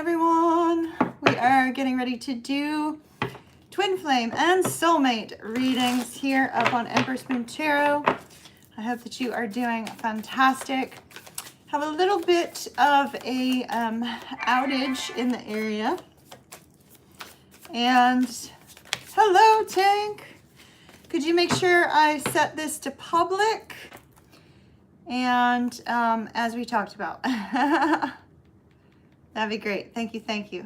everyone. We are getting ready to do Twin Flame and Soulmate readings here up on Empress Moon Tarot. I hope that you are doing fantastic. Have a little bit of a outage in the area. And hello, Tank. Could you make sure I set this to public? And as we talked about. That'd be great. Thank you, thank you.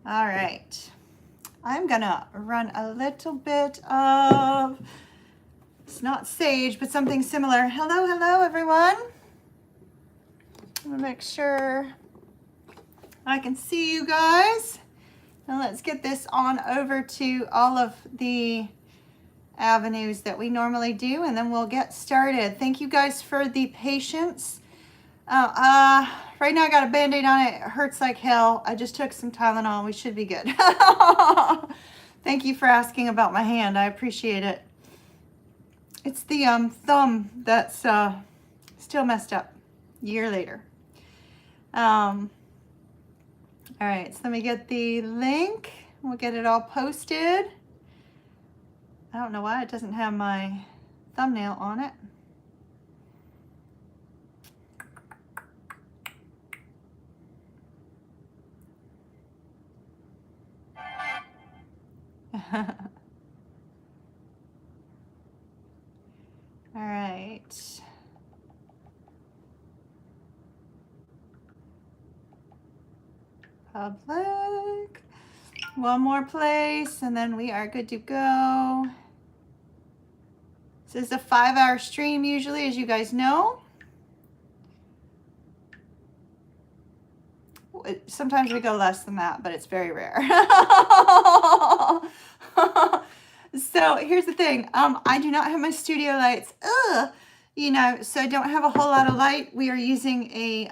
All right. I'm gonna run a little bit of, it's not sage, but something similar. Hello, hello, everyone. I'm gonna make sure I can see you guys. Now let's get this on over to all of the avenues that we normally do, and then we'll get started. Thank you guys for the patience. Right now I got a band-aid on it. It hurts like hell. I just took some Tylenol. We should be good. Thank you for asking about my hand. I appreciate it. It's the thumb that's still messed up a year later. All right, so let me get the link. We'll get it all posted. I don't know why it doesn't have my thumbnail on it. All right. Public. One more place, and then we are good to go. This is a 5-hour stream usually, as you guys know. Sometimes we go less than that, but it's very rare. So here's the thing. I do not have my studio lights. You know, so I don't have a whole lot of light. We are using a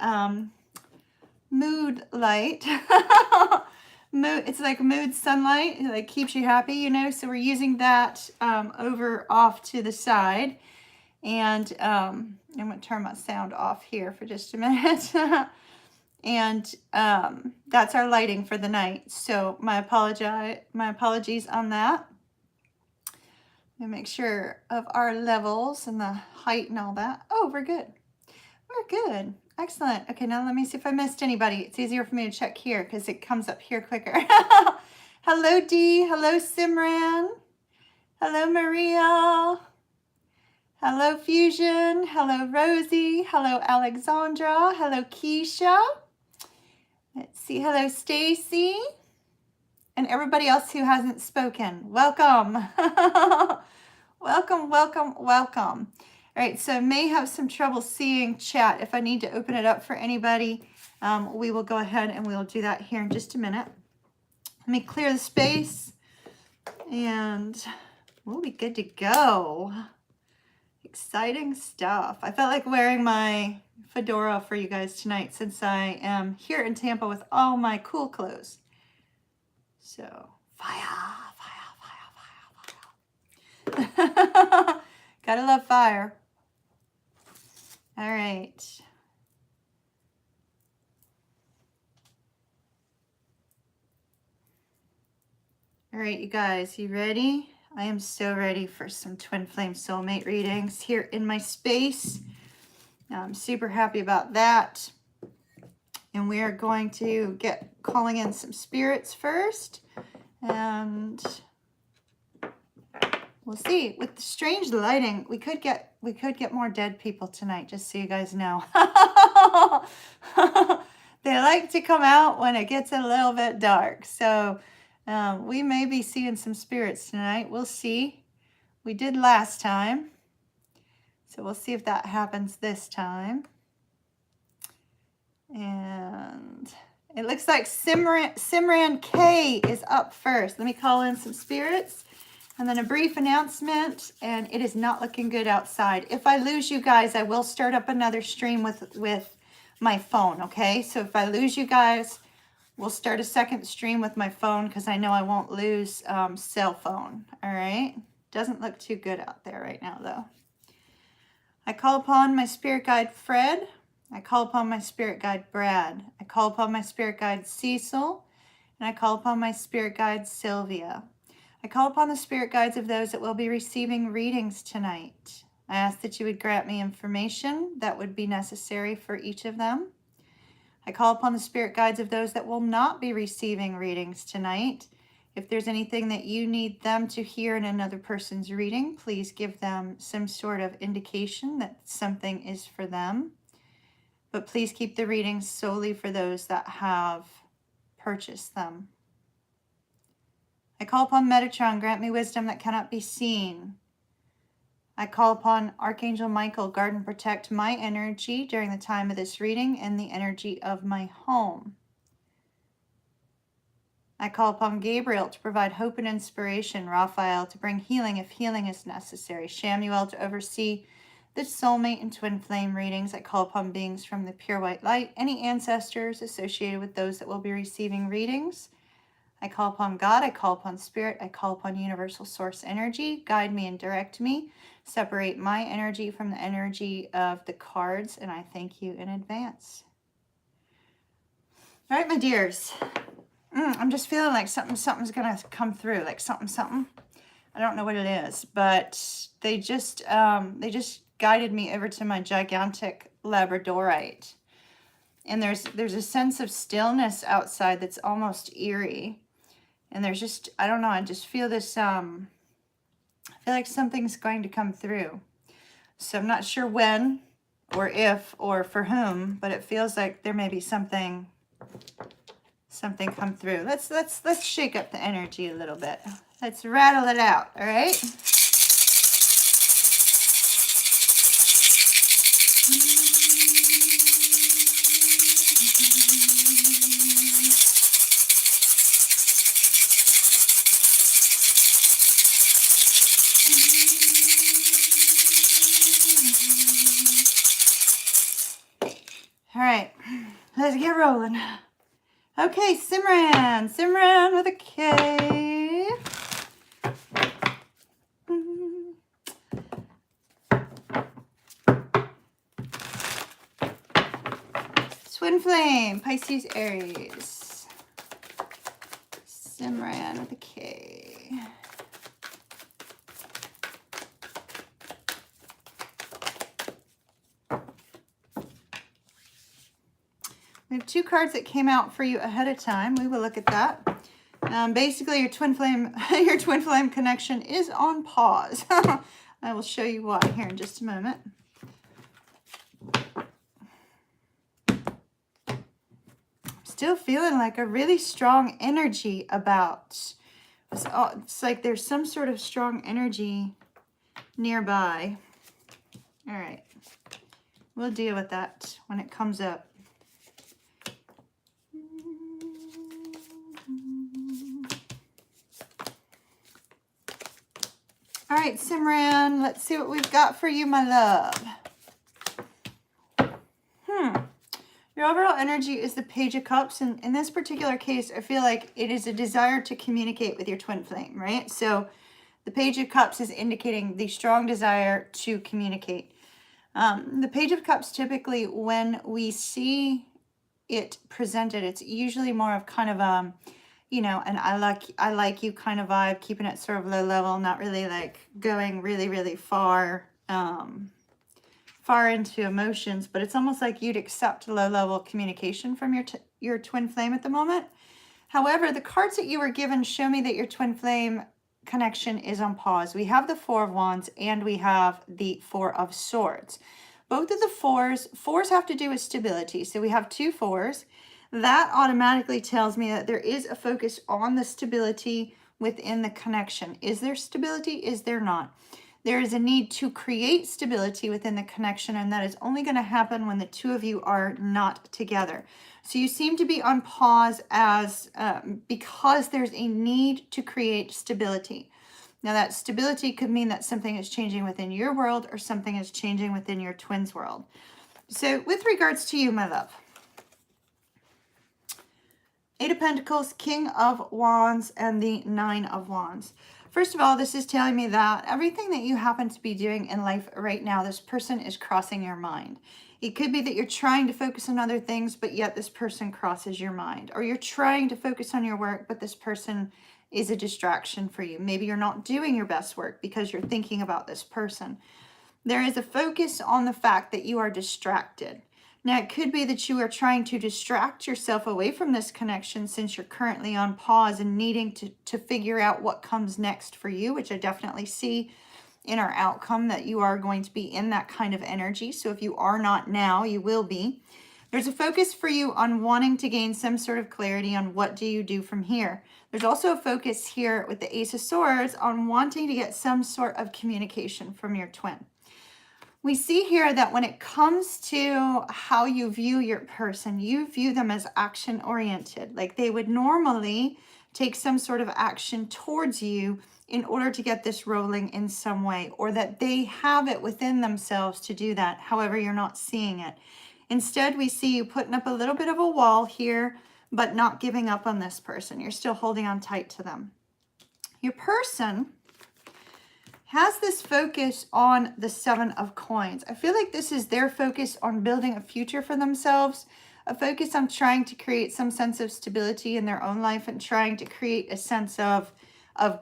mood light. It's like mood sunlight. It like keeps you happy, you know. So we're using that over off to the side. And I'm going to turn my sound off here for just a minute. And that's our lighting for the night. So my apologies on that. Let me make sure of our levels and the height and all that. Oh, we're good. We're good. Excellent. Okay, now let me see if I missed anybody. It's easier for me to check here because it comes up here quicker. Hello, Dee. Hello, Simran. Hello, Maria. Hello, Fusion. Hello, Rosie. Hello, Alexandra. Hello, Keisha. Let's see. Hello, Stacy. And everybody else who hasn't spoken. Welcome. Welcome, welcome, welcome. All right, so I may have some trouble seeing chat. If I need to open it up for anybody, we will go ahead and we'll do that here in just a minute. Let me clear the space and we'll be good to go. Exciting stuff. I felt like wearing my fedora for you guys tonight since I am here in Tampa with all my cool clothes. So, fire, fire, fire, fire, fire. Gotta love fire. All right. All right, you guys, you ready? I am so ready for some Twin Flame Soulmate readings here in my space. I'm super happy about that. And we are going to get calling in some spirits first. And we'll see. With the strange lighting, we could get more dead people tonight, just so you guys know. They like to come out when it gets a little bit dark. So we may be seeing some spirits tonight. We'll see. We did last time. So we'll see if that happens this time. And it looks like Simran K is up first. Let me call in some spirits. And then a brief announcement, and it is not looking good outside. If I lose you guys, I will start up another stream with my phone, okay? So if I lose you guys, we'll start a second stream with my phone because I know I won't lose cell phone, all right? Doesn't look too good out there right now, though. I call upon my spirit guide, Fred, I call upon my spirit guide, Brad. I call upon my spirit guide, Cecil. And I call upon my spirit guide, Sylvia. I call upon the spirit guides of those that will be receiving readings tonight. I ask that you would grant me information that would be necessary for each of them. I call upon the spirit guides of those that will not be receiving readings tonight. If there's anything that you need them to hear in another person's reading, please give them some sort of indication that something is for them. But please keep the readings solely for those that have purchased them. I call upon Metatron, grant me wisdom that cannot be seen. I call upon Archangel Michael, guard and protect my energy during the time of this reading and the energy of my home. I call upon Gabriel to provide hope and inspiration, Raphael to bring healing if healing is necessary, Shamuel to oversee the soulmate and twin flame readings. I call upon beings from the pure white light, any ancestors associated with those that will be receiving readings. I call upon God, I call upon Spirit, I call upon Universal Source Energy, guide me and direct me, separate my energy from the energy of the cards, and I thank you in advance. All right, my dears, I'm just feeling like something's gonna come through, like something. I don't know what it is, but they just guided me over to my gigantic Labradorite, and there's a sense of stillness outside that's almost eerie. And there's just, I don't know, I just feel this, I feel like something's going to come through. So I'm not sure when or if or for whom, but it feels like there may be something come through. Let's shake up the energy a little bit. Let's rattle it out, all right? All right, let's get rolling. Okay, Simran with a K. Twin flame, Pisces, Aries. Simran with a K. We have two cards that came out for you ahead of time. We will look at that. Basically, your twin flame connection is on pause. I will show you why here in just a moment. Still feeling like a really strong energy about. It's like there's some sort of strong energy nearby. All right, we'll deal with that when it comes up. All right, Simran, let's see what we've got for you, my love. Your overall energy is the Page of Cups, and in this particular case, I feel like it is a desire to communicate with your twin flame, right? So the Page of Cups is indicating the strong desire to communicate. The Page of Cups, typically, when we see it presented, it's usually more of kind of you know, an I like you kind of vibe, keeping it sort of low level, not really like going really, really far into emotions, but it's almost like you'd accept low level communication from your twin flame at the moment. However, the cards that you were given show me that your twin flame connection is on pause. We have the Four of Wands and we have the Four of Swords. Both of the fours have to do with stability. So we have two fours. That automatically tells me that there is a focus on the stability within the connection. Is there stability? Is there not? There is a need to create stability within the connection, and that is only going to happen when the two of you are not together. So you seem to be on pause as because there's a need to create stability. Now that stability could mean that something is changing within your world or something is changing within your twin's world. So with regards to you, my love, Eight of Pentacles, King of Wands, and the Nine of Wands. First of all, this is telling me that everything that you happen to be doing in life right now, this person is crossing your mind. It could be that you're trying to focus on other things, but yet this person crosses your mind. Or you're trying to focus on your work, but this person is a distraction for you. Maybe you're not doing your best work because you're thinking about this person. There is a focus on the fact that you are distracted. Now, it could be that you are trying to distract yourself away from this connection since you're currently on pause and needing to figure out what comes next for you, which I definitely see in our outcome that you are going to be in that kind of energy. So if you are not now, you will be. There's a focus for you on wanting to gain some sort of clarity on what do you do from here. There's also a focus here with the Ace of Swords on wanting to get some sort of communication from your twin. We see here that when it comes to how you view your person, you view them as action oriented. Like they would normally take some sort of action towards you in order to get this rolling in some way, or that they have it within themselves to do that. However, you're not seeing it. Instead, we see you putting up a little bit of a wall here, but not giving up on this person. You're still holding on tight to them. Your person has this focus on the Seven of Coins. I feel like this is their focus on building a future for themselves, a focus on trying to create some sense of stability in their own life and trying to create a sense of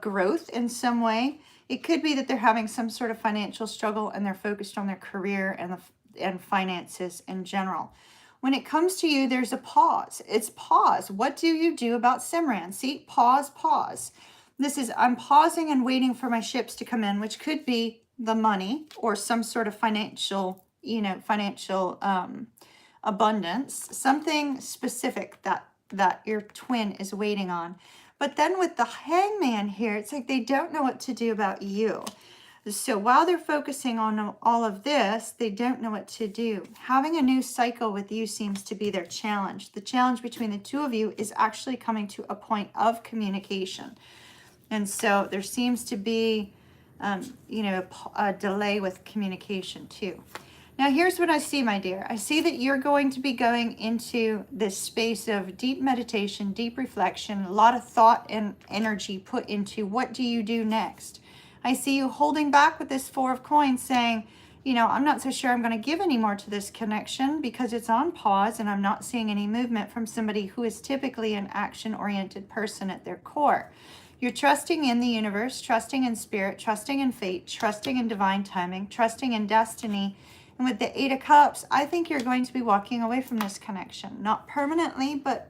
growth in some way. It could be that they're having some sort of financial struggle and they're focused on their career and finances in general. When it comes to you, there's a pause. It's pause. What do you do about Simran? See, pause, pause. This is, I'm pausing and waiting for my ships to come in, which could be the money or some sort of financial, financial abundance, something specific that your twin is waiting on. But then with the Hangman here, it's like they don't know what to do about you. So while they're focusing on all of this, they don't know what to do. Having a new cycle with you seems to be their challenge. The challenge between the two of you is actually coming to a point of communication. And so there seems to be, a delay with communication too. Now, here's what I see, my dear. I see that you're going to be going into this space of deep meditation, deep reflection, a lot of thought and energy put into what do you do next. I see you holding back with this Four of Coins saying, I'm not so sure I'm going to give any more to this connection because it's on pause and I'm not seeing any movement from somebody who is typically an action-oriented person at their core. You're trusting in the universe, trusting in spirit, trusting in fate, trusting in divine timing, trusting in destiny. And with the Eight of Cups, I think you're going to be walking away from this connection. Not permanently, but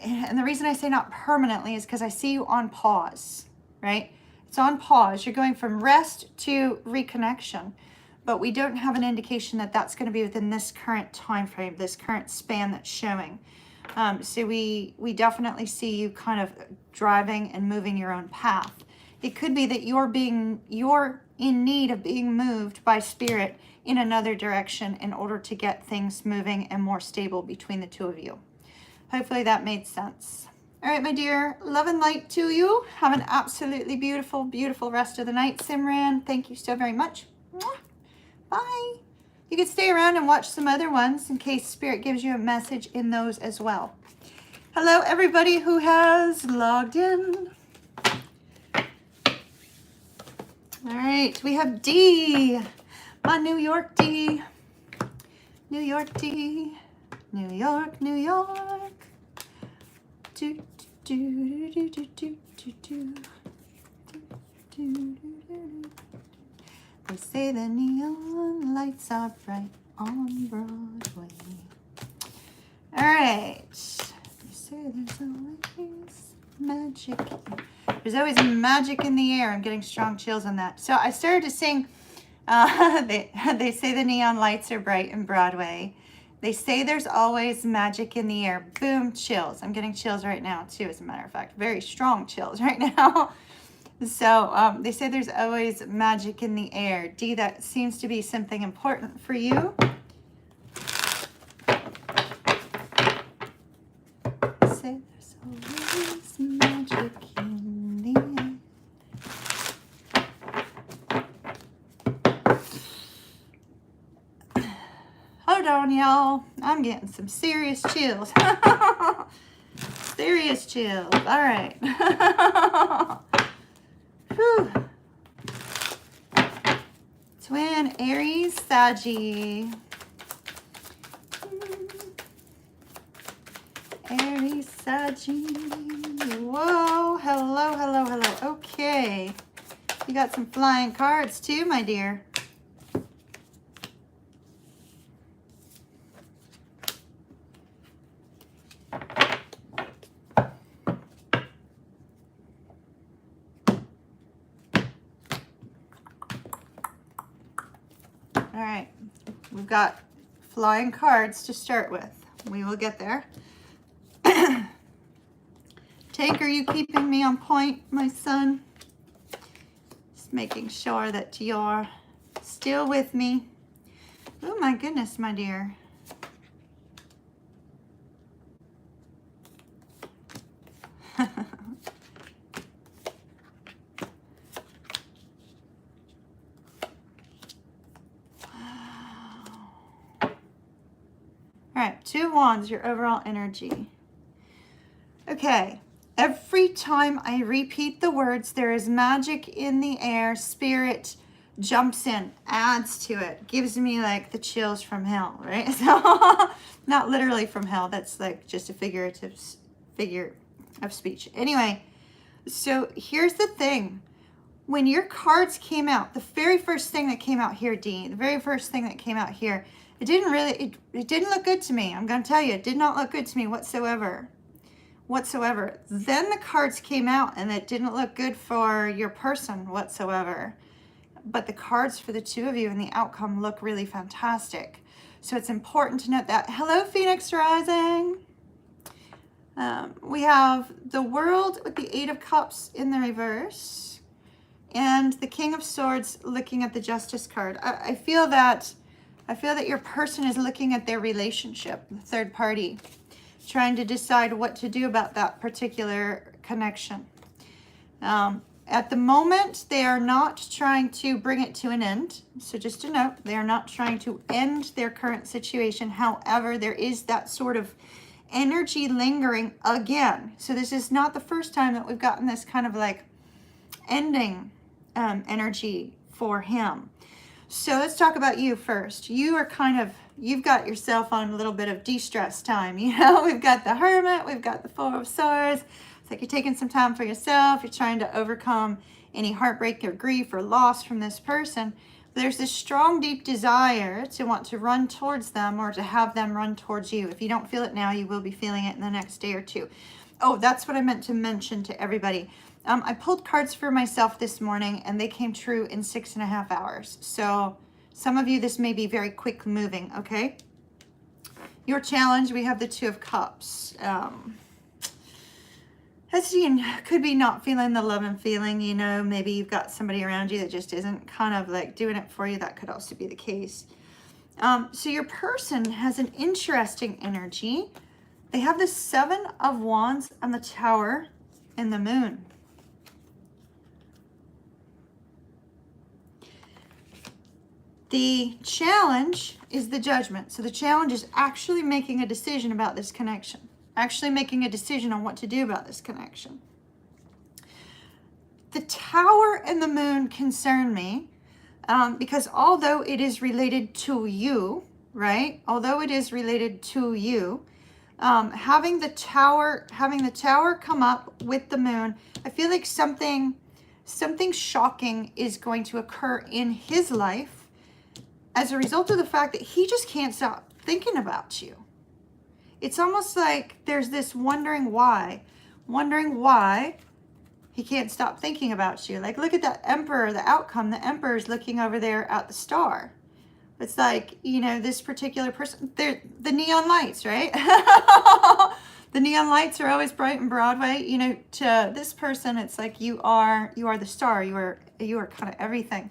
and the reason I say not permanently is because I see you on pause, right? It's on pause. You're going from rest to reconnection, but we don't have an indication that that's going to be within this current time frame, this current span that's showing. So we definitely see you kind of driving and moving your own path. It could be that you're in need of being moved by spirit in another direction in order to get things moving and more stable between the two of you. Hopefully that made sense. All right, my dear, love and light to you. Have an absolutely beautiful, beautiful rest of the night, Simran. Thank you so very much. Mwah. Bye. You can stay around and watch some other ones in case Spirit gives you a message in those as well. Hello, everybody who has logged in. All right, we have D, my New York D. New York D, New York, New York. Do, do, do, do, do, do, do, do. They say the neon lights are bright on Broadway. All right. They say there's always magic. There's always magic in the air. I'm getting strong chills on that. So I started to sing, they say the neon lights are bright in Broadway. They say there's always magic in the air. Boom, chills. I'm getting chills right now too, as a matter of fact. Very strong chills right now. So they say there's always magic in the air. D, that seems to be something important for you. Say there's always magic in the air. Hold on, y'all. I'm getting some serious chills. Serious chills. All right. Whew. Twin, Aries, Saggy. Aries, Saggy. Whoa, hello, hello, hello. Okay. You got some flying cards too, my dear. All right, we've got flying cards to start with. We will get there. Tank, are you keeping me on point, my son? Just making sure that you're still with me. Oh my goodness, my dear. All right, 2 of Wands, your overall energy. Okay, every time I repeat the words, there is magic in the air, spirit jumps in, adds to it, gives me like the chills from hell, right? So, not literally from hell, that's like just a figure of speech. Anyway, so here's the thing. When your cards came out, the very first thing that came out here, Dean, the very first thing that came out here, it didn't look good to me. I'm going to tell you, it did not look good to me whatsoever. Then the cards came out and it didn't look good for your person whatsoever. But the cards for the 2 of you and the outcome look really fantastic. So it's important to note that. Hello, Phoenix Rising. We have the World with the 8 of Cups in the reverse. And the King of Swords looking at the Justice card. I feel that your person is looking at their relationship, the third party, trying to decide what to do about that particular connection. At the moment, they are not trying to bring it to an end. So just a note, they are not trying to end their current situation. However, there is that sort of energy lingering again. So this is not the first time that we've gotten this kind of like ending energy for him. So let's talk about you first. You are you've got yourself on a little bit of de-stress time. You know, we've got the Hermit, we've got the 4 of Swords. It's like you're taking some time for yourself. You're trying to overcome any heartbreak or grief or loss from this person. There's this strong, deep desire to want to run towards them or to have them run towards you. If you don't feel it now, you will be feeling it in the next day or 2. Oh, that's what I meant to mention to everybody. I pulled cards for myself this morning and they came true in 6.5 hours. So some of you, this may be very quick moving, okay? Your challenge, we have the 2 of Cups. Could be not feeling the love and feeling, you know, maybe you've got somebody around you that just isn't kind of like doing it for you. That could also be the case. So your person has an interesting energy. They have the 7 of Wands on the Tower and the Moon. The challenge is the Judgment. So the challenge is actually making a decision about this connection. Actually making a decision on what to do about this connection. The Tower and the Moon concern me because although it is related to you, right? Although it is related to you, having the Tower come up with the Moon, I feel like something shocking is going to occur in his life as a result of the fact that he just can't stop thinking about you. It's almost like there's this wondering why he can't stop thinking about you. Like, look at that Emperor, the outcome. The Emperor is looking over there at the star. It's like, you know, this particular person, they're the neon lights, right? The neon lights are always bright and Broadway. You know, to this person, it's like you are the star. You are kind of everything.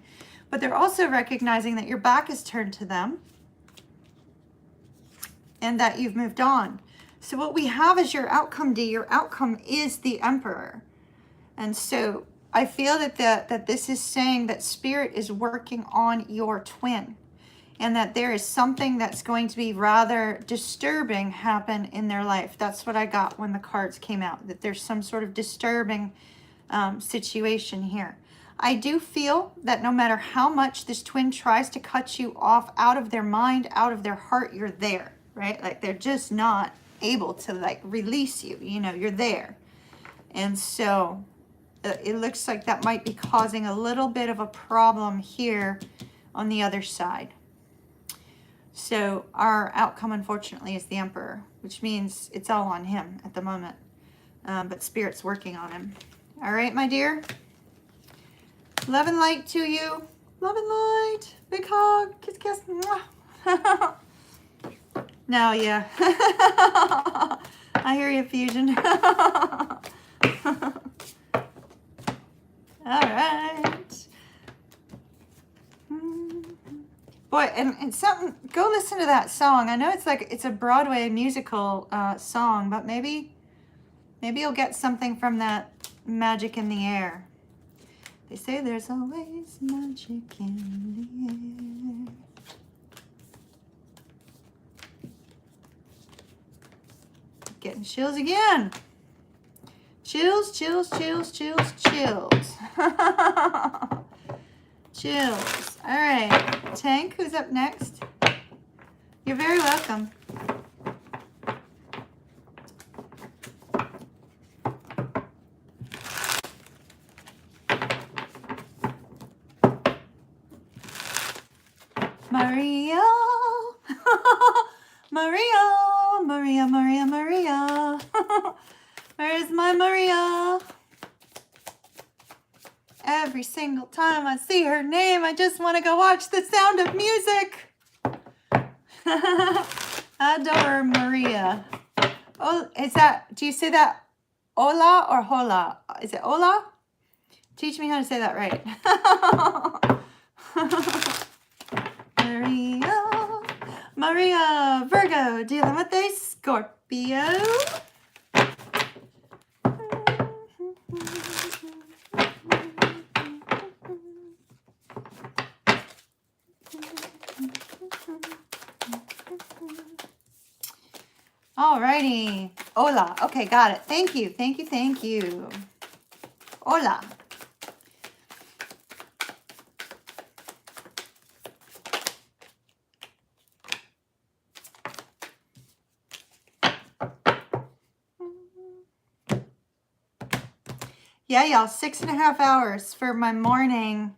But they're also recognizing that your back is turned to them and that you've moved on. So what we have is your outcome, D. Your outcome is the Emperor. And so I feel that this is saying that Spirit is working on your twin and that there is something that's going to be rather disturbing happen in their life. That's what I got when the cards came out, that there's some sort of disturbing situation here. I do feel that no matter how much this twin tries to cut you off out of their mind, out of their heart, you're there, right? Like they're just not able to like release you, you know, you're there. And so it looks like that might be causing a little bit of a problem here on the other side. So our outcome, unfortunately, is the Emperor, which means it's all on him at the moment. But Spirit's working on him. All right, my dear. Love and light to you. Love and light. Big hug. Kiss, kiss. Mwah. No, yeah. I hear you, Fusion. All right. Boy, and something, go listen to that song. I know it's a Broadway musical song, but maybe you'll get something from that magic in the air. They say there's always magic in the air. Getting chills again. Chills, chills, chills, chills, chills. Chills. All right. Tank, who's up next? You're very welcome. Maria. Maria. Maria, Maria, Maria. Where's my Maria? Every single time I see her name, I just want to go watch The Sound of Music. Adore Maria. Oh, do you say that hola or hola? Is it hola? Teach me how to say that right. Maria, Maria, Virgo, dealing with a Scorpio. Alrighty. Hola. Okay, got it. Thank you. Thank you. Thank you. Hola. Yeah, y'all, 6.5 hours for my morning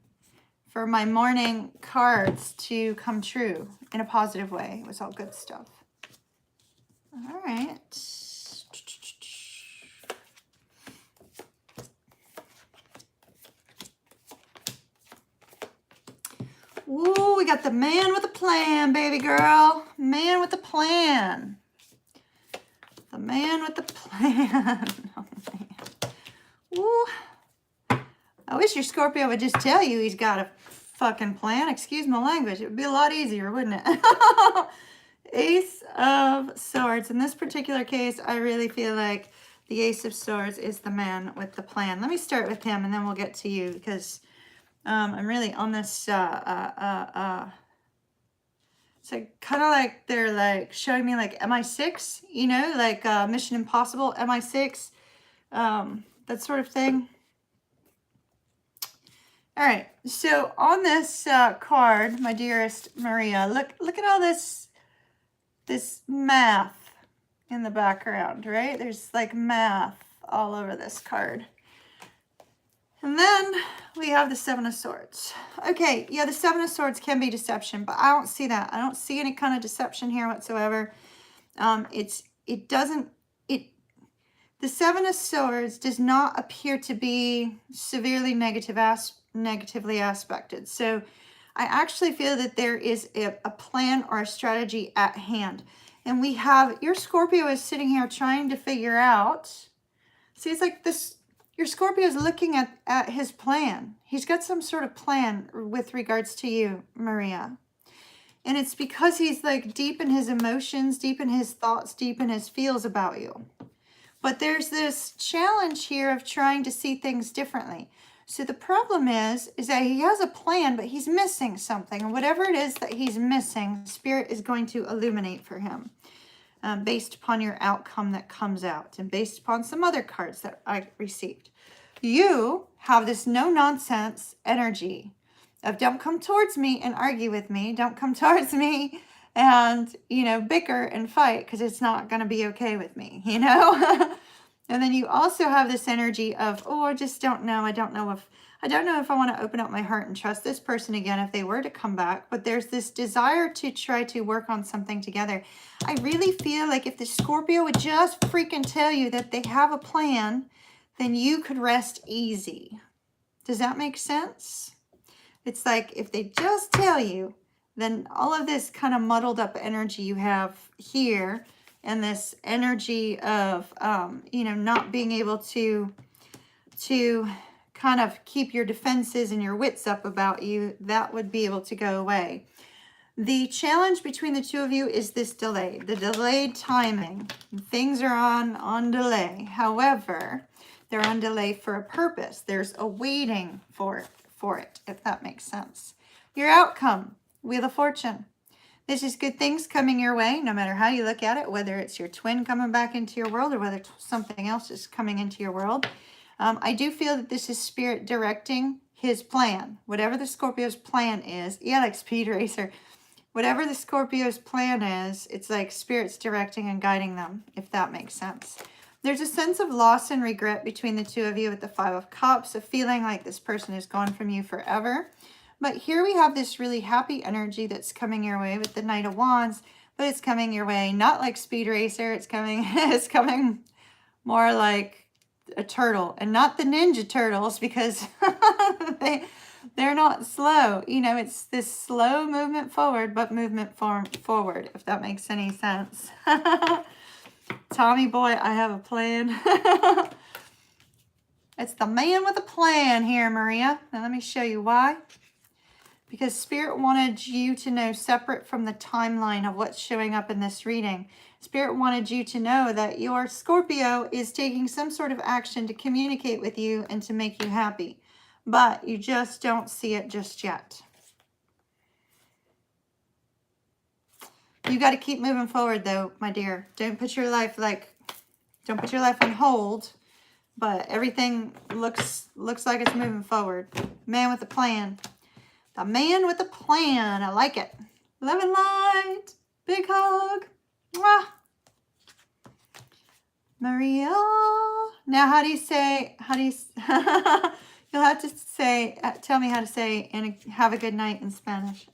cards to come true in a positive way. It was all good stuff. All right. Ooh, we got the man with a plan, baby girl. Man with a plan. The man with the plan. Oh, man. Ooh. I wish your Scorpio would just tell you he's got a fucking plan. Excuse my language. It would be a lot easier, wouldn't it? Ace of Swords. In this particular case, I really feel like the Ace of Swords is the man with the plan. Let me start with him and then we'll get to you because I'm really on this, so kind of like they're like showing me like MI6, you know, like Mission Impossible, MI6, that sort of thing. All right, so on this card, my dearest Maria, look at all this math in the background, right? There's like math all over this card. And then we have the Seven of Swords. Okay, yeah, the Seven of Swords can be deception, but I don't see that. I don't see any kind of deception here whatsoever. The Seven of Swords does not appear to be severely negatively aspected. So I actually feel that there is a plan or a strategy at hand. And we have, your Scorpio is sitting here trying to figure out, see, it's like this, your Scorpio is looking at his plan. He's got some sort of plan with regards to you, Maria. And it's because he's like deep in his emotions, deep in his thoughts, deep in his feels about you. But there's this challenge here of trying to see things differently. So the problem is that he has a plan, but he's missing something. And whatever it is that he's missing, Spirit is going to illuminate for him based upon your outcome that comes out and based upon some other cards that I received. You have this no-nonsense energy of don't come towards me and argue with me. Don't come towards me and, you know, bicker and fight because it's not going to be okay with me, you know? And then you also have this energy of, oh, I just don't know. I don't know if I want to open up my heart and trust this person again if they were to come back. But there's this desire to try to work on something together. I really feel like if the Scorpio would just freaking tell you that they have a plan, then you could rest easy. Does that make sense? It's like if they just tell you, then all of this kind of muddled up energy you have here and this energy of, you know, not being able to kind of keep your defenses and your wits up about you, that would be able to go away. The challenge between the two of you is this delay, the delayed timing. Things are on delay. However, they're on delay for a purpose. There's a waiting for it, if that makes sense. Your outcome, Wheel of Fortune. This is good things coming your way, no matter how you look at it, whether it's your twin coming back into your world or whether something else is coming into your world. I do feel that this is Spirit directing his plan. Whatever the Scorpio's plan is, yeah, like Speed Racer. Whatever the Scorpio's plan is, it's like Spirit's directing and guiding them, if that makes sense. There's a sense of loss and regret between the two of you with the Five of Cups, a feeling like this person is gone from you forever. But here we have this really happy energy that's coming your way with the Knight of Wands, but it's coming your way not like Speed Racer. It's coming more like a turtle, and not the Ninja Turtles, because they're not slow. You know, it's this slow movement forward, but movement forward, if that makes any sense. Tommy boy, I have a plan. It's the man with a plan here, Maria. Now let me show you why. Because Spirit wanted you to know, separate from the timeline of what's showing up in this reading, Spirit wanted you to know that your Scorpio is taking some sort of action to communicate with you and to make you happy. But you just don't see it just yet. You got to keep moving forward though, my dear. Don't put your life on hold, but everything looks like it's moving forward. Man with a plan. The man with a plan. I like it. Love and light. Big hug. Mwah. Maria. Now, how do you you'll have to say, tell me how to say, and have a good night in Spanish.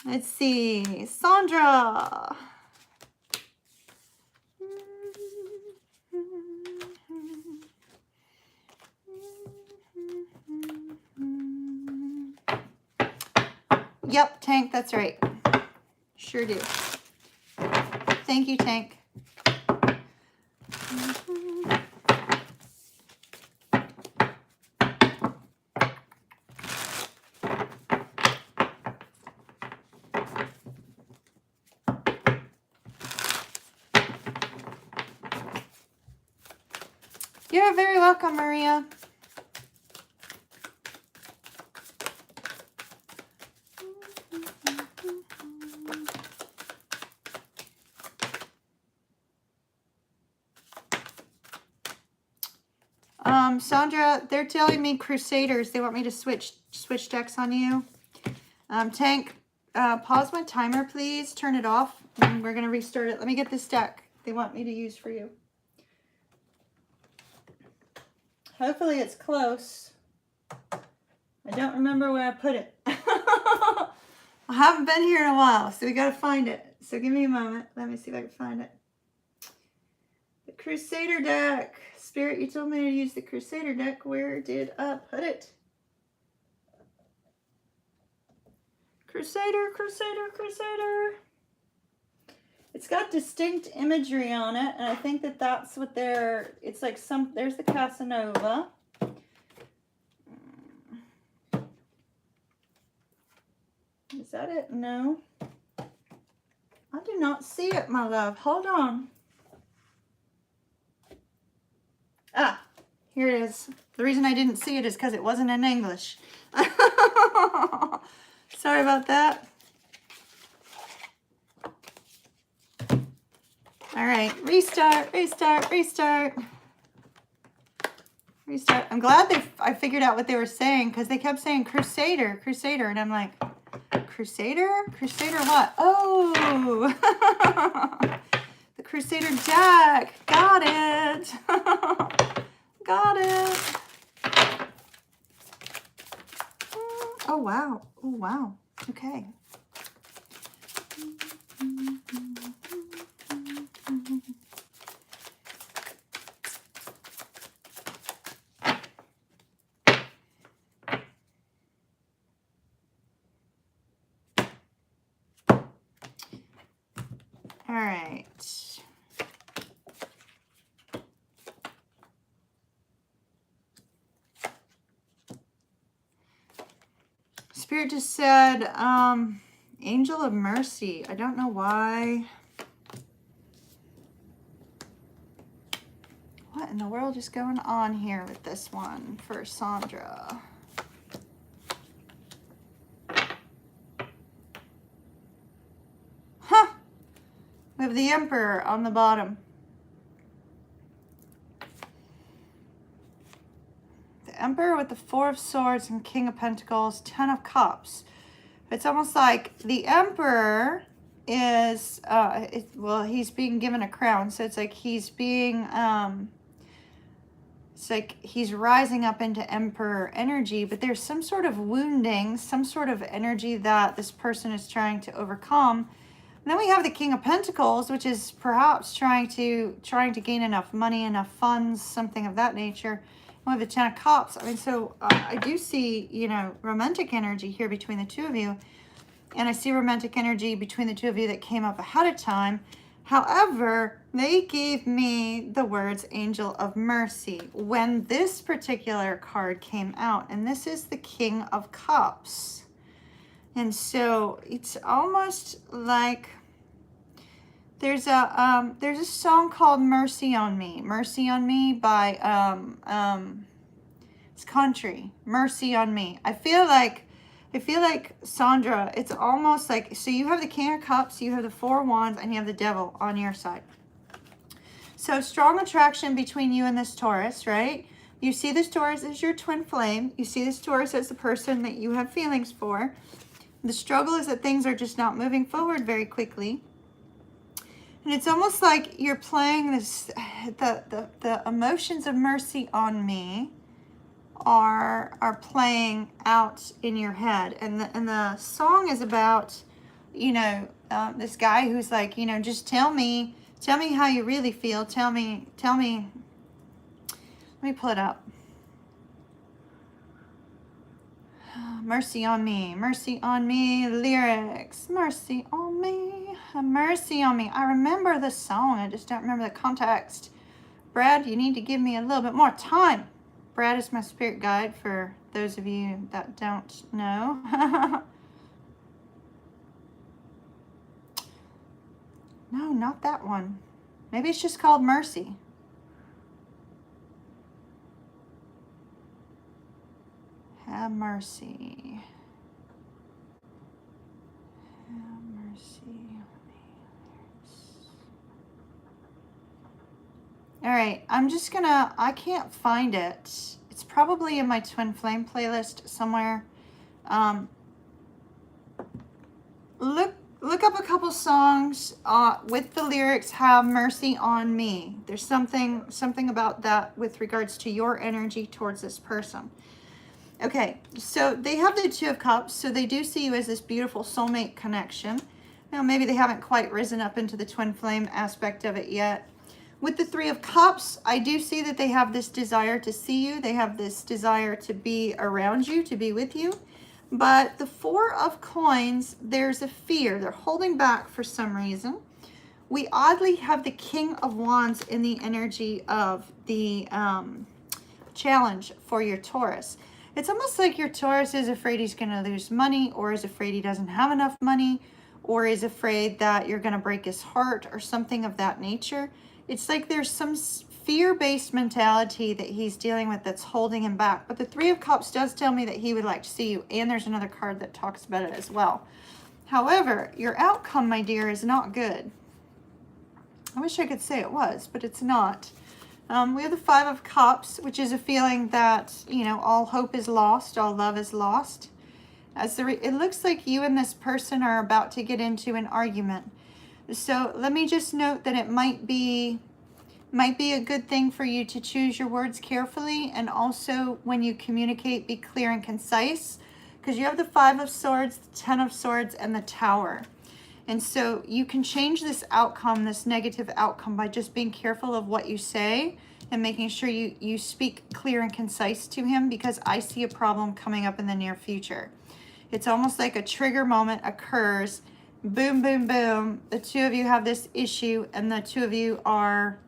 Let's see. Sandra. Yep, Tank, that's right. Sure do. Thank you, Tank. You're very welcome, Maria. Sandra, they're telling me Crusaders. They want me to switch decks on you. Tank, pause my timer, please. Turn it off. And we're going to restart it. Let me get this deck they want me to use for you. Hopefully it's close. I don't remember where I put it. I haven't been here in a while, so we got to find it. So give me a moment. Let me see if I can find it. The Crusader deck. Spirit, you told me to use the Crusader deck. Where did I put it? Crusader, Crusader, Crusader. It's got distinct imagery on it, and I think that that's what they're, it's like some, there's the Casanova. Is that it? No. I do not see it, my love. Hold on. Ah, here it is. The reason I didn't see it is because it wasn't in English. Sorry about that. All right, restart, restart, restart. I'm glad I figured out what they were saying, because they kept saying Crusader, Crusader, and I'm like, Crusader? Crusader what? Oh, the Crusader deck. Got it. Got it. Oh, wow. Oh, wow. Okay. All right. Spirit just said, Angel of Mercy. I don't know why. What in the world is going on here with this one for Sandra? Huh. We have the Emperor on the bottom. The Emperor with the Four of Swords and King of Pentacles, Ten of Cups. It's almost like the Emperor is, well, he's being given a crown. So it's like he's being, it's like he's rising up into Emperor energy, but there's some sort of wounding, some sort of energy that this person is trying to overcome. And then we have the King of Pentacles, which is perhaps trying to gain enough money, enough funds, something of that nature. We have the Ten of Cups. I mean, so I do see, you know, romantic energy here between the two of you. And I see romantic energy between the two of you that came up ahead of time. However, they gave me the words Angel of Mercy when this particular card came out. And this is the King of Cups. And so it's almost like there's a song called Mercy on Me. Mercy on Me by it's country. Mercy on Me. I feel like Sandra, it's almost like, so you have the King of Cups, you have the Four of Wands, and you have the Devil on your side. So strong attraction between you and this Taurus, right? You see this Taurus as your twin flame. You see this Taurus as the person that you have feelings for. The struggle is that things are just not moving forward very quickly. And it's almost like you're playing this, the emotions of mercy on me are playing out in your head. And the song is about, you know, this guy who's like, you know, just tell me how you really feel. Tell me, let me pull it up. Mercy on me, lyrics, mercy on me, mercy on me. I remember the song, I just don't remember the context. Brad, you need to give me a little bit more time. Brad is my spirit guide for those of you that don't know. No, not that one. Maybe it's just called Mercy. Have mercy. Have mercy. All right, I'm just gonna, I can't find it. It's probably in my Twin Flame playlist somewhere. Look up a couple songs with the lyrics, have mercy on me. There's something about that with regards to your energy towards this person. Okay, so they have the Two of Cups, so they do see you as this beautiful soulmate connection. Now, maybe they haven't quite risen up into the twin flame aspect of it yet. With the Three of Cups, I do see that they have this desire to see you. They have this desire to be around you, to be with you. But the Four of Coins, there's a fear. They're holding back for some reason. We oddly have the King of Wands in the energy of the challenge for your Taurus. It's almost like your Taurus is afraid he's going to lose money, or is afraid he doesn't have enough money, or is afraid that you're going to break his heart or something of that nature. It's like there's some fear-based mentality that he's dealing with that's holding him back. But the Three of Cups does tell me that he would like to see you, and there's another card that talks about it as well. However, your outcome, my dear, is not good. I wish I could say it was, but it's not. We have the Five of Cups, which is a feeling that, you know, all hope is lost, all love is lost. It looks like you and this person are about to get into an argument. So let me just note that it might be a good thing for you to choose your words carefully, and also when you communicate, be clear and concise, because you have the Five of Swords, the Ten of Swords, and the Tower. And so you can change this outcome, this negative outcome, by just being careful of what you say and making sure you speak clear and concise to him, because I see a problem coming up in the near future. It's almost like a trigger moment occurs. Boom, boom, boom. The two of you have this issue, and the two of you are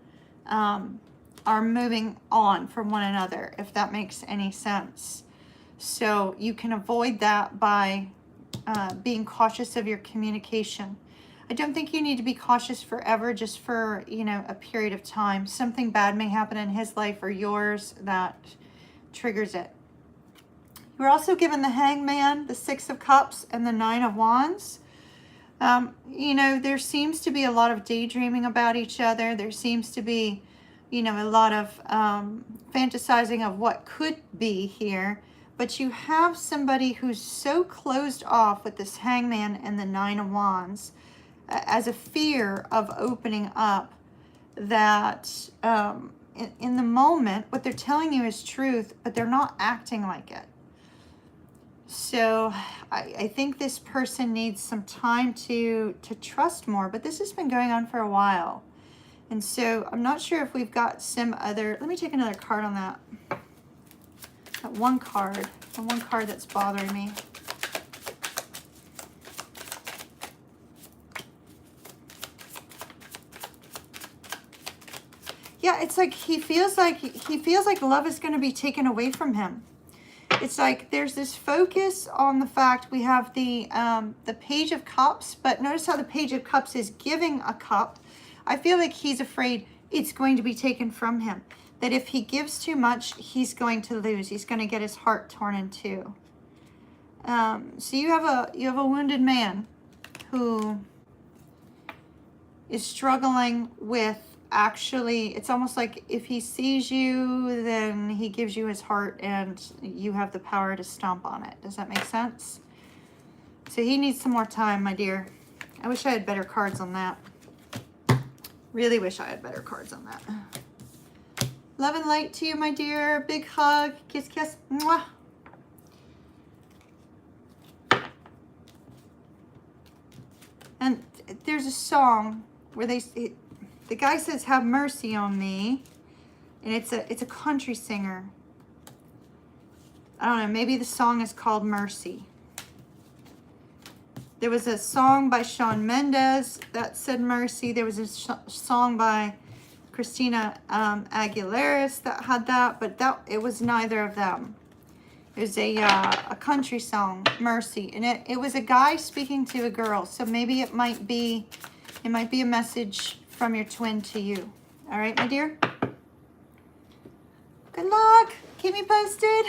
moving on from one another, if that makes any sense. So you can avoid that by being cautious of your communication. I don't think you need to be cautious forever, just for, you know, a period of time. Something bad may happen in his life or yours that triggers it. You're also given the Hangman, the Six of Cups, and the Nine of Wands. You know, there seems to be a lot of daydreaming about each other. There seems to be, you know, a lot of fantasizing of what could be here. But you have somebody who's so closed off with this Hangman and the Nine of Wands as a fear of opening up, that in the moment, what they're telling you is truth, but they're not acting like it. So I think this person needs some time to trust more, but this has been going on for a while. And so I'm not sure if we've got some other, let me take another card on that. That one card, the one card that's bothering me. Yeah, it's like he feels like love is going to be taken away from him. It's like there's this focus on the fact we have the Page of Cups, but notice how the Page of Cups is giving a cup. I feel like he's afraid it's going to be taken from him. That if he gives too much, he's going to lose. He's going to get his heart torn in two. So you have a wounded man who is struggling with, actually, it's almost like if he sees you, then he gives you his heart and you have the power to stomp on it. Does that make sense? So he needs some more time, my dear. I wish I had better cards on that. Really wish I had better cards on that. Love and light to you, my dear. Big hug. Kiss, kiss. Mwah. And there's a song where the guy says, "Have mercy on me," and it's a country singer. I don't know, maybe the song is called Mercy. There was a song by Shawn Mendes that said mercy. There was a song by Christina Aguilera that had that, but it was neither of them. It was a country song, Mercy, and it was a guy speaking to a girl. So maybe it might be a message from your twin to you. All right, my dear? Good luck. Keep me posted.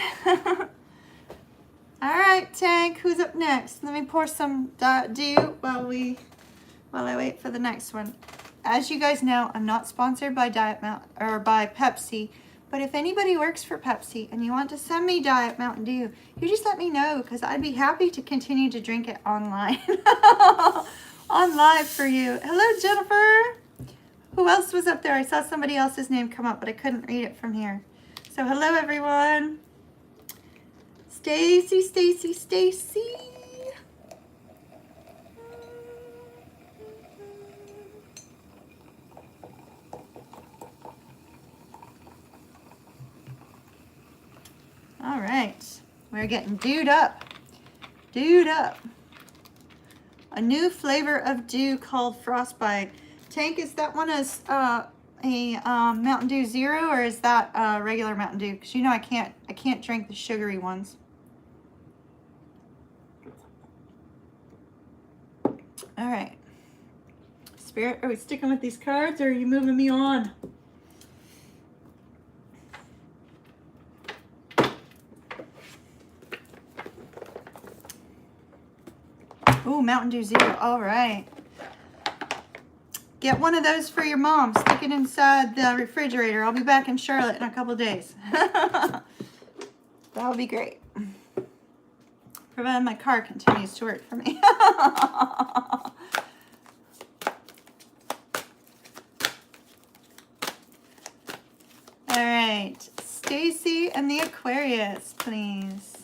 All right, Tank, who's up next? Let me pour some dew while I wait for the next one. As you guys know, I'm not sponsored by by Pepsi, but if anybody works for Pepsi and you want to send me Diet Mountain Dew, you just let me know, because I'd be happy to continue to drink it online. On live for you. Hello, Jennifer. Who else was up there? I saw somebody else's name come up, but I couldn't read it from here. So hello, everyone. Stacy, Stacy, Stacy. All right. We're getting dewed up. Dewed up. A new flavor of dew called Frostbite. Tank, is that one as a Mountain Dew Zero, or is that regular Mountain Dew? Because you know I can't drink the sugary ones. All right. Spirit, are we sticking with these cards, or are you moving me on? Ooh, Mountain Dew Zero. All right. Get one of those for your mom. Stick it inside the refrigerator. I'll be back in Charlotte in a couple days. That would be great. Provided my car continues to work for me. All right, Stacy and the Aquarius, please.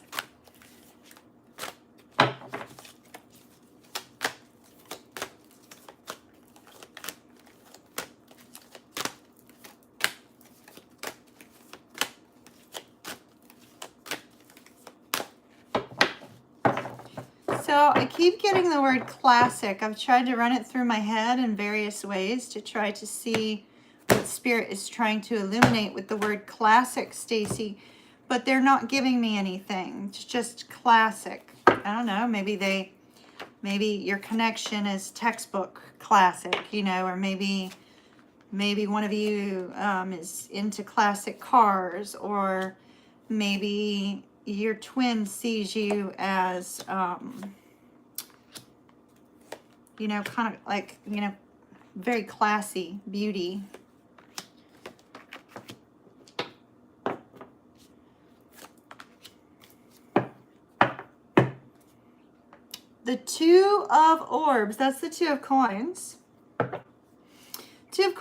So I keep getting the word classic. I've tried to run it through my head in various ways to try to see what Spirit is trying to illuminate with the word classic, Stacy, but they're not giving me anything. It's just classic. I don't know, maybe your connection is textbook classic, you know, or maybe one of you is into classic cars, or maybe your twin sees you as, you know, kind of like, you know, very classy beauty. The Two of Orbs, that's the Two of Coins. Two of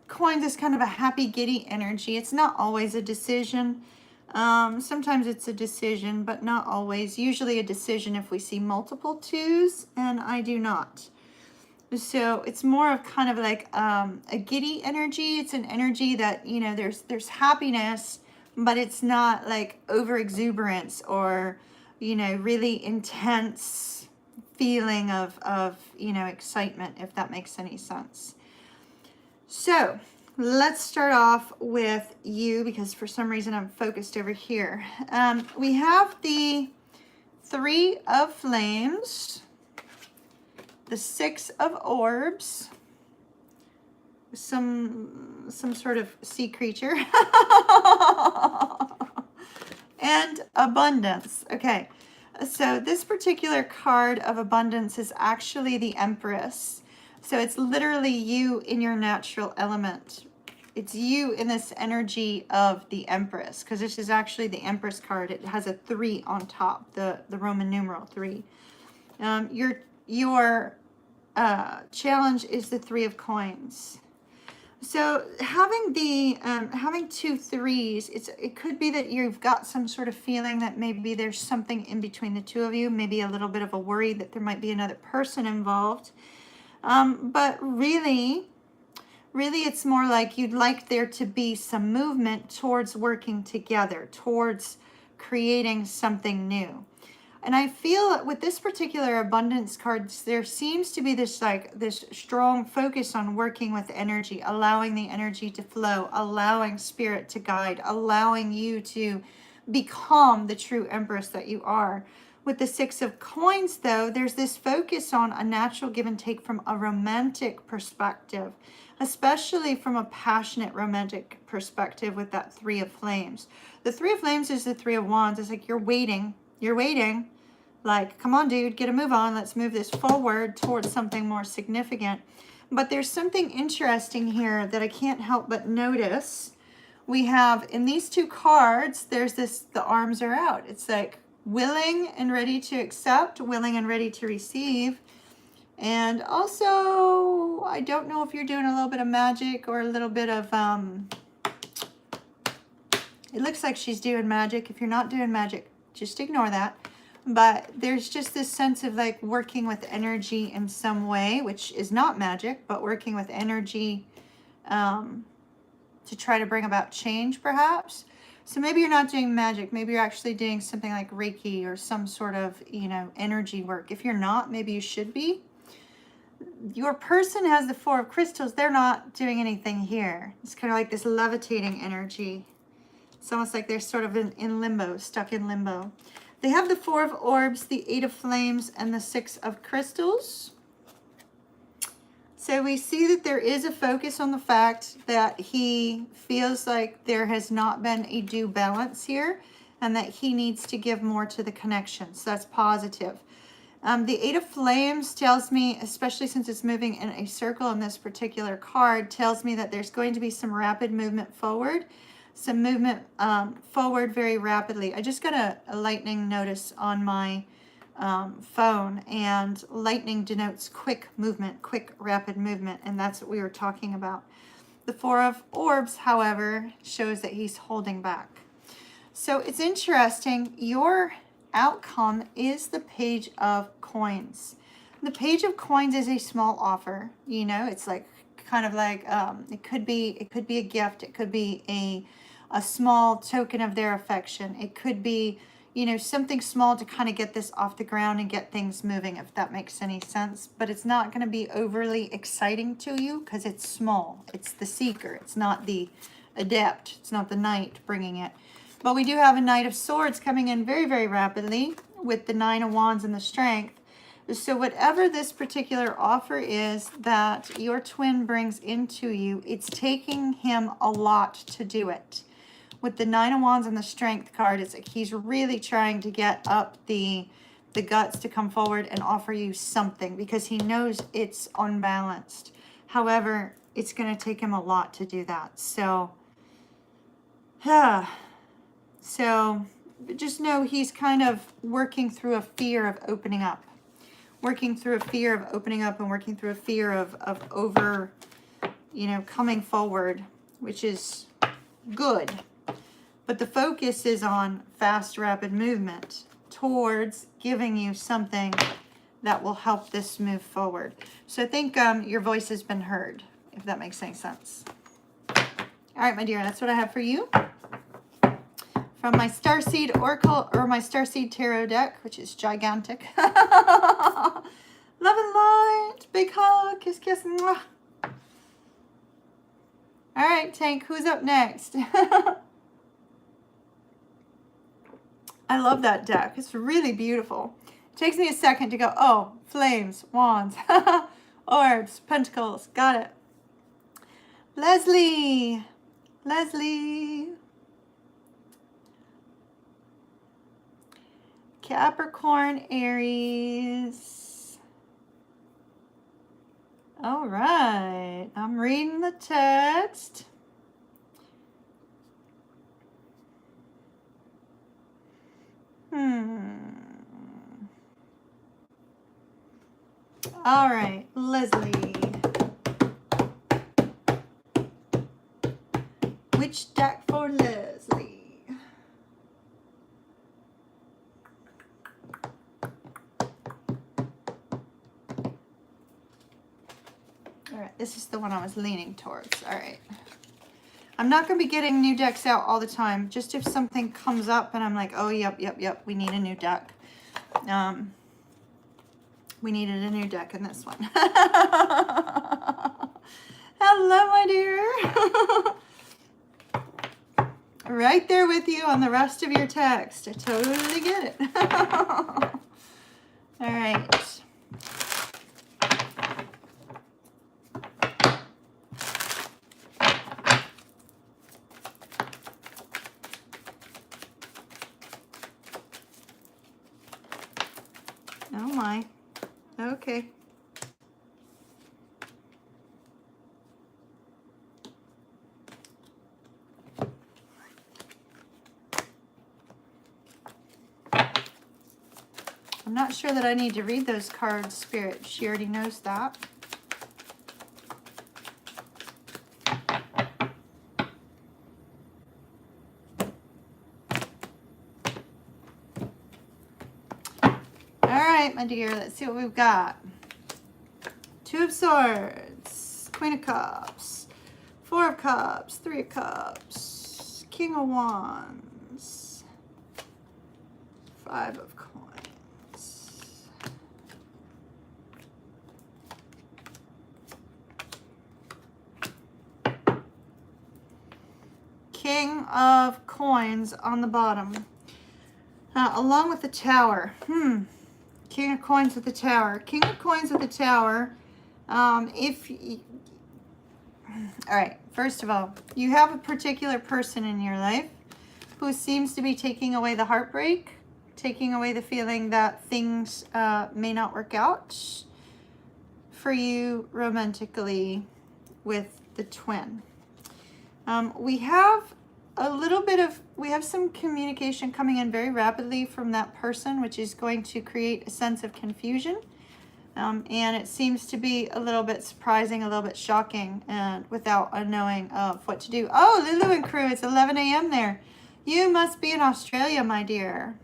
Coins is kind of a happy, giddy energy. It's not always a decision. Sometimes it's a decision, but not always. Usually a decision if we see multiple twos, and I do not. So it's more of kind of like a giddy energy. It's an energy that, you know, there's happiness, but it's not like over exuberance or, you know, really intense feeling of, you know, excitement, if that makes any sense. So let's start off with you, because for some reason I'm focused over here. We have the Three of Flames, the Six of Orbs, some sort of sea creature, and Abundance. Okay, so this particular card of Abundance is actually the Empress. So it's literally you in your natural element. It's you in this energy of the Empress, because this is actually the Empress card. It has a 3 on top, the Roman numeral 3. Your challenge is the Three of Coins. So having the having 2 3s, it could be that you've got some sort of feeling that maybe there's something in between the two of you, maybe a little bit of a worry that there might be another person involved. But really it's more like you'd like there to be some movement towards working together, towards creating something new. And I feel with this particular Abundance card, there seems to be this strong focus on working with energy, allowing the energy to flow, allowing Spirit to guide, allowing you to become the true Empress that you are. With the Six of Coins, though, there's this focus on a natural give and take from a romantic perspective, especially from a passionate romantic perspective with that Three of Flames. The Three of Flames is the Three of Wands. It's like you're waiting. Like, come on, dude, get a move on. Let's move this forward towards something more significant. But there's something interesting here that I can't help but notice. We have, in these 2 cards, there's this, the arms are out. It's like willing and ready to accept, willing and ready to receive. And also, I don't know if you're doing a little bit of magic or a little bit of, it looks like she's doing magic. If you're not doing magic, just ignore that. But there's just this sense of like working with energy in some way, which is not magic, but working with energy to try to bring about change, perhaps. So maybe you're not doing magic. Maybe you're actually doing something like Reiki or some sort of, you know, energy work. If you're not, maybe you should be. Your person has the Four of Crystals. They're not doing anything here. It's kind of like this levitating energy. It's almost like they're sort of in limbo, stuck in limbo. They have the Four of Orbs, the Eight of Flames, and the Six of Crystals. So we see that there is a focus on the fact that he feels like there has not been a due balance here and that he needs to give more to the connection. So that's positive. The Eight of Flames tells me, especially since it's moving in a circle in this particular card, tells me that there's going to be some rapid movement forward. Some movement forward very rapidly. I just got a lightning notice on my phone, and lightning denotes quick movement, quick rapid movement, and that's what we were talking about. The Four of Orbs, however, shows that he's holding back. So it's interesting. Your outcome is the Page of Coins. The Page of Coins is a small offer. You know, it's like kind of like it could be a gift. It could be a small token of their affection. It could be, you know, something small to kind of get this off the ground and get things moving, if that makes any sense. But it's not going to be overly exciting to you because it's small. It's the seeker. It's not the adept. It's not the knight bringing it. But we do have a Knight of Swords coming in very, very rapidly with the Nine of Wands and the Strength. So whatever this particular offer is that your twin brings into you, it's taking him a lot to do it. With the Nine of Wands and the Strength card, it's like he's really trying to get up the guts to come forward and offer you something because he knows it's unbalanced. However, it's going to take him a lot to do that. So, So just know he's kind of working through a fear of opening up. Working through a fear of opening up and working through a fear of over, you know, coming forward, which is good. But the focus is on fast, rapid movement towards giving you something that will help this move forward. So I think your voice has been heard, if that makes any sense. All right, my dear, that's what I have for you. From my Starseed Oracle, or my Starseed Tarot deck, which is gigantic. Love and light. Big hug. Kiss, kiss. Mwah. All right, Tank, who's up next? I love that deck. It's really beautiful. It takes me a second to go, oh, flames, wands, orbs, pentacles. Got it. Leslie. Leslie. Capricorn, Aries. All right, I'm reading the text. All right, Leslie. Which deck for Leslie? All right, this is the one I was leaning towards. All right. I'm not going to be getting new decks out all the time. Just if something comes up and I'm like, oh, yep, we need a new deck. We needed a new deck in this one. Hello, my dear. Right there with you on the rest of your text. I totally get it. All right. Oh my. Okay. I'm not sure that I need to read those cards, Spirit. She already knows that. My dear, let's see what we've got. Two of Swords, Queen of Cups, Four of Cups, Three of Cups, King of Wands, Five of Coins. King of Coins on the bottom, along with the Tower. King of Coins with the Tower. King of Coins with the Tower. All right, first of all, you have a particular person in your life who seems to be taking away the heartbreak. taking away the feeling that things may not work out for you romantically with the twin. We have some communication coming in very rapidly from that person, which is going to create a sense of confusion. And it seems to be a little bit surprising, a little bit shocking, and without a knowing of what to do. Oh, Lulu and crew, it's 11 a.m. there. You must be in Australia, my dear.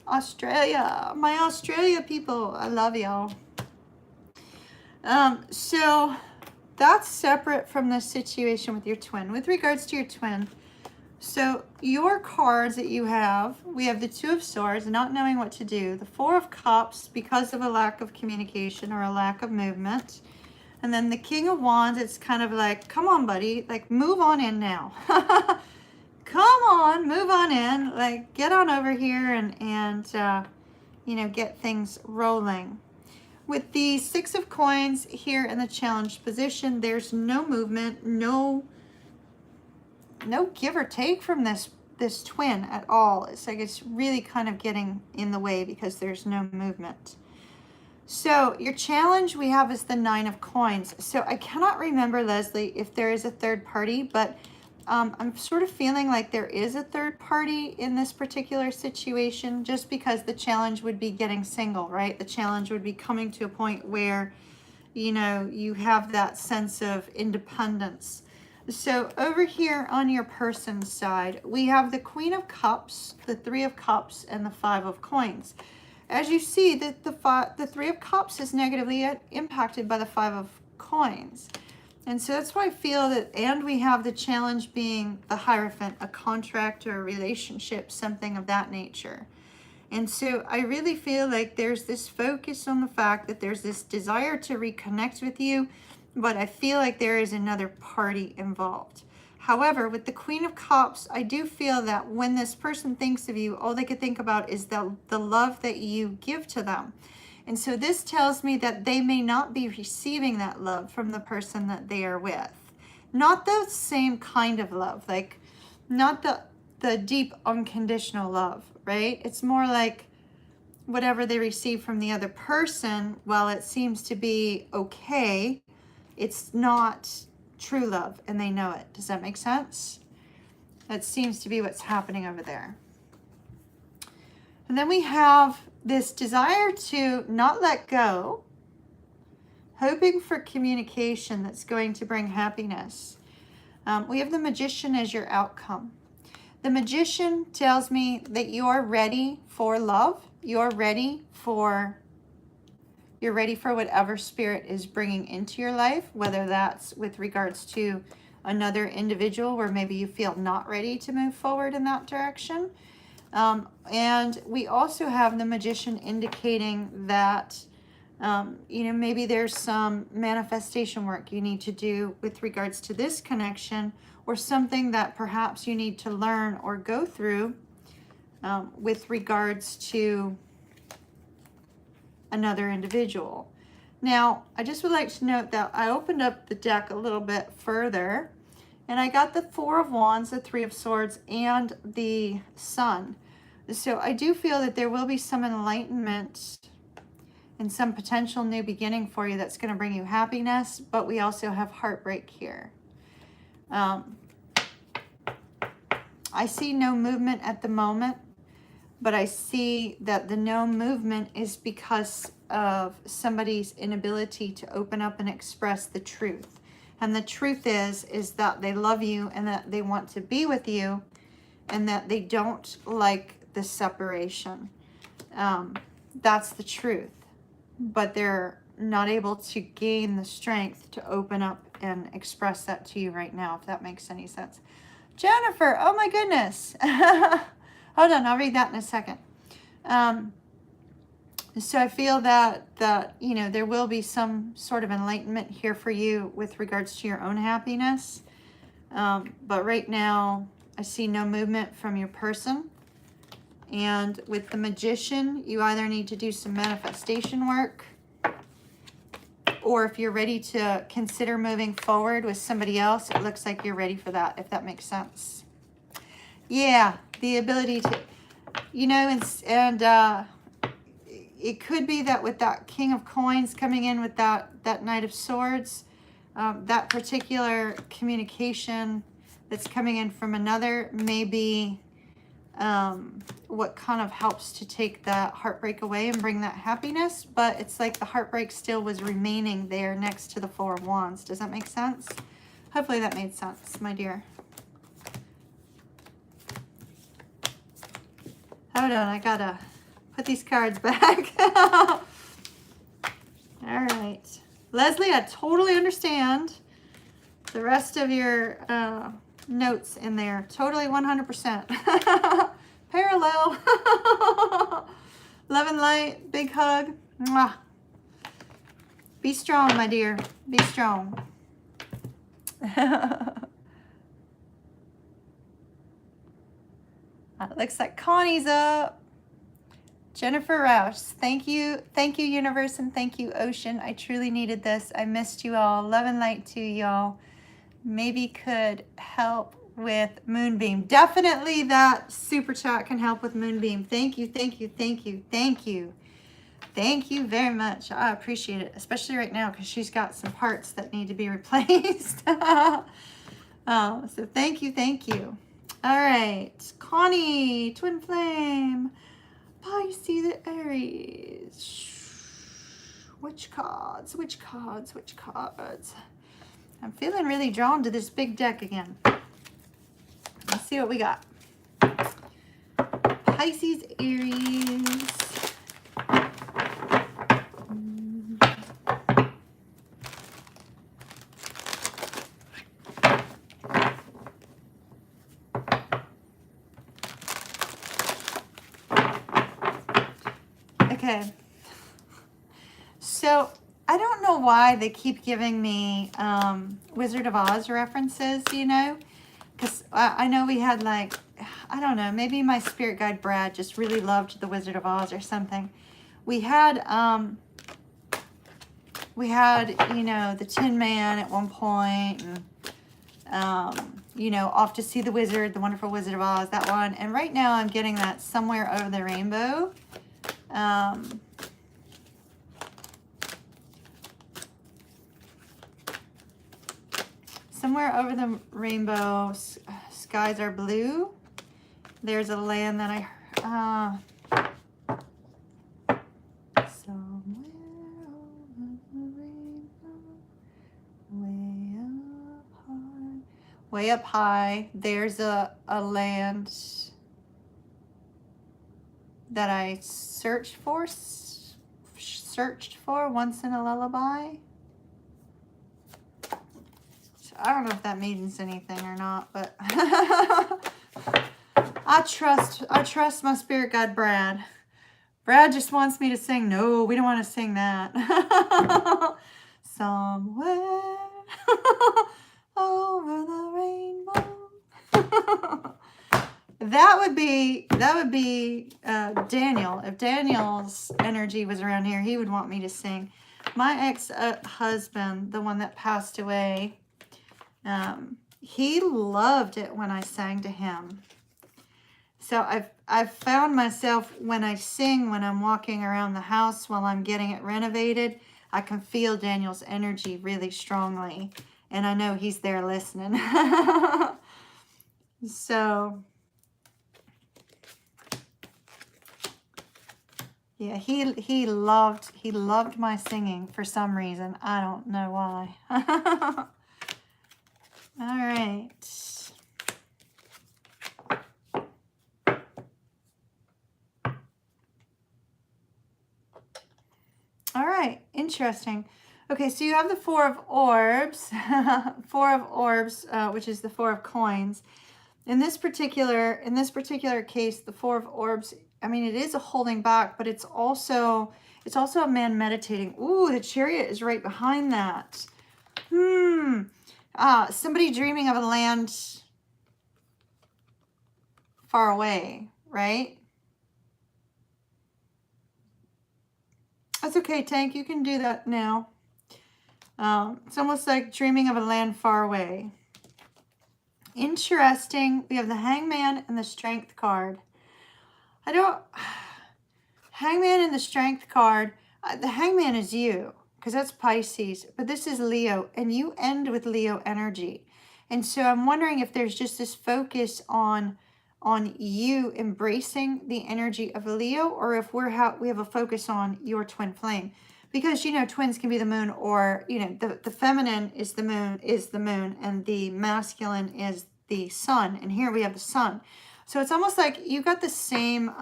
Australia, my Australia people, I love y'all. So that's separate from the situation with your twin. With regards to your twin, so your cards that you have, we have the Two of Swords, not knowing what to do, the Four of Cups because of a lack of communication or a lack of movement, and then the King of Wands. It's kind of like, come on, buddy, like move on in now. Come on, move on in, like get on over here and you know, get things rolling. With the Six of Coins here in the challenged position, there's no movement, no give or take from this twin at all. It's like it's really kind of getting in the way because there's no movement. So your challenge we have is the Nine of Coins. So I cannot remember, Leslie, if there is a third party, but I'm sort of feeling like there is a third party in this particular situation, just because the challenge would be getting single, right? The challenge would be coming to a point where, you know, you have that sense of independence. So over here on your person's side, we have the Queen of Cups, the Three of Cups, and the Five of Coins. As you see, that the Three of Cups is negatively impacted by the Five of Coins. And so that's why I feel that, and we have the challenge being the Hierophant, a contract or a relationship, something of that nature. And so I really feel like there's this focus on the fact that there's this desire to reconnect with you, but I feel like there is another party involved. However, with the Queen of Cups, I do feel that when this person thinks of you, all they could think about is the love that you give to them. And so this tells me that they may not be receiving that love from the person that they are with. Not the same kind of love, like not the deep unconditional love, right? It's more like whatever they receive from the other person, while it seems to be okay, it's not true love, and they know it. Does that make sense? That seems to be what's happening over there. And then we have this desire to not let go, hoping for communication that's going to bring happiness. We have the Magician as your outcome. The Magician tells me that you're ready for love. You're ready for whatever spirit is bringing into your life, whether that's with regards to another individual where maybe you feel not ready to move forward in that direction. And we also have the Magician indicating that, you know, maybe there's some manifestation work you need to do with regards to this connection, or something that perhaps you need to learn or go through with regards to another individual. Now, I just would like to note that I opened up the deck a little bit further, and I got the Four of Wands, the Three of Swords, and the Sun. So I do feel that there will be some enlightenment and some potential new beginning for you that's going to bring you happiness, but we also have heartbreak here. I see no movement at the moment, but I see that the no movement is because of somebody's inability to open up and express the truth. And the truth is that they love you and that they want to be with you, and that they don't like the separation. That's the truth. But they're not able to gain the strength to open up and express that to you right now, if that makes any sense. Jennifer, oh my goodness. Hold on, I'll read that in a second. So I feel that, you know, there will be some sort of enlightenment here for you with regards to your own happiness. But right now, I see no movement from your person. And with the Magician, you either need to do some manifestation work, or if you're ready to consider moving forward with somebody else, it looks like you're ready for that, if that makes sense. Yeah, the ability to... you know, it could be that with that King of Coins coming in with that Knight of Swords, that particular communication that's coming in from another may be what kind of helps to take that heartbreak away and bring that happiness. But it's like the heartbreak still was remaining there next to the Four of Wands. Does that make sense? Hopefully that made sense, my dear. Hold on, I gotta put these cards back. All right. Leslie, I totally understand the rest of your notes in there. Totally 100%. Parallel. Love and light. Big hug. Mwah. Be strong, my dear. Be strong. Looks like Connie's up. Jennifer Roush, thank you, universe, and thank you, ocean. I truly needed this. I missed you all. Love and light to y'all. Maybe could help with Moonbeam. Definitely that super chat can help with Moonbeam. Thank you, thank you, thank you, thank you. Thank you very much. I appreciate it, especially right now because she's got some parts that need to be replaced. So thank you, thank you. All right, Connie, Twin Flame. Pisces, Aries. Which cards? Which cards? Which cards? I'm feeling really drawn to this big deck again. Let's see what we got. Pisces, Aries. Okay, so I don't know why they keep giving me Wizard of Oz references, you know, because I know we had like, I don't know, maybe my spirit guide Brad just really loved the Wizard of Oz or something. We had, you know, the Tin Man at one point, and you know, Off to See the Wizard, the Wonderful Wizard of Oz, that one. And right now I'm getting that Somewhere Over the Rainbow. Somewhere over the rainbow, skies are blue. There's a land that I somewhere over the rainbow, way up high. There's a land that I searched for once in a lullaby. So I don't know if that means anything or not, but I trust my spirit guide Brad. Brad just wants me to sing. No, we don't want to sing that. Somewhere over the rainbow. That would be Daniel. If Daniel's energy was around here, he would want me to sing. My ex-husband, the one that passed away, he loved it when I sang to him. So I've found myself when I sing, when I'm walking around the house while I'm getting it renovated, I can feel Daniel's energy really strongly, and I know he's there listening. So yeah, he loved my singing for some reason. I don't know why. All right. All right, interesting. Okay, so you have the Four of Orbs, which is the Four of Coins. In this particular case, the Four of Orbs, I mean, it is a holding back, but it's also a man meditating. Ooh, the Chariot is right behind that. Somebody dreaming of a land far away, right? That's okay, Tank. You can do that now. It's almost like dreaming of a land far away. Interesting. We have the Hangman and the Strength card. I don't, Hangman and the Strength card, the Hangman is you, because that's Pisces, but this is Leo, and you end with Leo energy. And so I'm wondering if there's just this focus on you embracing the energy of Leo, or if we have a focus on your twin flame. Because, you know, twins can be the moon, or, you know, the feminine is the moon, and the masculine is the sun. And here we have the sun. So it's almost like you got the same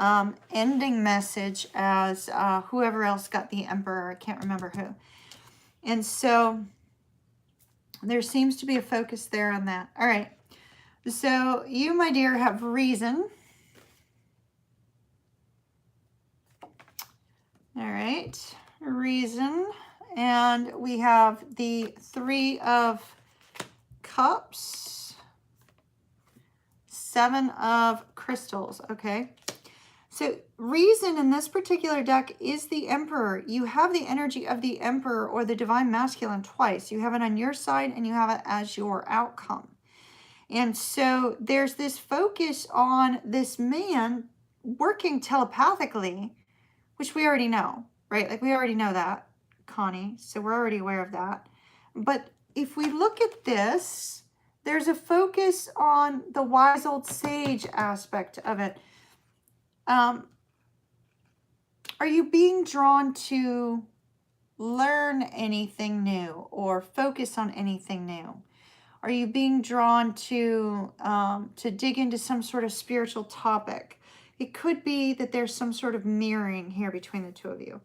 ending message as whoever else got the Emperor. I can't remember who. And so there seems to be a focus there on that. All right. So you, my dear, have reason. All right. Reason. And we have the Three of Cups. Seven of Crystals. Okay. So reason in this particular deck is the Emperor. You have the energy of the Emperor or the Divine Masculine twice. You have it on your side and you have it as your outcome. And so there's this focus on this man working telepathically, which we already know, right? Like we already know that, Connie. So we're already aware of that. But if we look at this, there's a focus on the wise old sage aspect of it. Are you being drawn to learn anything new or focus on anything new? Are you being drawn to dig into some sort of spiritual topic? It could be that there's some sort of mirroring here between the two of you.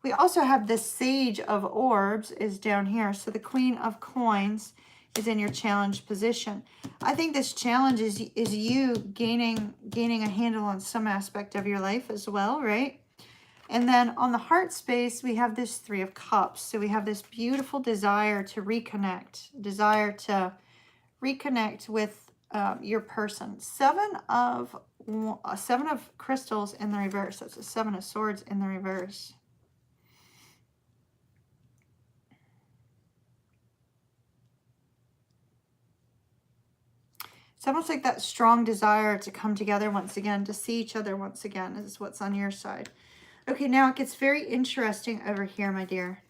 We also have the Sage of Orbs is down here. So the Queen of Coins is in your challenge position. I think this challenge is you gaining a handle on some aspect of your life as well, right? And then on the heart space, we have this Three of Cups. So we have this beautiful desire to reconnect, with your person. Seven of Crystals in the reverse. That's a Seven of Swords in the reverse. It's almost like that strong desire to come together once again, to see each other once again is what's on your side. Okay, now it gets very interesting over here, my dear.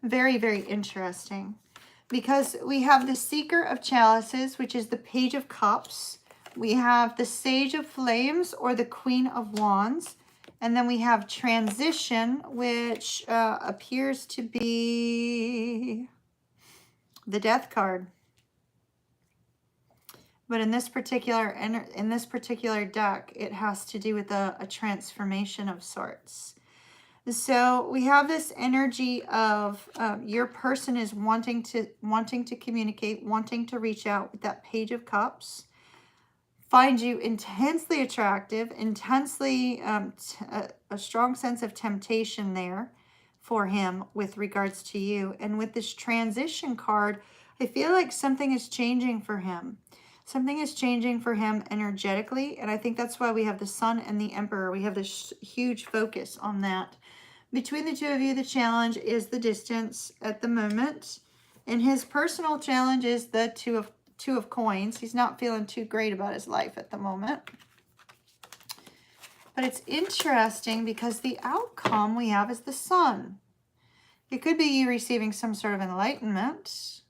Very, very interesting. Because we have the Seeker of Chalices, which is the Page of Cups. We have the Sage of Flames, or the Queen of Wands. And then we have Transition, which appears to be the Death card. But in this particular deck, it has to do with a transformation of sorts. So we have this energy of your person is wanting to communicate, wanting to reach out with that Page of Cups, find you intensely attractive, intensely a strong sense of temptation there for him with regards to you. And with this Transition card, I feel like something is changing for him. Something is changing for him energetically, and I think that's why we have the Sun and the Emperor. We have this huge focus on that. Between the two of you, the challenge is the distance at the moment, and his personal challenge is the Two of Coins. He's not feeling too great about his life at the moment. But it's interesting because the outcome we have is the Sun. It could be you receiving some sort of enlightenment.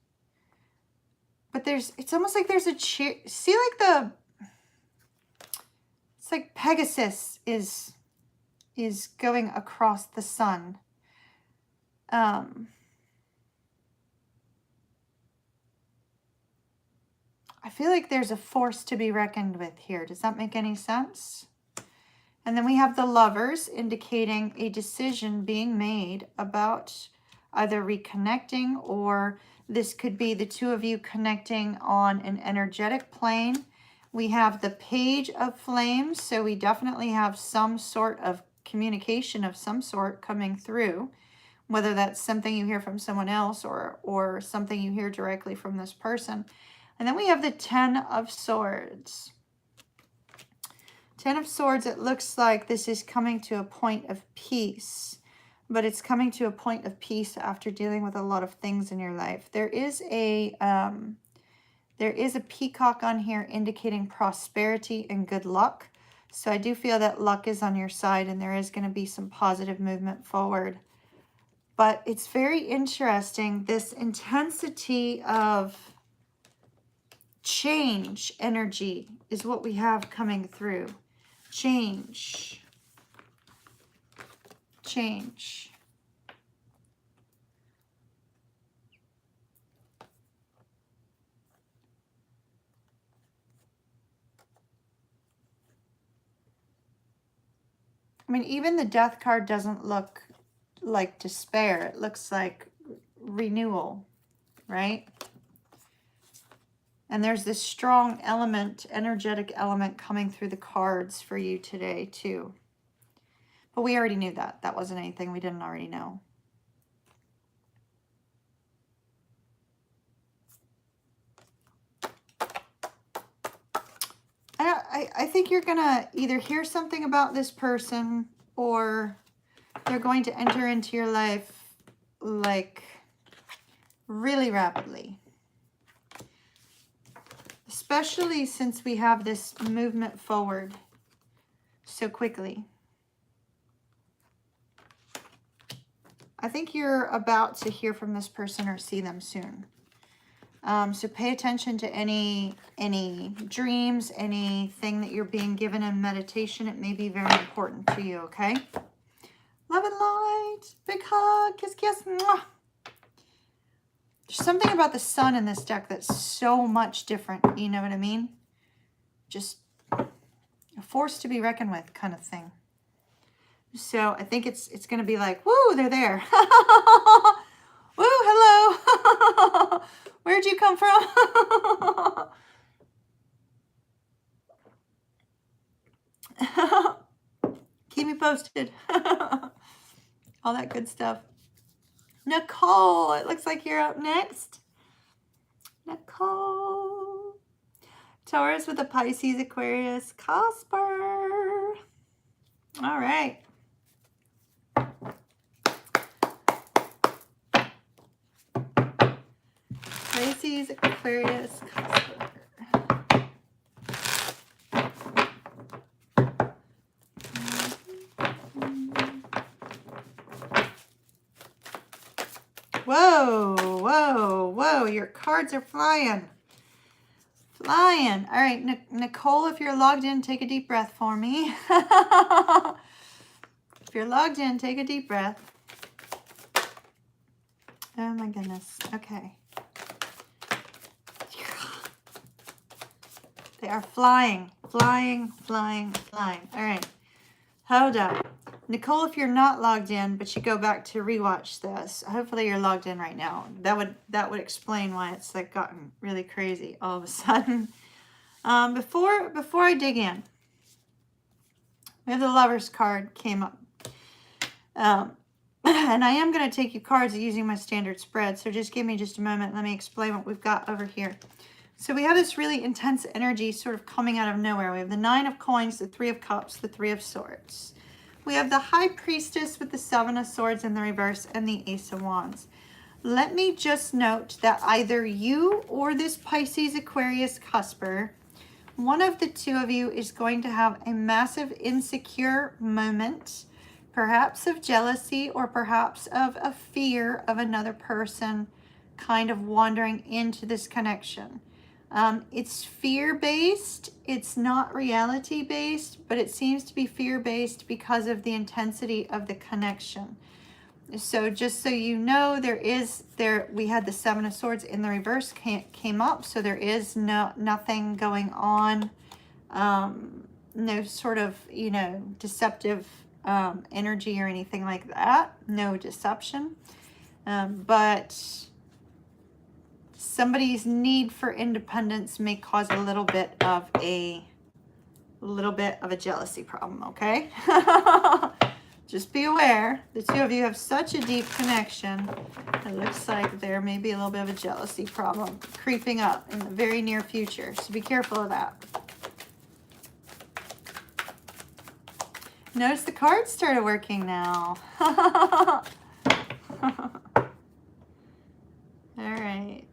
But it's almost like there's a cheer. See, like it's like Pegasus is going across the sun. I feel like there's a force to be reckoned with here. Does that make any sense? And then we have the Lovers, indicating a decision being made about either reconnecting, or this could be the two of you connecting on an energetic plane. We have the Page of Flames, so we definitely have some sort of communication of some sort coming through, whether that's something you hear from someone else or something you hear directly from this person. And then we have the Ten of Swords. Ten of Swords, it looks like this is coming to a point of peace. But it's coming to a point of peace after dealing with a lot of things in your life. There is a peacock on here indicating prosperity and good luck. So I do feel that luck is on your side and there is going to be some positive movement forward. But it's very interesting, this intensity of change energy is what we have coming through. Change. Change. I mean, even the death card doesn't look like despair. It looks like renewal, right? And there's this strong element, energetic element coming through the cards for you today too. But we already knew that. That wasn't anything we didn't already know. I think you're going to either hear something about this person or they're going to enter into your life like really rapidly. Especially since we have this movement forward so quickly. I think you're about to hear from this person or see them soon. So pay attention to any dreams, anything that you're being given in meditation. It may be very important to you, okay? Love and light. Big hug. Kiss, kiss. Mwah. There's something about the sun in this deck that's so much different. You know what I mean? Just a force to be reckoned with kind of thing. So I think it's going to be like, woo, they're there. Woo, hello. Where'd you come from? Keep me posted. All that good stuff. Nicole, it looks like you're up next. Nicole. Taurus with a Pisces, Aquarius, Casper. All right. Pisces, Aquarius, Casper. Whoa, whoa, whoa. Your cards are flying. Flying. All right, Nicole, if you're logged in, take a deep breath for me. If you're logged in, take a deep breath. Oh my goodness. Okay. They are flying, flying, flying, flying. All right. Hold up. Nicole, if you're not logged in, but you go back to rewatch this, hopefully you're logged in right now. That would explain why it's like gotten really crazy all of a sudden. Before I dig in, we have the Lovers card came up. And I am going to take you cards using my standard spread, so just give me just a moment. Let me explain what we've got over here. So we have this really intense energy sort of coming out of nowhere. We have the Nine of Coins, the Three of Cups, the Three of Swords. We have the High Priestess with the Seven of Swords in the reverse and the Ace of Wands. Let me just note that either you or this Pisces, Aquarius, Casper, one of the two of you is going to have a massive insecure moment, perhaps of jealousy or perhaps of a fear of another person kind of wandering into this connection. It's fear-based. It's not reality-based, but it seems to be fear-based because of the intensity of the connection. So just so you know, we had the Seven of Swords in the reverse came up, so there is nothing going on, no sort of, deceptive energy or anything like that, no deception, but somebody's need for independence may cause a little bit of a jealousy problem, okay? Just be aware, the two of you have such a deep connection. It looks like there may be a little bit of a jealousy problem creeping up in the very near future, so be careful of that. Notice the cards started working now. All right.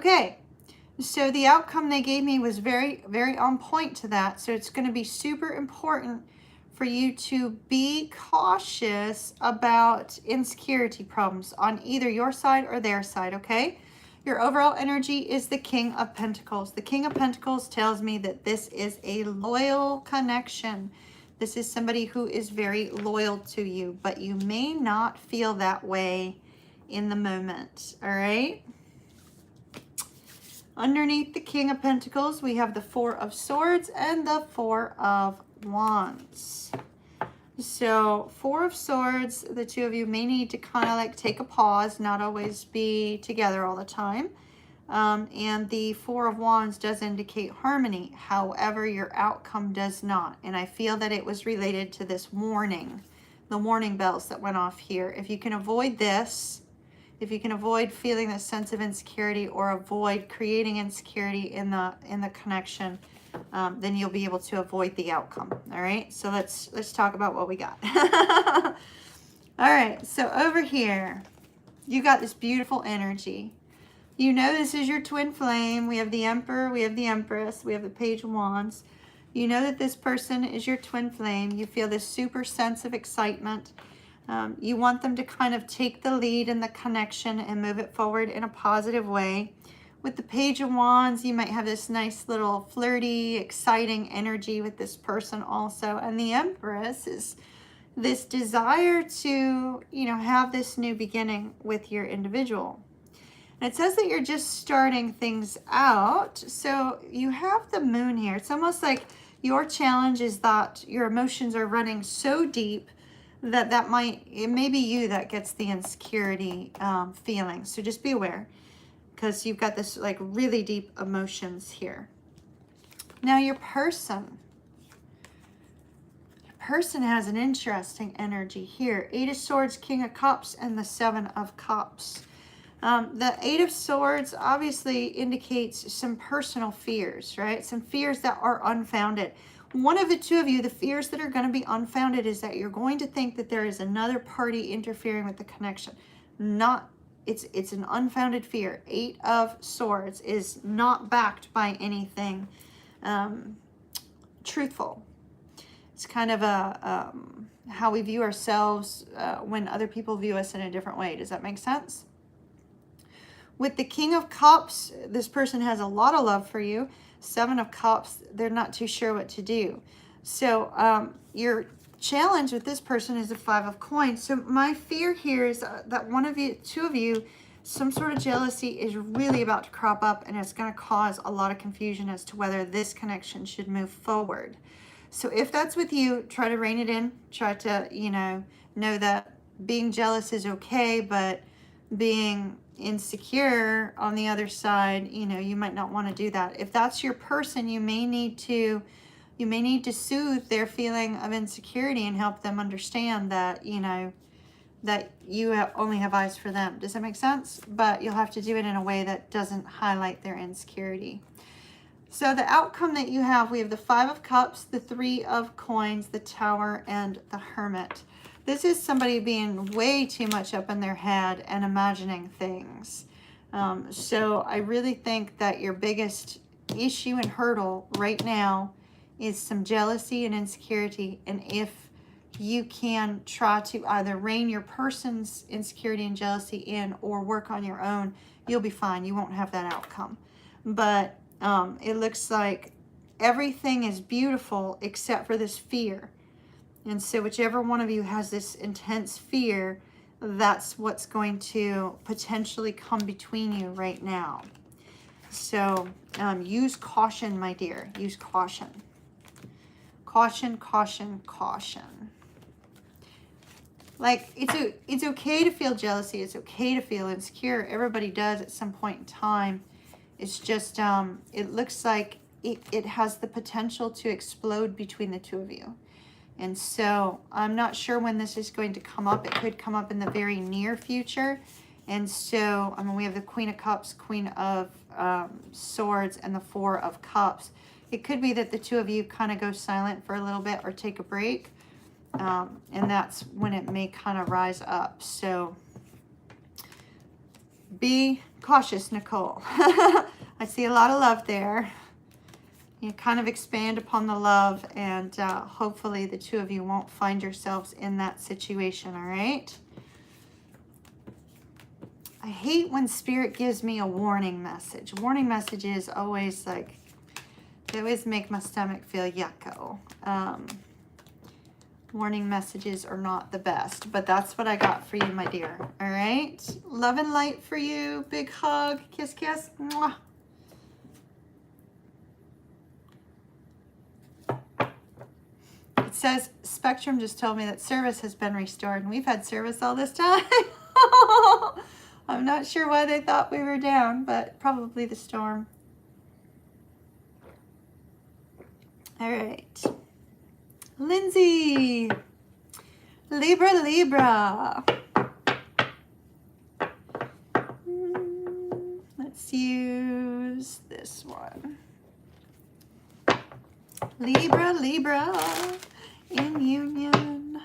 Okay, so the outcome they gave me was very, very on point to that. So it's going to be super important for you to be cautious about insecurity problems on either your side or their side, okay? Your overall energy is the King of Pentacles. The King of Pentacles tells me that this is a loyal connection. This is somebody who is very loyal to you, but you may not feel that way in the moment, all right? Underneath the King of Pentacles, we have the Four of Swords and the Four of Wands. So, Four of Swords, the two of you may need to kind of like take a pause, not always be together all the time. And the Four of Wands does indicate harmony. However, your outcome does not. And I feel that it was related to this warning, the warning bells that went off here. If you can avoid this, if you can avoid feeling this sense of insecurity or avoid creating insecurity in the connection, then you'll be able to avoid the outcome. All right, so let's talk about what we got. All right, so over here, you got this beautiful energy. You know this is your twin flame. We have the Emperor, we have the Empress, we have the Page of Wands. You know that this person is your twin flame. You feel this super sense of excitement. You want them to kind of take the lead in the connection and move it forward in a positive way. With the Page of Wands, you might have this nice little flirty, exciting energy with this person also. And the Empress is this desire to, you know, have this new beginning with your individual. And it says that you're just starting things out. So you have the Moon here. It's almost like your challenge is that your emotions are running so deep that it may be you that gets the insecurity feeling. So just be aware, because you've got this like really deep emotions here. Now your person has an interesting energy here. Eight of Swords, King of Cups, and the Seven of Cups. The Eight of Swords obviously indicates some personal fears, right? Some fears that are unfounded. One of the two of you, the fears that are going to be unfounded is that you're going to think that there is another party interfering with the connection. It's an unfounded fear. Eight of Swords is not backed by anything truthful. It's kind of a how we view ourselves when other people view us in a different way. Does that make sense? With the King of Cups, this person has a lot of love for you. Seven of Cups, they're not too sure what to do. So your challenge with this person is the Five of Coins. So my fear here is that two of you, some sort of jealousy is really about to crop up, and it's going to cause a lot of confusion as to whether this connection should move forward. So if that's with you, try to rein it in. Try to, know that being jealous is okay, but being insecure on the other side, you might not want to do that. If that's your person, you may need to soothe their feeling of insecurity and help them understand that, that you only have eyes for them. Does that make sense? But you'll have to do it in a way that doesn't highlight their insecurity. So the outcome that you have, we have the Five of Cups, the Three of Coins, the Tower, and the Hermit. This is somebody being way too much up in their head and imagining things. So I really think that your biggest issue and hurdle right now is some jealousy and insecurity. And if you can try to either rein your person's insecurity and jealousy in or work on your own, you'll be fine. You won't have that outcome. But it looks like everything is beautiful except for this fear. And so whichever one of you has this intense fear, that's what's going to potentially come between you right now. So use caution, my dear. Use caution. Caution, caution, caution. Like, it's okay to feel jealousy. It's okay to feel insecure. Everybody does at some point in time. It's just, it looks like it has the potential to explode between the two of you. And so I'm not sure when this is going to come up. It could come up in the very near future. And so, we have the Queen of Cups, Queen of Swords, and the Four of Cups. It could be that the two of you kind of go silent for a little bit or take a break. And that's when it may kind of rise up. So be cautious, Nicole. I see a lot of love there. You kind of expand upon the love, and hopefully the two of you won't find yourselves in that situation, all right? I hate when Spirit gives me a warning message. Warning messages always like, they always make my stomach feel yucko. Warning messages are not the best, but that's what I got for you, my dear. All right? Love and light for you. Big hug. Kiss, kiss. Mwah. It says, Spectrum just told me that service has been restored, and we've had service all this time. I'm not sure why they thought we were down, but probably the storm. All right. Lindsey. Libra, Libra. Let's use this one. Libra, Libra. In union.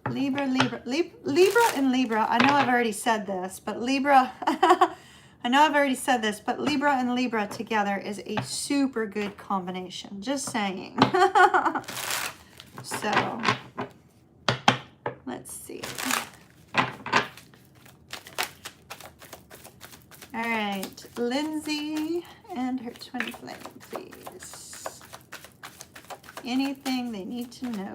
Libra, Libra. Libra and Libra. I know I've already said this, but Libra... I know I've already said this, but Libra and Libra together is a super good combination. Just saying. So, let's see. All right, Lindsey and her twin flame, please. Anything they need to know.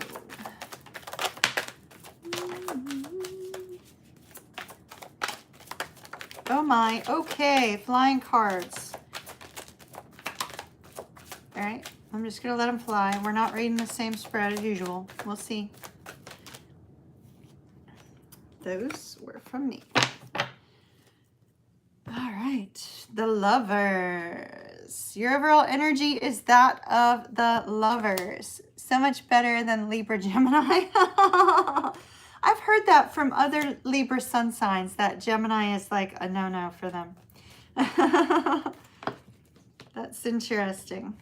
Oh my, okay, flying cards. All right, I'm just gonna let them fly. We're not reading the same spread as usual. We'll see. Those were from me. All right, the Lovers. Your overall energy is that of the Lovers. So much better than Libra Gemini. I've heard that from other Libra sun signs, that Gemini is like a no-no for them. That's interesting.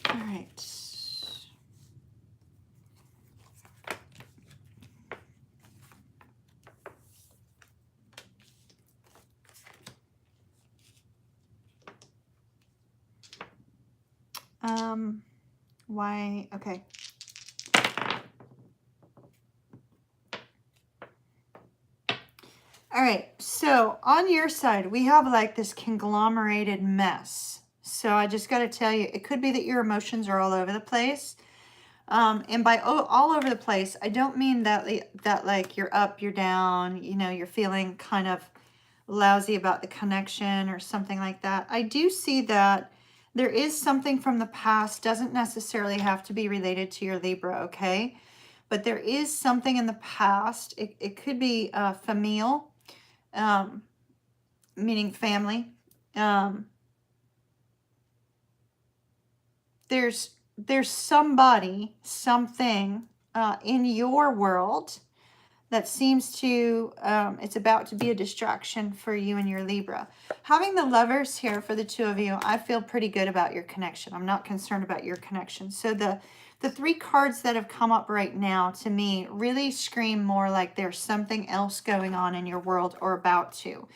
All right. Why? Okay. All right. So on your side, we have like this conglomerated mess. So I just got to tell you, it could be that your emotions are all over the place. And by all over the place, I don't mean that like you're up, you're down, you know, you're feeling kind of lousy about the connection or something like that. I do see that there is something from the past, doesn't necessarily have to be related to your Libra, okay? But there is something in the past. It could be familial, meaning family. There's somebody, something in your world that seems to, it's about to be a distraction for you and your Libra. Having the Lovers here for the two of you, I feel pretty good about your connection. I'm not concerned about your connection. So the three cards that have come up right now to me really scream more like there's something else going on in your world or about to.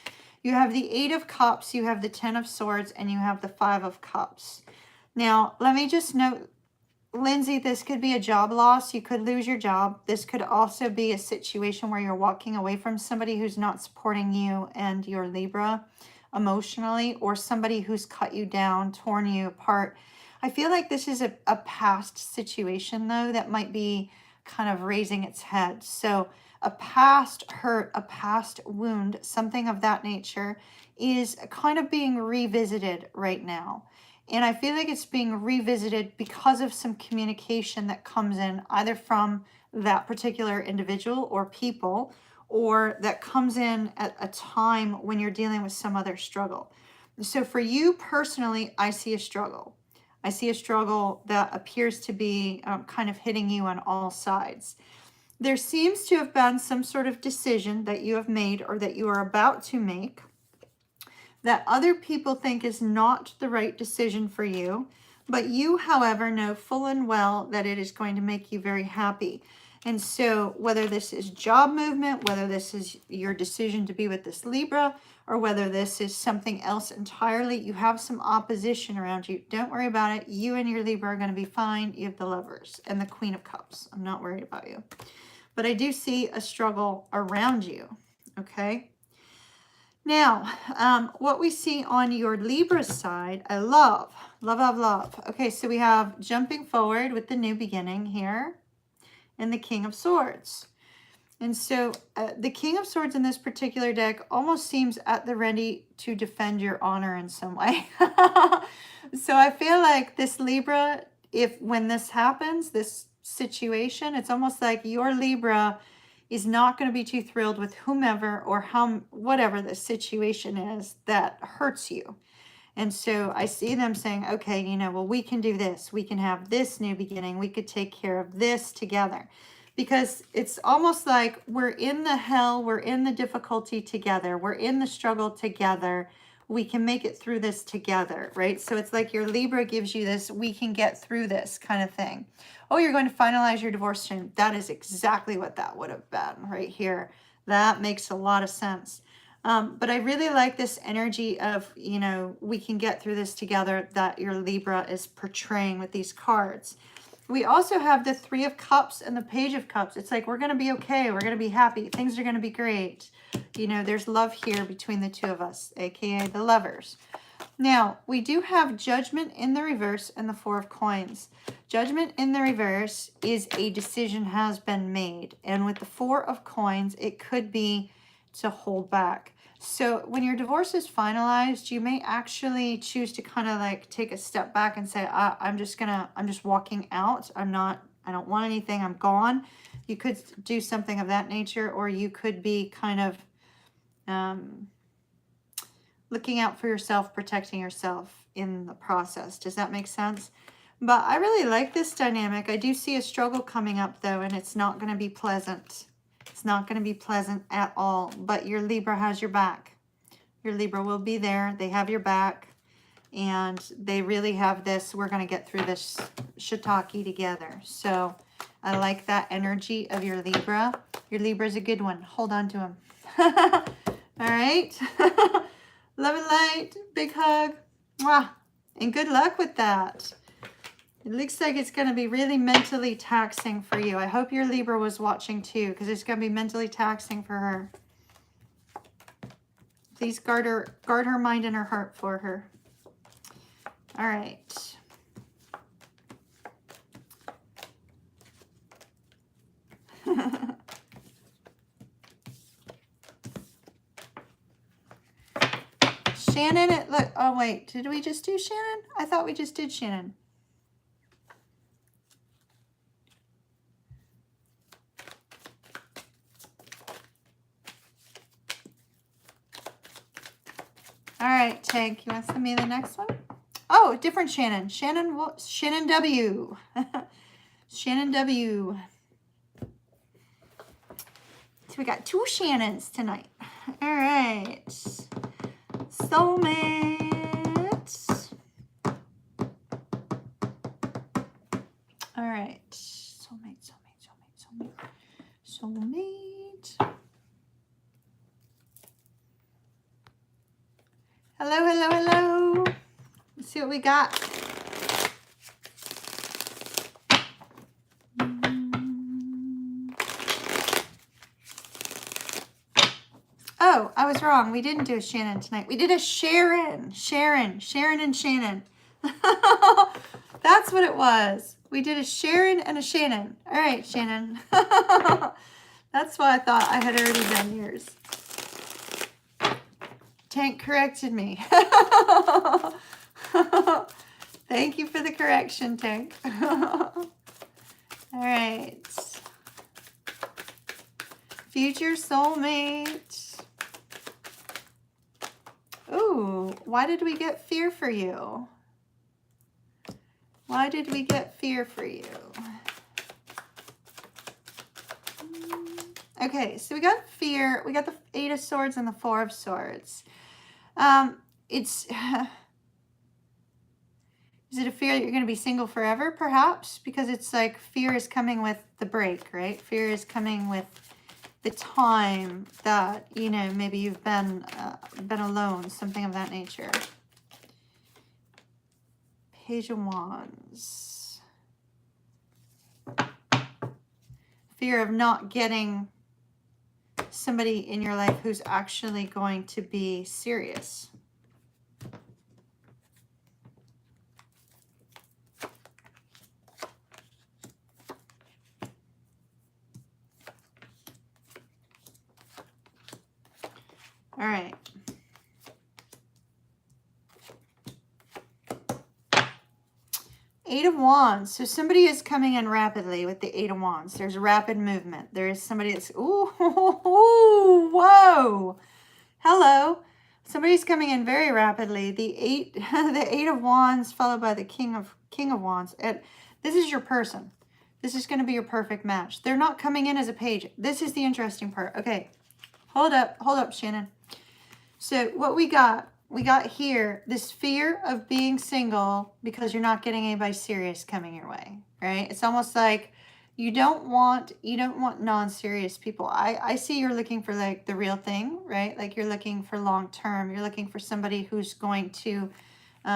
You have the 8 of Cups, you have the 10 of Swords, and you have the 5 of Cups. Now, let me just note, Lindsey, this could be a job loss. You could lose your job. This could also be a situation where you're walking away from somebody who's not supporting you and your Libra emotionally, or somebody who's cut you down, torn you apart. I feel like this is a past situation, though, that might be kind of raising its head. So a past hurt, a past wound, something of that nature is kind of being revisited right now. And I feel like it's being revisited because of some communication that comes in either from that particular individual or people, or that comes in at a time when you're dealing with some other struggle. So for you personally, I see a struggle. I see a struggle that appears to be kind of hitting you on all sides. There seems to have been some sort of decision that you have made or that you are about to make that other people think is not the right decision for you, but you, however, know full and well that it is going to make you very happy. And so whether this is job movement, whether this is your decision to be with this Libra, or whether this is something else entirely, you have some opposition around you. Don't worry about it. You and your Libra are going to be fine. You have the Lovers and the Queen of Cups. I'm not worried about you. But I do see a struggle around you, okay? Now, what we see on your Libra side, I love, love, love, love. Okay, so we have jumping forward with the new beginning here and the King of Swords. And so the King of Swords in this particular deck almost seems at the ready to defend your honor in some way. So I feel like this Libra, when this happens, this situation, it's almost like your Libra is not going to be too thrilled with whomever or whatever the situation is that hurts you. And so I see them saying, okay, you know, well, we can do this. We can have this new beginning. We could take care of this together. Because it's almost like we're in the hell, we're in the difficulty together, we're in the struggle together. We can make it through this together, right? So it's like your Libra gives you this, we can get through this kind of thing. Oh, you're going to finalize your divorce soon. That is exactly what that would have been right here. That makes a lot of sense. But I really like this energy of, you know, we can get through this together that your Libra is portraying with these cards. We also have the Three of Cups and the Page of Cups. It's like, we're going to be okay. We're going to be happy. Things are going to be great. You know, there's love here between the two of us, aka the Lovers. Now, we do have Judgment in the reverse and the Four of Coins. Judgment in the reverse is a decision has been made. And with the Four of Coins, it could be to hold back. So when your divorce is finalized, you may actually choose to kind of like take a step back and say, I'm just walking out. I don't want anything. I'm gone. You could do something of that nature, or you could be kind of looking out for yourself, protecting yourself in the process. Does that make sense? But I really like this dynamic. I do see a struggle coming up though, and it's not going to be pleasant. It's not going to be pleasant at all, but your Libra has your back. Your Libra will be there. They have your back, and they really have this, we're going to get through this shiitake together. So I like that energy of your Libra. Your Libra is a good one. Hold on to him. All right. Love and light. Big hug. Mwah. And good luck with that. It looks like it's going to be really mentally taxing for you. I hope your Libra was watching too, because it's going to be mentally taxing for her. Please guard her mind and her heart for her. All right. Shannon, look, oh wait, did we just do Shannon? I thought we just did Shannon. All right, Tank, you want to send me the next one? Oh, different Shannon. Shannon W. Shannon W. So we got two Shannons tonight. All right. Soulmates. All right. Soulmate. Hello. Let's see what we got. Oh, I was wrong. We didn't do a Shannon tonight. We did a Sharon. Sharon and Shannon. That's what it was. We did a Sharon and a Shannon. All right, Shannon. That's why I thought I had already done yours. Tank corrected me. Thank you for the correction, Tank. All right. Future soulmate. Ooh, why did we get fear for you? Why did we get fear for you? Okay, so we got fear. We got the Eight of Swords and the Four of Swords. it's, is it a fear that you're going to be single forever, perhaps? Because it's like fear is coming with the break, right? Fear is coming with the time that, you know, maybe you've been alone, something of that nature. Page of Wands. Fear of not getting somebody in your life who's actually going to be serious. All right. Eight of Wands. So somebody is coming in rapidly with the Eight of Wands. There's rapid movement. There is somebody that's, ooh, whoa. Hello. Somebody's coming in very rapidly. The Eight of Wands followed by the King of Wands. And this is your person. This is going to be your perfect match. They're not coming in as a page. This is the interesting part. Okay. Hold up, Shannon. So what we got here, this fear of being single because you're not getting anybody serious coming your way, right? It's almost like you don't want non-serious people. I see you're looking for like the real thing, right? Like you're looking for long-term. You're looking for somebody who's going to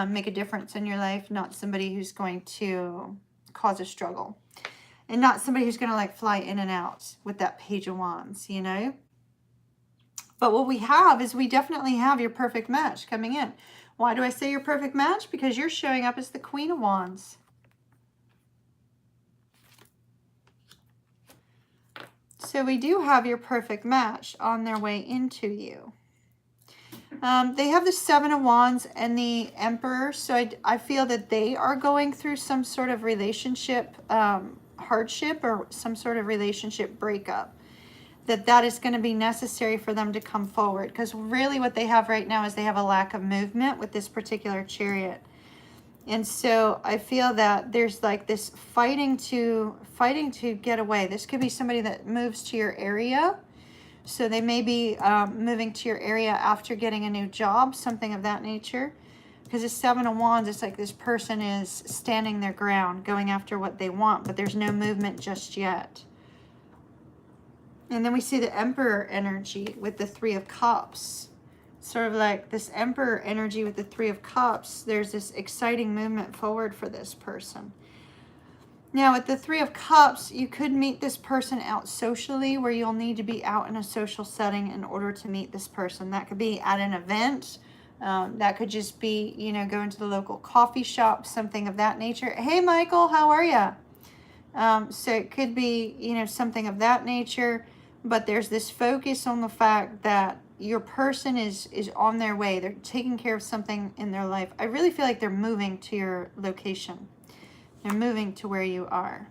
make a difference in your life, not somebody who's going to cause a struggle. And not somebody who's going to like fly in and out with that Page of Wands, you know? But what we have is we definitely have your perfect match coming in. Why do I say your perfect match? Because you're showing up as the Queen of Wands. So we do have your perfect match on their way into you. They have the Seven of Wands and the Emperor. So I feel that they are going through some sort of relationship hardship or some sort of relationship breakup. That is going to be necessary for them to come forward. Because really what they have right now is they have a lack of movement with this particular Chariot. And so I feel that there's like this fighting to get away. This could be somebody that moves to your area. So they may be moving to your area after getting a new job, something of that nature. Because the Seven of Wands, it's like this person is standing their ground, going after what they want, but there's no movement just yet. And then we see the Emperor energy with the Three of Cups. Sort of like this Emperor energy with the Three of Cups. There's this exciting movement forward for this person. Now with the Three of Cups, you could meet this person out socially where you'll need to be out in a social setting in order to meet this person. That could be at an event. That could just be, you know, going to the local coffee shop, something of that nature. Hey, Michael, how are you? So it could be, you know, something of that nature. But there's this focus on the fact that your person is on their way. They're taking care of something in their life. I really feel like they're moving to your location. They're moving to where you are.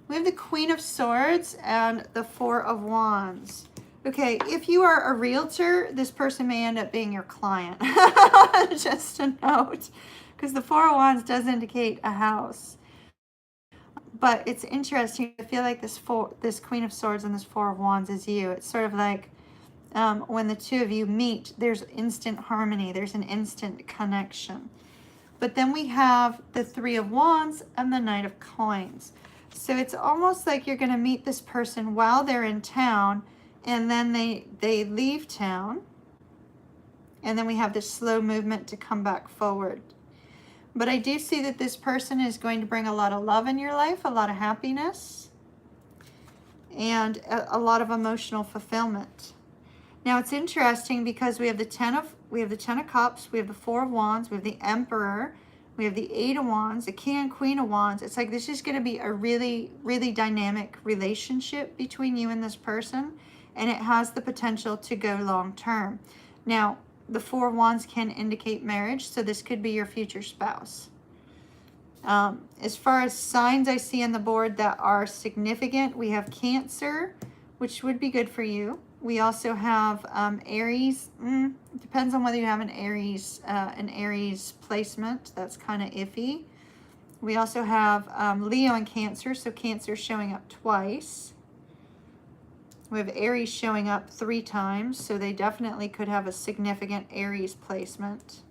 We have the Queen of Swords and the Four of Wands. Okay, if you are a realtor, this person may end up being your client. Just a note. Because the Four of Wands does indicate a house. But it's interesting. I feel like this Queen of Swords and this Four of Wands is you. It's sort of like when the two of you meet, there's instant harmony. There's an instant connection. But then we have the Three of Wands and the Knight of Coins. So it's almost like you're going to meet this person while they're in town, and then they leave town. And then we have this slow movement to come back forward. But I do see that this person is going to bring a lot of love in your life, a lot of happiness, and a lot of emotional fulfillment. Now it's interesting because we have the Ten of Cups, we have the Four of Wands, we have the Emperor, we have the Eight of Wands, the King and Queen of Wands. It's like this is going to be a really, really dynamic relationship between you and this person, and it has the potential to go long term. Now, the Four of Wands can indicate marriage, so this could be your future spouse. As far as signs I see on the board that are significant, we have Cancer, which would be good for you. We also have Aries. It depends on whether you have an Aries placement. That's kind of iffy. We also have Leo and Cancer, so Cancer showing up twice. We have Aries showing up 3 times, so they definitely could have a significant Aries placement.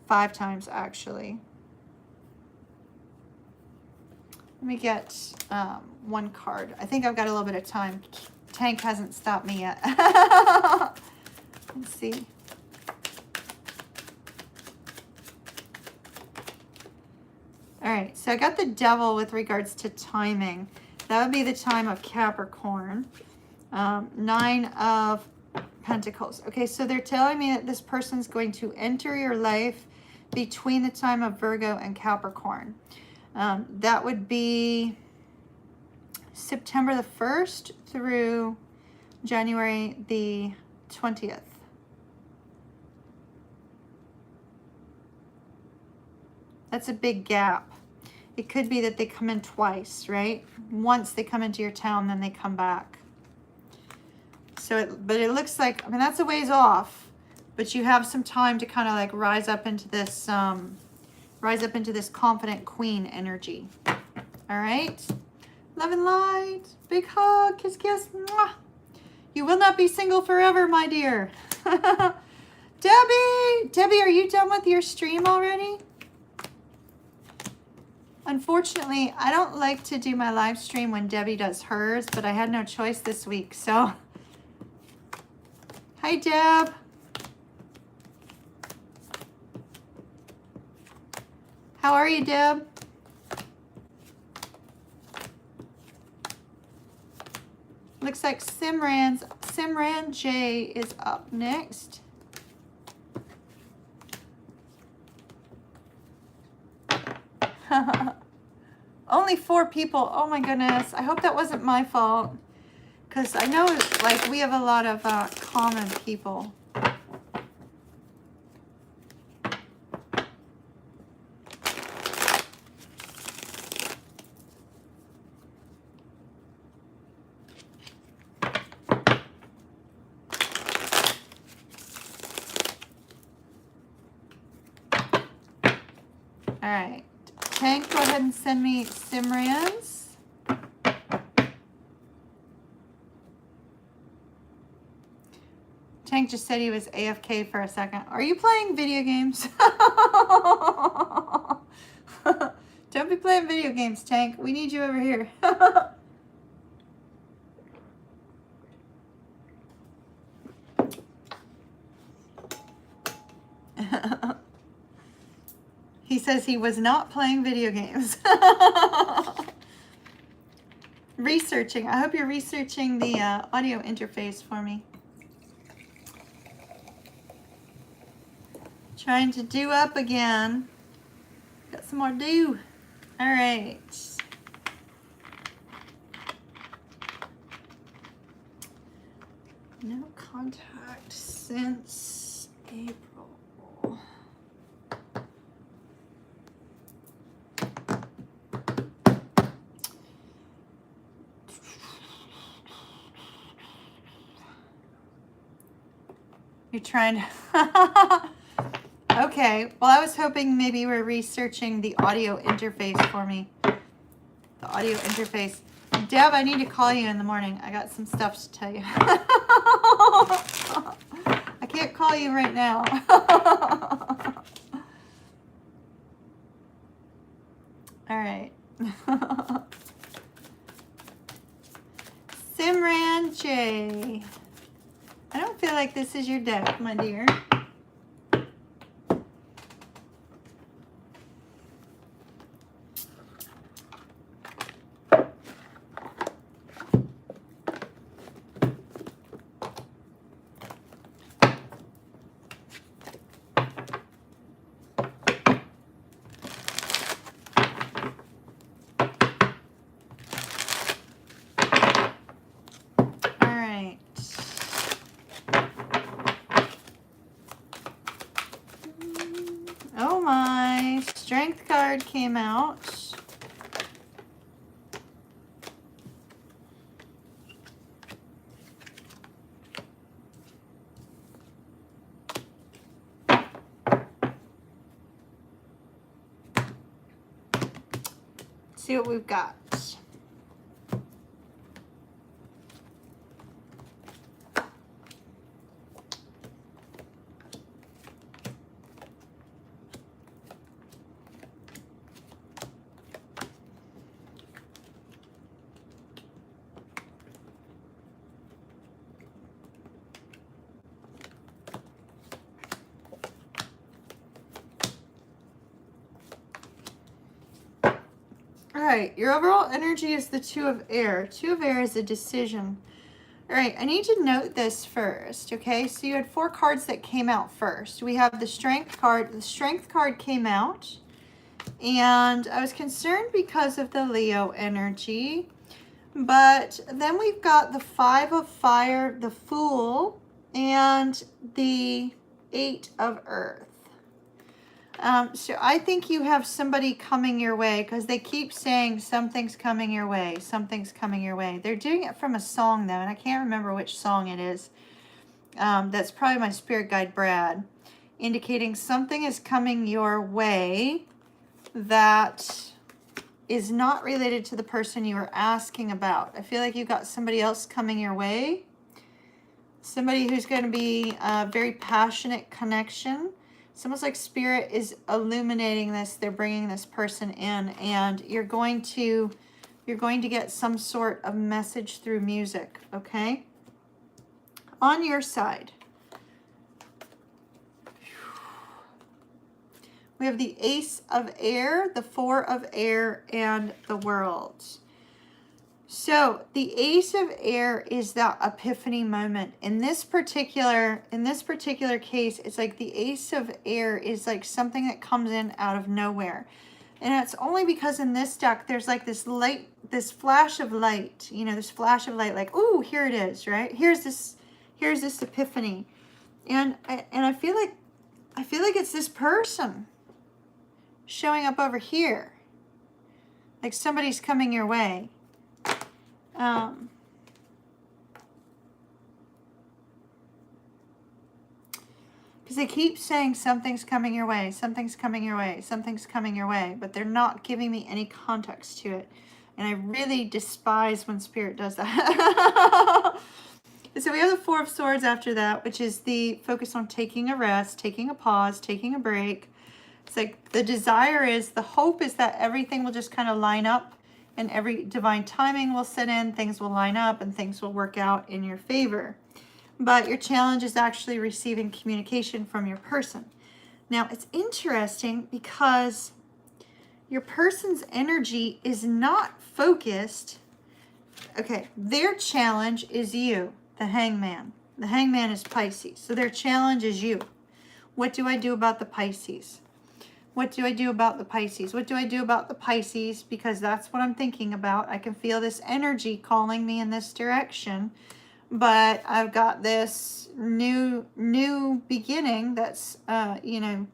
5 times, actually. Let me get one card. I think I've got a little bit of time. Tank hasn't stopped me yet. Let's see. All right, so I got the Devil with regards to timing. That would be the time of Capricorn. 9 of Pentacles. Okay, so they're telling me that this person's going to enter your life between the time of Virgo and Capricorn. That would be September the 1st through January the 20th. That's a big gap. It could be that they come in twice, right? Once they come into your town, then they come back. So, but it looks like, I mean, that's a ways off, but you have some time to kind of like rise up into this confident queen energy. All right. Love and light. Big hug. Kiss, kiss. Mwah. You will not be single forever, my dear. Debbie, are you done with your stream already? Unfortunately, I don't like to do my live stream when Debbie does hers, but I had no choice this week, so. Hi, Deb. How are you, Deb? Looks like Simran J is up next. Only 4 people. Oh my goodness. I hope that wasn't my fault. Because I know like we have a lot of common people. All right. Tank, go ahead and send me Simran's. Tank just said he was AFK for a second. Are you playing video games? Don't be playing video games, Tank. We need you over here. He says he was not playing video games. Researching. I hope you're researching the audio interface for me. Trying to do up again. Got some more to do. All right. No contact since April. You're trying to... Okay, well, I was hoping maybe you were researching the audio interface for me. The audio interface. Deb, I need to call you in the morning. I got some stuff to tell you. I can't call you right now. All right. Simran J. I don't feel like this is your deck, my dear. Strength card came out. See what we've got. right, your overall energy is the Two of Air. Two of Air is a decision. All right, I need to note this first, okay? So you had 4 cards that came out first. We have the Strength card. The Strength card came out, and I was concerned because of the Leo energy. But then we've got the 5 of Fire, the Fool, and the 8 of Earth. So I think you have somebody coming your way because they keep saying something's coming your way, something's coming your way. They're doing it from a song though, and I can't remember which song it is. That's probably my spirit guide, Brad, indicating something is coming your way that is not related to the person you were asking about. I feel like you've got somebody else coming your way. Somebody who's going to be a very passionate connection. It's almost like Spirit is illuminating this. They're bringing this person in, and you're going to get some sort of message through music, okay? On your side, we have the Ace of Air, the 4 of Air, and the World. So the Ace of Air is that epiphany moment. In this particular case, it's like the Ace of Air is like something that comes in out of nowhere. And it's only because in this deck, there's like this light, this flash of light, you know, this flash of light, like, ooh, here it is, right? Here's this epiphany. And I feel like it's this person showing up over here. Like somebody's coming your way. Because they keep saying something's coming your way, something's coming your way, something's coming your way, but they're not giving me any context to it. And I really despise when Spirit does that. So we have the 4 of Swords after that, which is the focus on taking a rest, taking a pause, taking a break. It's like the desire is, the hope is that everything will just kind of line up and every divine timing will set in, things will line up and things will work out in your favor. But your challenge is actually receiving communication from your person. Now, it's interesting because your person's energy is not focused. Okay, their challenge is you, the Hangman. The Hangman is Pisces, so their challenge is you. What do I do about the Pisces? What do I do about the Pisces? What do I do about the Pisces? Because that's what I'm thinking about. I can feel this energy calling me in this direction. But I've got this new beginning that's, you know,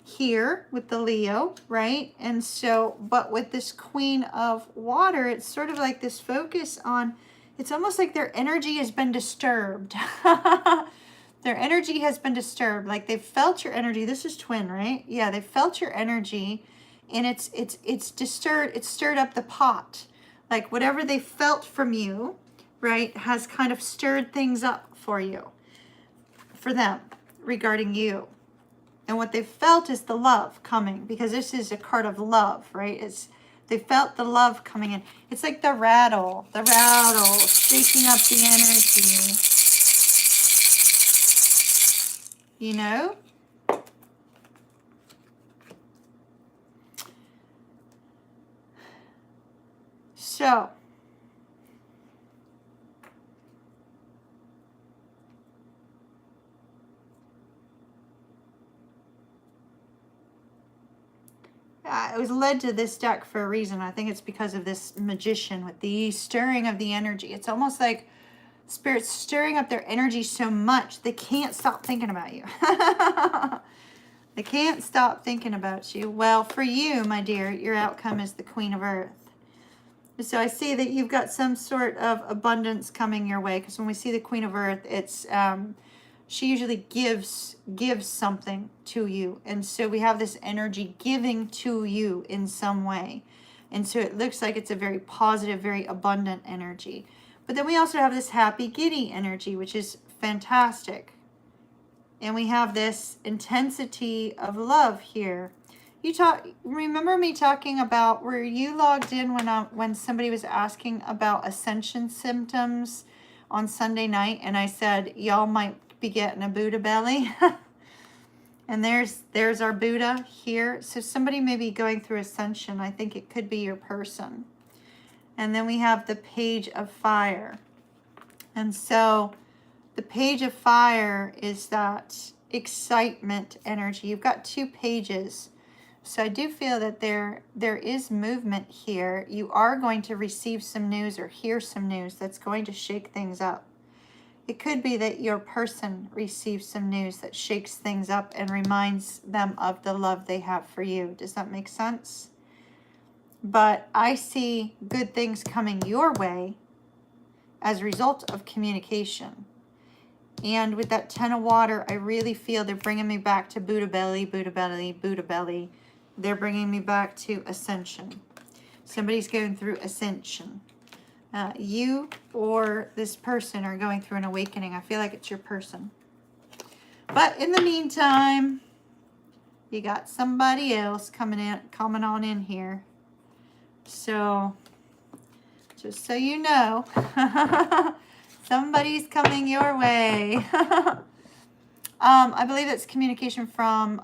here with the Leo, right? And so, but with this Queen of Water, it's sort of like this focus on, it's almost like their energy has been disturbed. Their energy has been disturbed. Like they've felt your energy. This is twin, right? Yeah, they felt your energy, and it's disturbed. It's stirred up the pot. Like whatever they felt from you, right, has kind of stirred things up for you, for them, regarding you. And what they felt is the love coming, because this is a card of love, right? They felt the love coming in. It's like the rattle shaking up the energy. You know? So, I was led to this deck for a reason. I think it's because of this Magician with the stirring of the energy. It's almost like Spirit's stirring up their energy so much they can't stop thinking about you. They can't stop thinking about you. Well, for you, my dear, your outcome is the Queen of Earth. So I see that you've got some sort of abundance coming your way, because when we see the Queen of Earth, it's she usually gives something to you. And so we have this energy giving to you in some way. And so it looks like it's a very positive, very abundant energy. But then we also have this happy, giddy energy, which is fantastic. And we have this intensity of love here. Remember me talking about, were you logged in when somebody was asking about ascension symptoms on Sunday night, and I said y'all might be getting a Buddha belly? And there's our Buddha here. So somebody may be going through ascension. I think it could be your person. And then we have the Page of Fire. And so the Page of Fire is that excitement energy. You've got 2 pages. So I do feel that there is movement here. You are going to receive some news or hear some news that's going to shake things up. It could be that your person receives some news that shakes things up and reminds them of the love they have for you. Does that make sense? But I see good things coming your way as a result of communication. And with that 10 of water, I really feel they're bringing me back to Buddha belly, Buddha belly, Buddha belly. They're bringing me back to ascension. Somebody's going through ascension. You or this person are going through an awakening. I feel like it's your person. But in the meantime, you got somebody else coming on in here. So, just so you know, somebody's coming your way. I believe that's communication from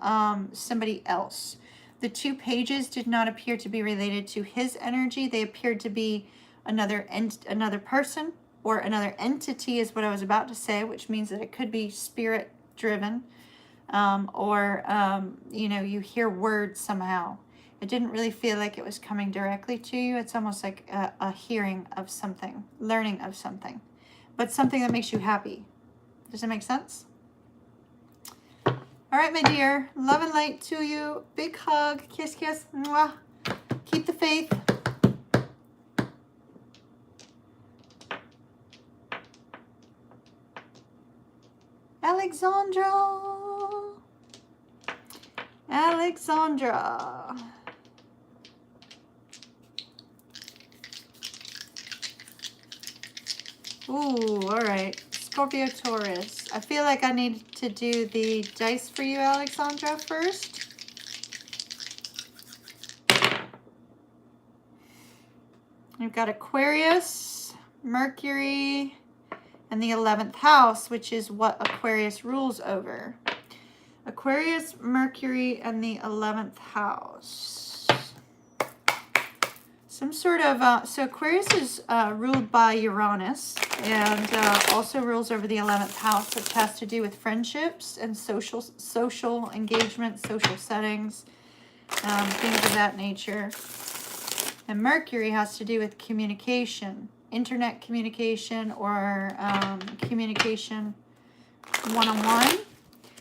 somebody else. The 2 pages did not appear to be related to his energy. They appeared to be another person or another entity is what I was about to say, which means that it could be spirit driven, or you hear words somehow. It didn't really feel like it was coming directly to you. It's almost like a hearing of something, learning of something, but something that makes you happy. Does that make sense? All right, my dear. Love and light to you. Big hug. Kiss, kiss. Mwah. Keep the faith. Alexandra. Ooh, all right. Scorpio, Taurus. I feel like I need to do the dice for you, Alexandra, first. You've got Aquarius, Mercury, and the 11th house, which is what Aquarius rules over. Aquarius, Mercury, and the 11th house. Some sort of, so Aquarius is ruled by Uranus and also rules over the 11th house, which has to do with friendships and social engagement, social settings, things of that nature. And Mercury has to do with communication, internet communication, or communication one-on-one.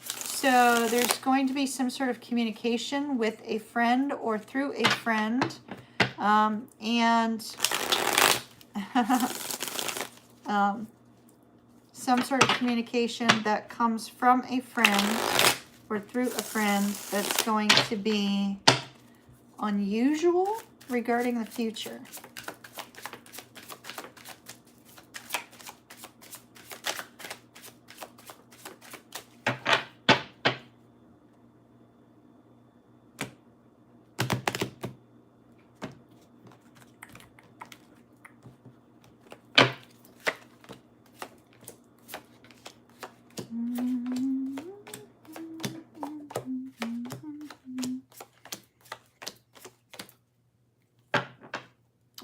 So there's going to be some sort of communication with a friend or through a friend, and some sort of communication that comes from a friend or through a friend that's going to be unusual regarding the future.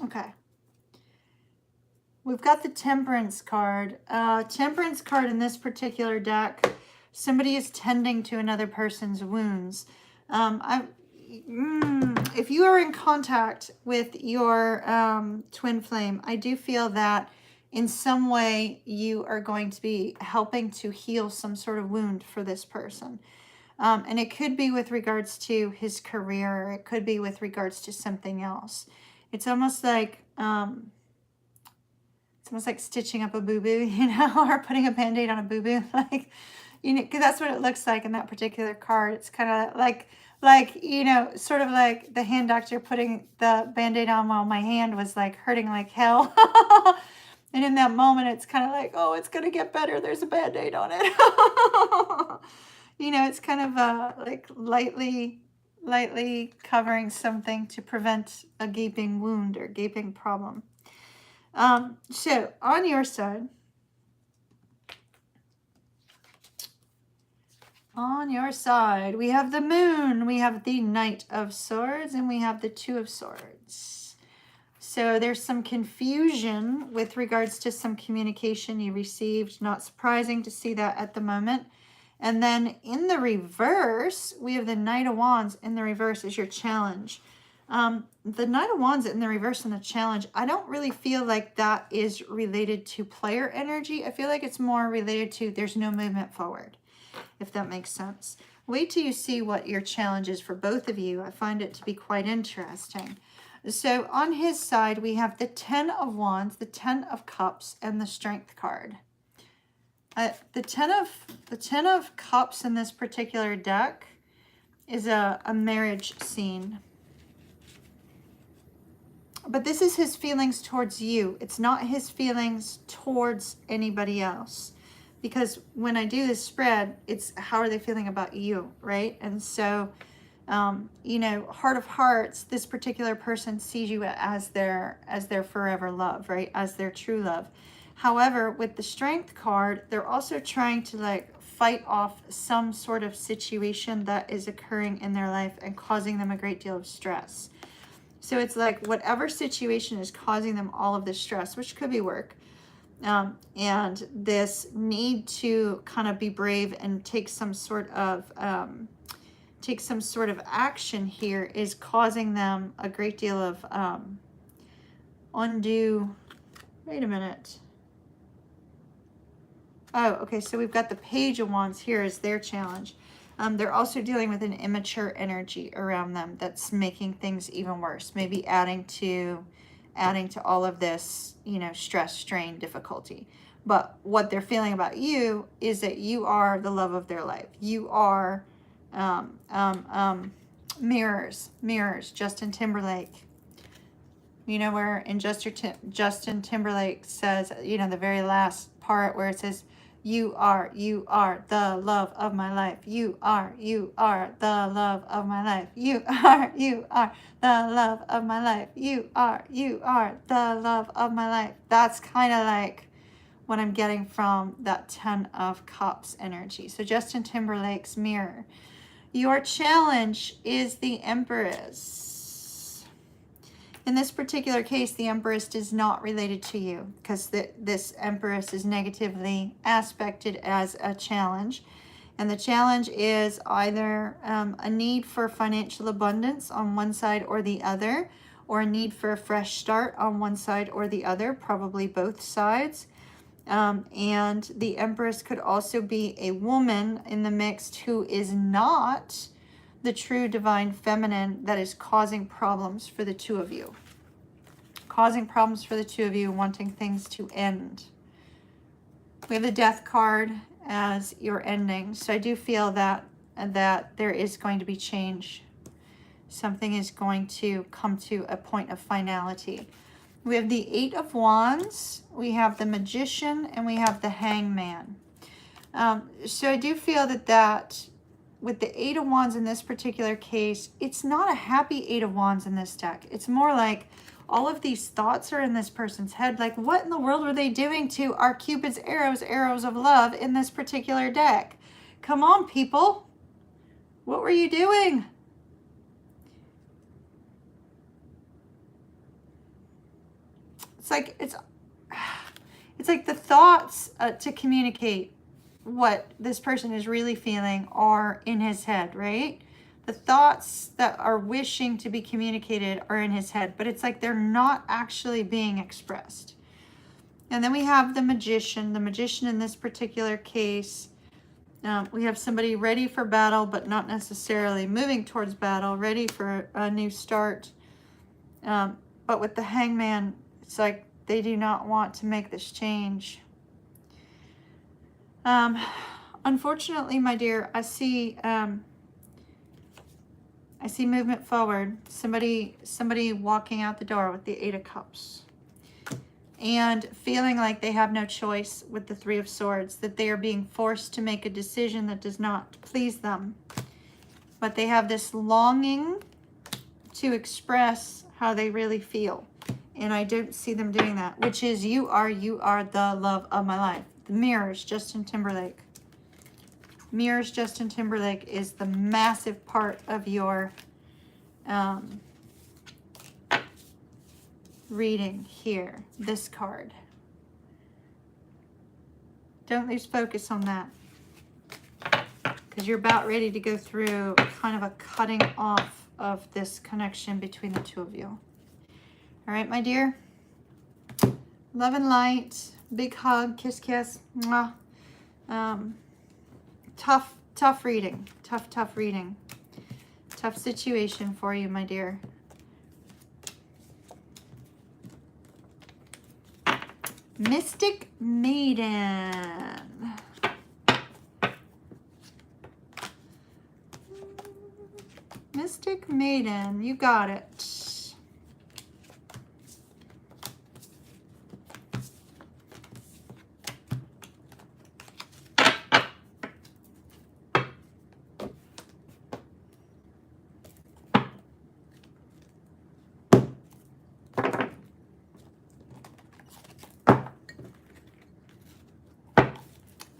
Okay. We've got the Temperance card. Temperance card in this particular deck, somebody is tending to another person's wounds. If you are in contact with your twin flame, I do feel that in some way you are going to be helping to heal some sort of wound for this person. And it could be with regards to his career, or it could be with regards to something else. It's almost like stitching up a boo-boo, or putting a Band-Aid on a boo-boo, because that's what it looks like in that particular card. It's kind of like sort of like the hand doctor putting the Band-Aid on while my hand was like hurting like hell. And in that moment, it's kind of like, oh, it's going to get better. There's a Band-Aid on it. It's kind of like lightly covering something to prevent a gaping wound or gaping problem. So on your side, On your side, we have the Moon, we have the Knight of Swords, and we have the Two of Swords. So there's some confusion with regards to some communication you received. Not surprising to see that at the moment. And then in the reverse, we have the Knight of Wands in the reverse as your challenge. The Knight of Wands in the reverse and the challenge, I don't really feel like that is related to player energy. I feel like it's more related to there's no movement forward, if that makes sense. Wait till you see what your challenge is for both of you. I find it to be quite interesting. So on his side, we have the 10 of Wands, the 10 of Cups, and the Strength card. The 10 of Cups in this particular deck is a marriage scene. But this is his feelings towards you. It's not his feelings towards anybody else. Because when I do this spread, it's how are they feeling about you, right? And so, you know, heart of hearts, this particular person sees you as their forever love, right? As their true love. However, with the Strength card, they're also trying to like fight off some sort of situation that is occurring in their life and causing them a great deal of stress. So it's like whatever situation is causing them all of this stress, which could be work, and this need to kind of be brave and take some sort of action here is causing them a great deal of undue. Wait a minute. Oh, okay. So we've got the Page of Wands here as their challenge. They're also dealing with an immature energy around them that's making things even worse. Maybe adding to all of this, you know, stress, strain, difficulty. But what they're feeling about you is that you are the love of their life. You are mirrors, Justin Timberlake. You know, where in Justin Timberlake says, you know, the very last part where it says, you are the love of my life. You are the love of my life. You are the love of my life. You are the love of my life. That's kind of like what I'm getting from that 10 of Cups energy. So Justin Timberlake's mirror. Your challenge is the Empress. In this particular case, the Empress is not related to you because this Empress is negatively aspected as a challenge. And the challenge is either a need for financial abundance on one side or the other, or a need for a fresh start on one side or the other, probably both sides. And the Empress could also be a woman in the mix who is not the true divine feminine that is causing problems for the two of you. Causing problems for the two of you, wanting things to end. We have the Death card as your ending. So I do feel that there is going to be change. Something is going to come to a point of finality. We have the 8 of Wands, we have the Magician, and we have the Hangman. So I do feel that with the 8 of Wands in this particular case, it's not a happy 8 of Wands in this deck. It's more like all of these thoughts are in this person's head. Like, what in the world were they doing to our Cupid's arrows of love in this particular deck? Come on, people. What were you doing? It's like the thoughts to communicate what this person is really feeling are in his head, right? The thoughts that are wishing to be communicated are in his head, but it's like they're not actually being expressed. And then we have the Magician. The Magician in this particular case, we have somebody ready for battle, but not necessarily moving towards battle, ready for a new start. But with the Hangman, it's like they do not want to make this change. Unfortunately, my dear, I see movement forward. Somebody walking out the door with the 8 of Cups. And feeling like they have no choice with the 3 of Swords, that they are being forced to make a decision that does not please them. But they have this longing to express how they really feel. And I don't see them doing that, which is you are the love of my life. The mirrors, Justin Timberlake. Mirrors Justin Timberlake is the massive part of your reading here, this card. Don't lose focus on that, because you're about ready to go through kind of a cutting off of this connection between the two of you. All right, my dear. Love and light. Big hug. Kiss, kiss. Mwah. Tough reading. Tough reading. Tough situation for you, my dear. Mystic Maiden. Mystic Maiden, you got it.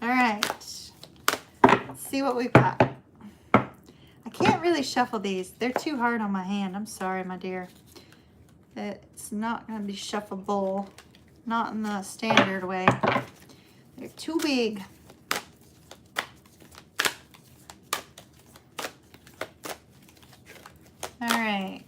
All right, let's see what we've got. I can't really shuffle these. They're too hard on my hand. I'm sorry, my dear. It's not going to be shuffleable. Not in the standard way. They're too big. All right.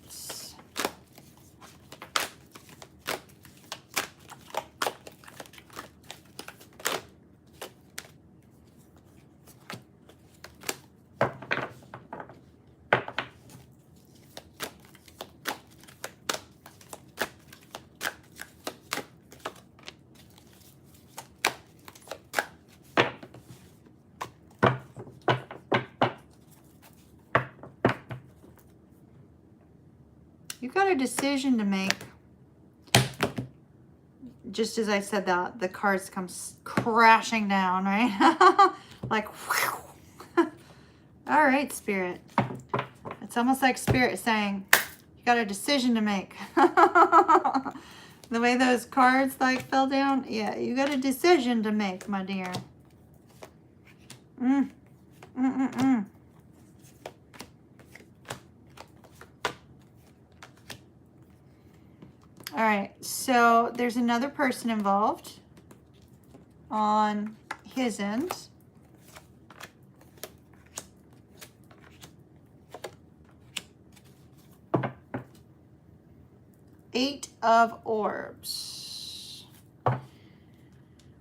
You've got a decision to make. Just as I said that, the cards come crashing down, right? Like, whew. All right, Spirit. It's almost like Spirit saying, you got a decision to make. The way those cards like fell down, yeah, you got a decision to make, my dear. All right, so there's another person involved on his end. Eight of Orbs,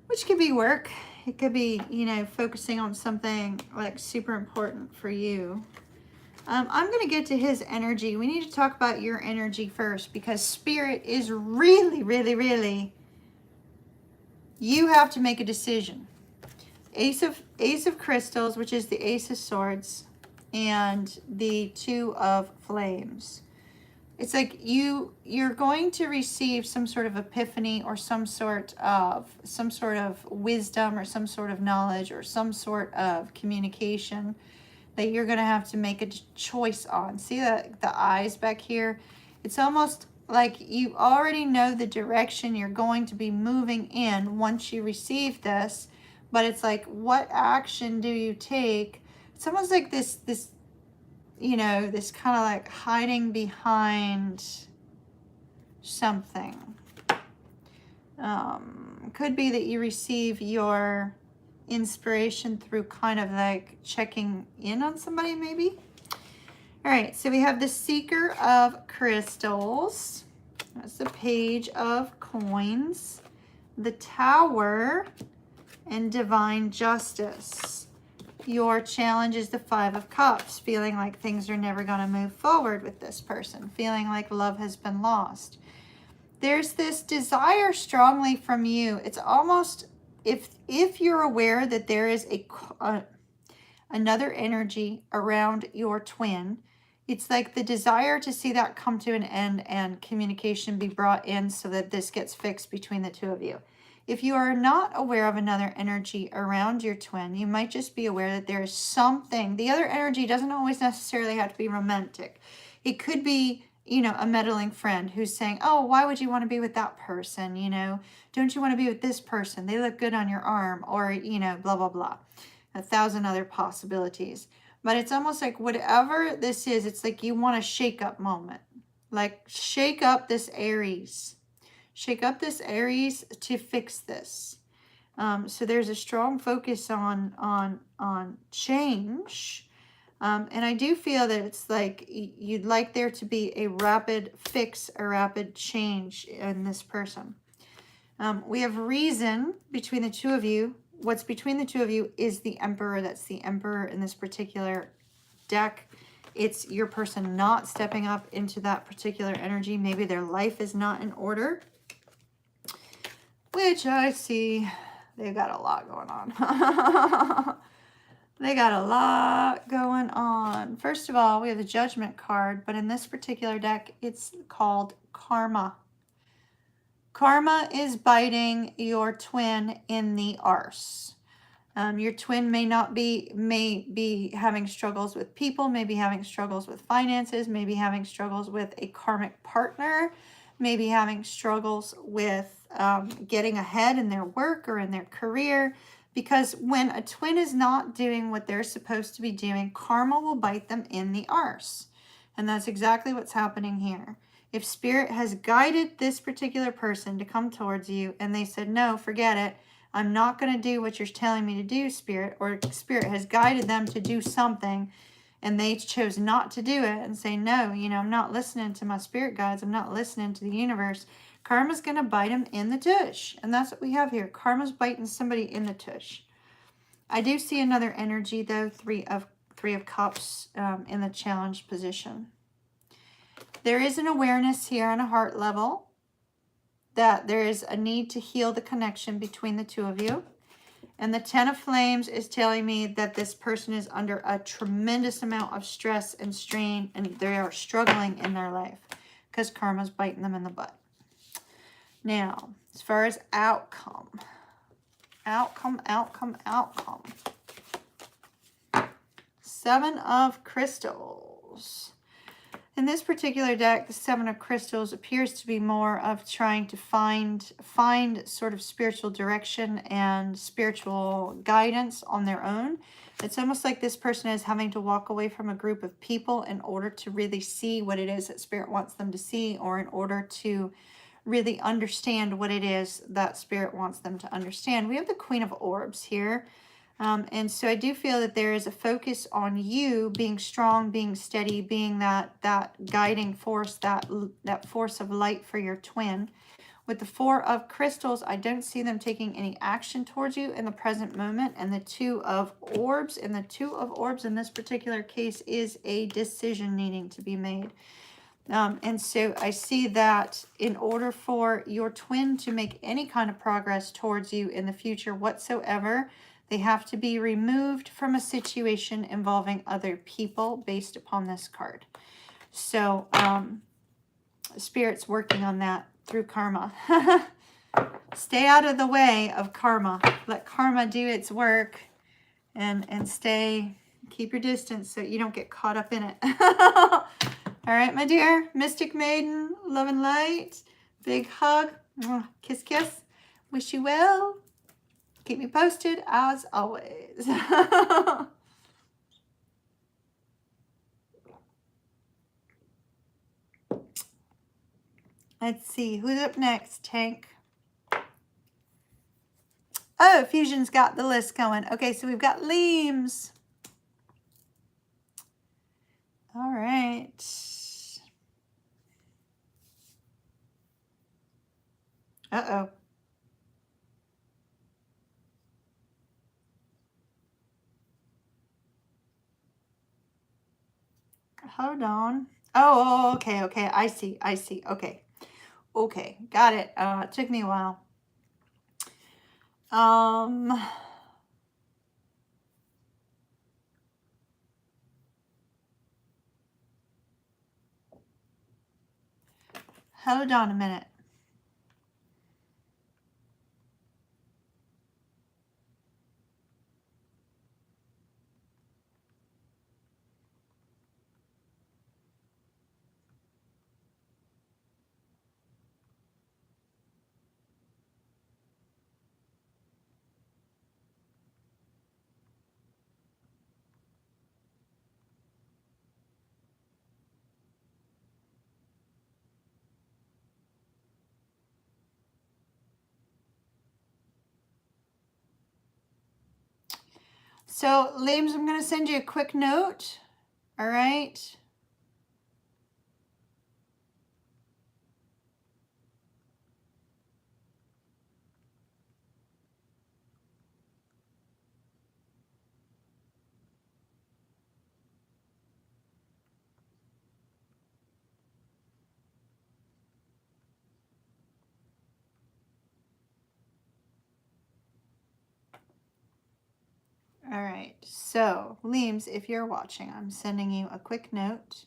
which could be work. It could be, you know, focusing on something like super important for you. I'm going to get to his energy. We need to talk about your energy first, because Spirit is really, you have to make a decision. Ace of Crystals, which is the Ace of Swords, and the Two of Flames. It's like you're going to receive some sort of epiphany, or some sort of wisdom, or some sort of knowledge, or some sort of communication that you're going to have to make a choice on. See the eyes back here? It's almost like you already know the direction you're going to be moving in once you receive this, but it's like, what action do you take? It's almost like this you know, this kind of like hiding behind something. Could be that you receive your inspiration through kind of like checking in on somebody, maybe. All right, so we have the Seeker of Crystals. That's the Page of Coins, the Tower, and Divine Justice. Your challenge is the Five of Cups, feeling like things are never going to move forward with this person, feeling like love has been lost. There's this desire strongly from you. It's almost, if you're aware that there is another energy around your twin, it's like the desire to see that come to an end and communication be brought in so that this gets fixed between the two of you. If you are not aware of another energy around your twin, you might just be aware that there is something. The other energy doesn't always necessarily have to be romantic. It could be, you know, a meddling friend who's saying, oh, why would you want to be with that person? You know, don't you want to be with this person? They look good on your arm, or, you know, blah, blah, blah. 1,000 other possibilities. But it's almost like whatever this is, it's like you want a shake-up moment. Like, shake up this Aries. Shake up this Aries to fix this. So there's a strong focus on change. And I do feel that it's like you'd like there to be a rapid fix, a rapid change in this person. We have reason between the two of you. What's between the two of you is the Emperor. That's the Emperor in this particular deck. It's your person not stepping up into that particular energy. Maybe their life is not in order, which I see they've got a lot going on. They got a lot going on. First of all, we have the Judgment card, but in this particular deck, it's called Karma. Karma is biting your twin in the arse. Your twin may be having struggles with people, maybe having struggles with finances, maybe having struggles with a karmic partner, maybe having struggles with getting ahead in their work or in their career. Because when a twin is not doing what they're supposed to be doing, karma will bite them in the arse. And that's exactly what's happening here. If Spirit has guided this particular person to come towards you and they said, no, forget it, I'm not going to do what you're telling me to do, Spirit, or Spirit has guided them to do something and they chose not to do it and say, no, I'm not listening to my spirit guides, I'm not listening to the universe, karma's going to bite them in the tush. And that's what we have here. Karma's biting somebody in the tush. I do see another energy, though, Three of Cups in the challenge position. There is an awareness here on a heart level that there is a need to heal the connection between the two of you. And the Ten of Flames is telling me that this person is under a tremendous amount of stress and strain, and they are struggling in their life because karma's biting them in the butt. Now, as far as outcome. Seven of Crystals. In this particular deck, the Seven of Crystals appears to be more of trying to find sort of spiritual direction and spiritual guidance on their own. It's almost like this person is having to walk away from a group of people in order to really see what it is that Spirit wants them to see, or in order to really understand what it is that Spirit wants them to understand. We have the Queen of Orbs here. And so I do feel that there is a focus on you being strong, being steady, being that guiding force, that force of light for your twin. With the Four of Crystals, I don't see them taking any action towards you in the present moment. And the Two of Orbs, and the Two of Orbs in this particular case is a decision needing to be made. And so I see that in order for your twin to make any kind of progress towards you in the future whatsoever, they have to be removed from a situation involving other people based upon this card. So Spirit's working on that through karma. Stay out of the way of karma. Let karma do its work and keep your distance so you don't get caught up in it. All right, my dear. Mystic Maiden, love and light. Big hug. Kiss, kiss. Wish you well. Keep me posted as always. Let's see. Who's up next? Tank. Oh, Fusion's got the list going. Okay, so we've got Leames. All right. Uh-oh. Hold on. Oh, okay. I see. Okay. Got it. It took me a while. Hold on a minute. So, Liams, I'm going to send you a quick note. All right. All right. So, Liams, if you're watching, I'm sending you a quick note.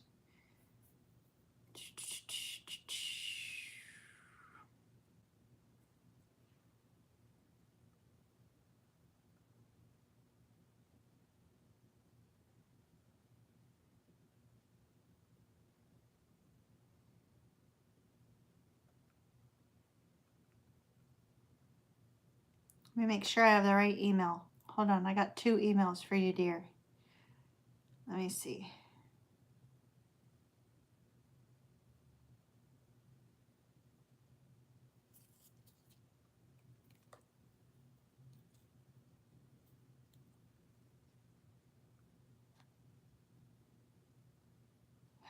Let me make sure I have the right email. Hold on, I got 2 emails for you, dear. Let me see.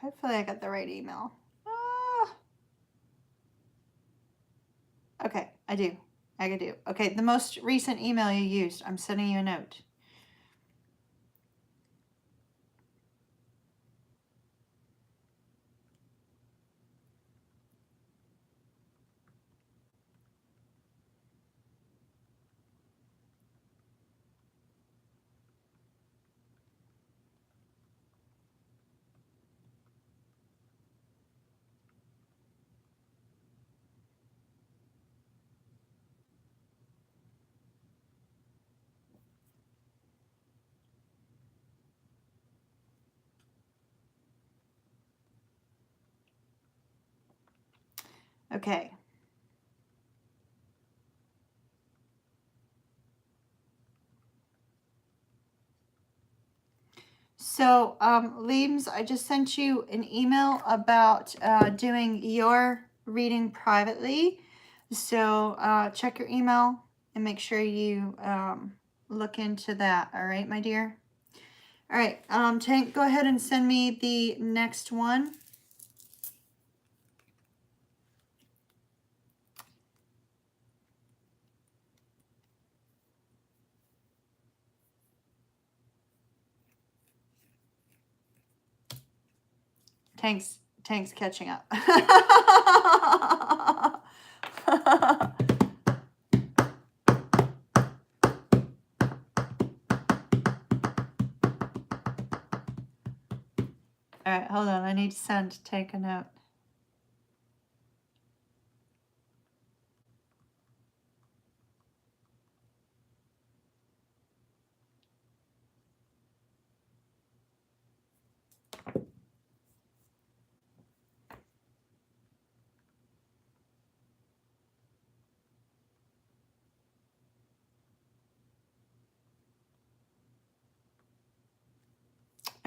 Hopefully I got the right email. Okay, I do. I do. Okay, the most recent email you used. I'm sending you a note. Okay. So, Liams, I just sent you an email about doing your reading privately. So, check your email and make sure you look into that. All right, my dear? All right, Tank, go ahead and send me the next one. Tank's catching up. All right, hold on. I need to send Tank a note.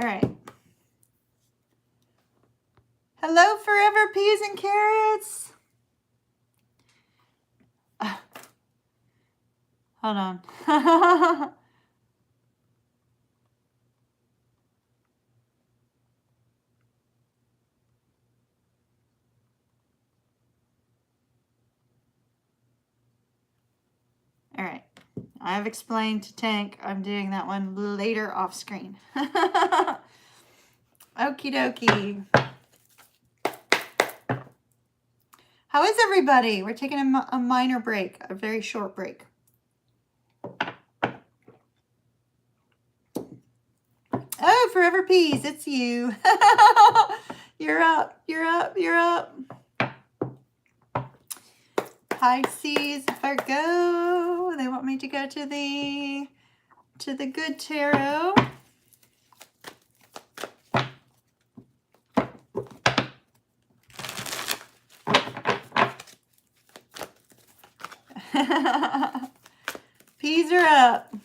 All right. Hello, Forever Peas and Carrots. Hold on. All right. I've explained to Tank I'm doing that one later off screen. Okie dokie. How is everybody? We're taking a minor break, a very short break. Oh, Forever Peas, it's you. You're up, you're up, you're up. Pisces, Virgo. They want me to go to the good tarot. Peas are up.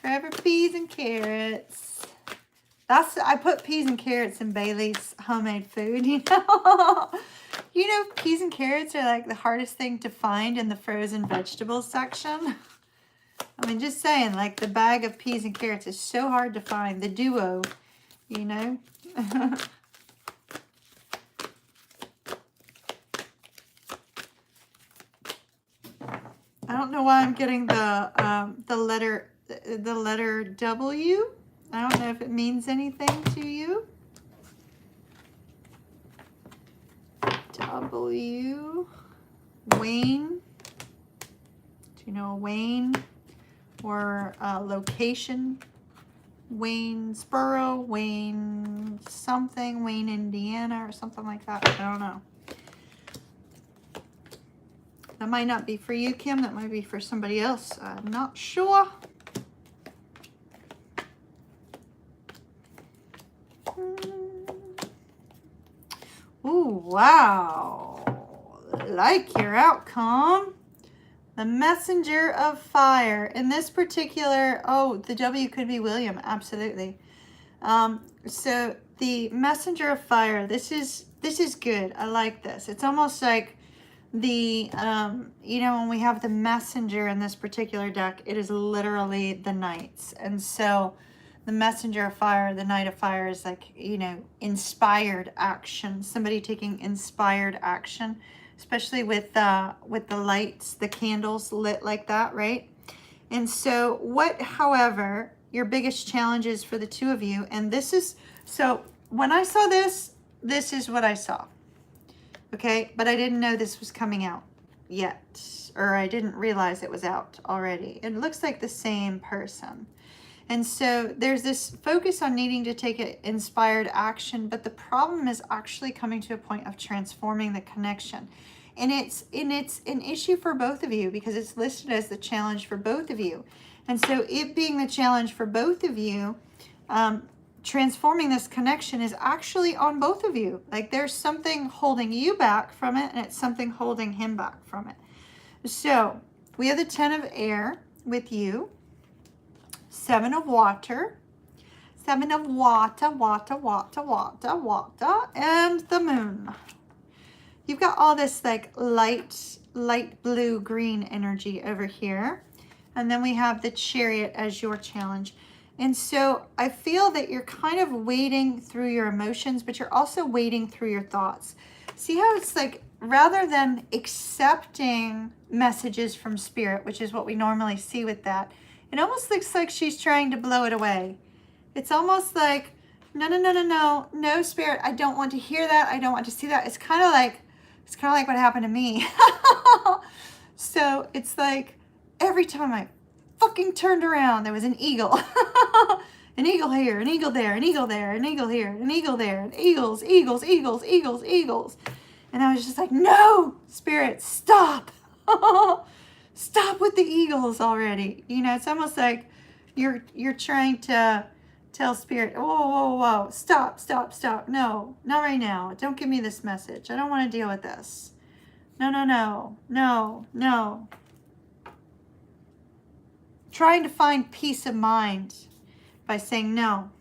Forever Peas and Carrots. I put peas and carrots in Bailey's homemade food, you know. You know, peas and carrots are like the hardest thing to find in the frozen vegetables section. I mean, just saying, like the bag of peas and carrots is so hard to find. The duo, you know. I don't know why I'm getting the letter W. I don't know if it means anything to you. W. Wayne. Do you know a Wayne? Or location? Waynesboro, Wayne something, Wayne, Indiana, or something like that. I don't know. That might not be for you, Kim. That might be for somebody else. I'm not sure. Ooh, wow. Like your outcome. The messenger of fire. In this particular, oh, the W could be William. Absolutely. So the messenger of fire, this is good. I like this. It's almost like the, you know, when we have the messenger in this particular deck, it is literally the knights. And so the messenger of fire, the knight of fire is like, you know, inspired action, somebody taking inspired action, especially with the lights, the candles lit like that, right? And so what, however, your biggest challenges for the two of you, and this is, so when I saw this, this is what I saw. Okay, but I didn't know this was coming out yet, or I didn't realize it was out already. It looks like the same person. And so there's this focus on needing to take an inspired action, but the problem is actually coming to a point of transforming the connection. And it's an issue for both of you because it's listed as the challenge for both of you. And so it being the challenge for both of you, transforming this connection is actually on both of you. Like there's something holding you back from it, and it's something holding him back from it. So we have the 10 of air with you, 7 of water, 7 of water, and the moon. You've got all this like light blue green energy over here. And then we have the chariot as your challenge. And so I feel that you're kind of wading through your emotions, but you're also wading through your thoughts. See how it's like, rather than accepting messages from spirit, which is what we normally see with that, it almost looks like she's trying to blow it away. It's almost like, no, spirit, I don't want to hear that. I don't want to see that. It's kind of like what happened to me. So it's like every time I fucking turned around, there was an eagle. An eagle here, an eagle there, an eagle there, an eagle here, an eagle there, and eagles. And I was just like, no, spirit, stop. Stop with the eagles already. You know, it's almost like you're trying to tell spirit, whoa, stop. No, not right now. Don't give me this message. I don't want to deal with this. No. Trying to find peace of mind by saying no.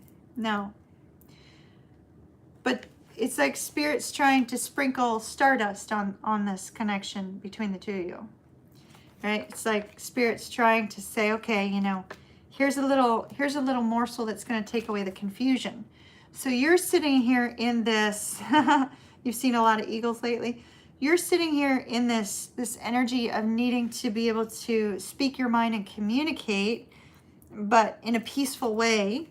But it's like spirit's trying to sprinkle stardust on this connection between the two of you. Right? It's like spirit's trying to say, okay, you know, here's a little morsel that's going to take away the confusion. So you're sitting here in this, you've seen a lot of eagles lately. You're sitting here in this energy of needing to be able to speak your mind and communicate, but in a peaceful way.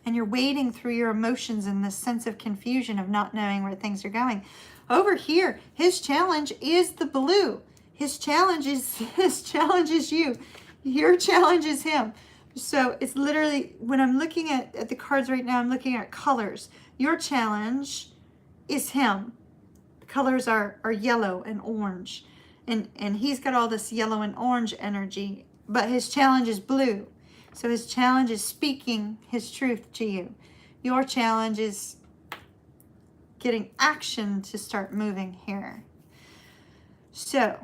And you're wading through your emotions in this sense of confusion of not knowing where things are going. Over here, his challenge is the blue. His challenge is you. Your challenge is him. So it's literally, when I'm looking at the cards right now, I'm looking at colors. Your challenge is him. The colors are yellow and orange. And he's got all this yellow and orange energy, but his challenge is blue. So his challenge is speaking his truth to you. Your challenge is getting action to start moving here. So,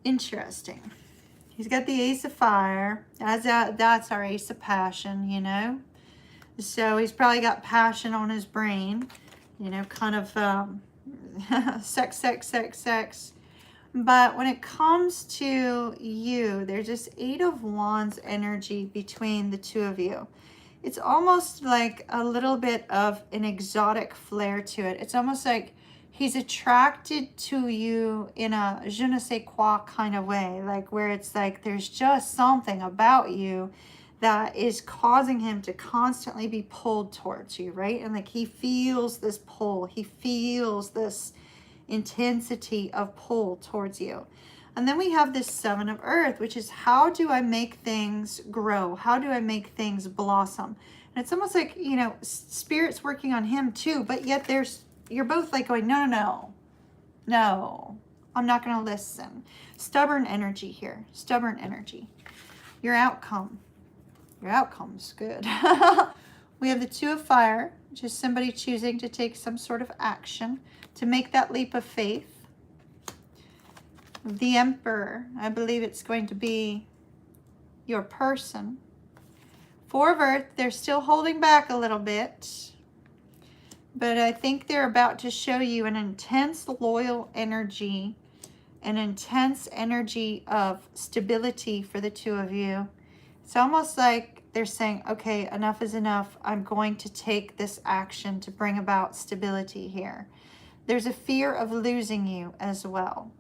interesting. He's got the Ace of Fire. That's our Ace of Passion, you know. So he's probably got passion on his brain, you know, kind of sex. But when it comes to you, there's this Eight of Wands energy between the two of you. It's almost like a little bit of an exotic flair to it. It's almost like he's attracted to you in a je ne sais quoi kind of way, like where it's like there's just something about you that is causing him to constantly be pulled towards you, right? And like he feels this pull, he feels this intensity of pull towards you. And then we have this Seven of Earth, which is how do I make things grow? How do I make things blossom? And it's almost like, you know, Spirit's working on him too, but yet you're both like going, no, no, no, no, I'm not going to listen. Stubborn energy here, stubborn energy. Your outcome's good. We have the Two of Fire, which is somebody choosing to take some sort of action to make that leap of faith. The Emperor, I believe it's going to be your person. Four of Earth, they're still holding back a little bit, but I think they're about to show you an intense loyal energy, an intense energy of stability for the two of you. It's almost like they're saying, okay, enough is enough. I'm going to take this action to bring about stability here. There's a fear of losing you as well.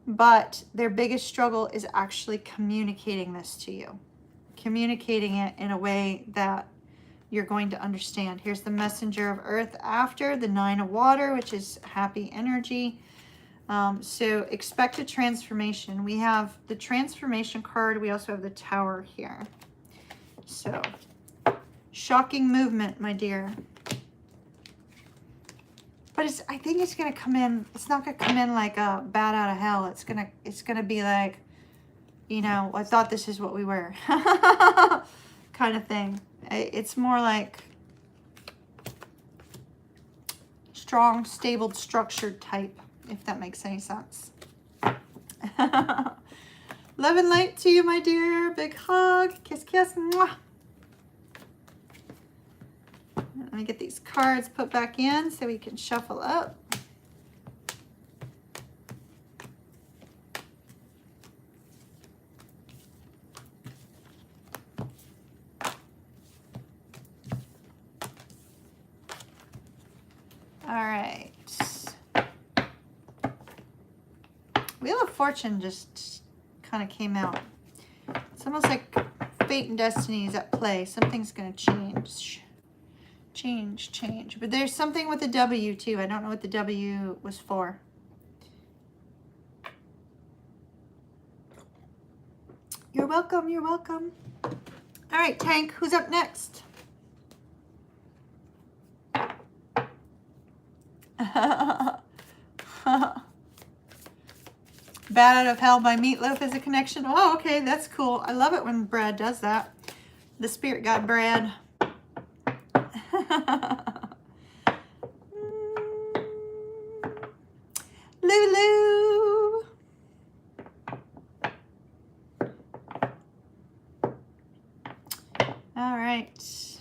But their biggest struggle is actually communicating this to you. Communicating it in a way that you're going to understand. Here's the Messenger of Earth after, the Nine of Water, which is happy energy. So expect a transformation. We have the transformation card. We also have the Tower here. So shocking movement, my dear. But I think it's gonna come in. It's not gonna come in like a bat out of hell. It's gonna be like, you know, I thought this is what we were, kind of thing. It's more like strong, stable, structured type, if that makes any sense. Love and light to you, my dear. Big hug. Kiss, kiss. Mwah. Let me get these cards put back in so we can shuffle up. All right. Wheel of Fortune just kind of came out. It's almost like fate and destiny is at play. Something's going to change. Change. But there's something with the W too. I don't know what the W was for. You're welcome. You're welcome. All right, Tank, who's up next? Bat Out of Hell by Meatloaf is a connection. Oh, okay, that's cool. I love it when Brad does that. The spirit guide Brad. Lulu. All right.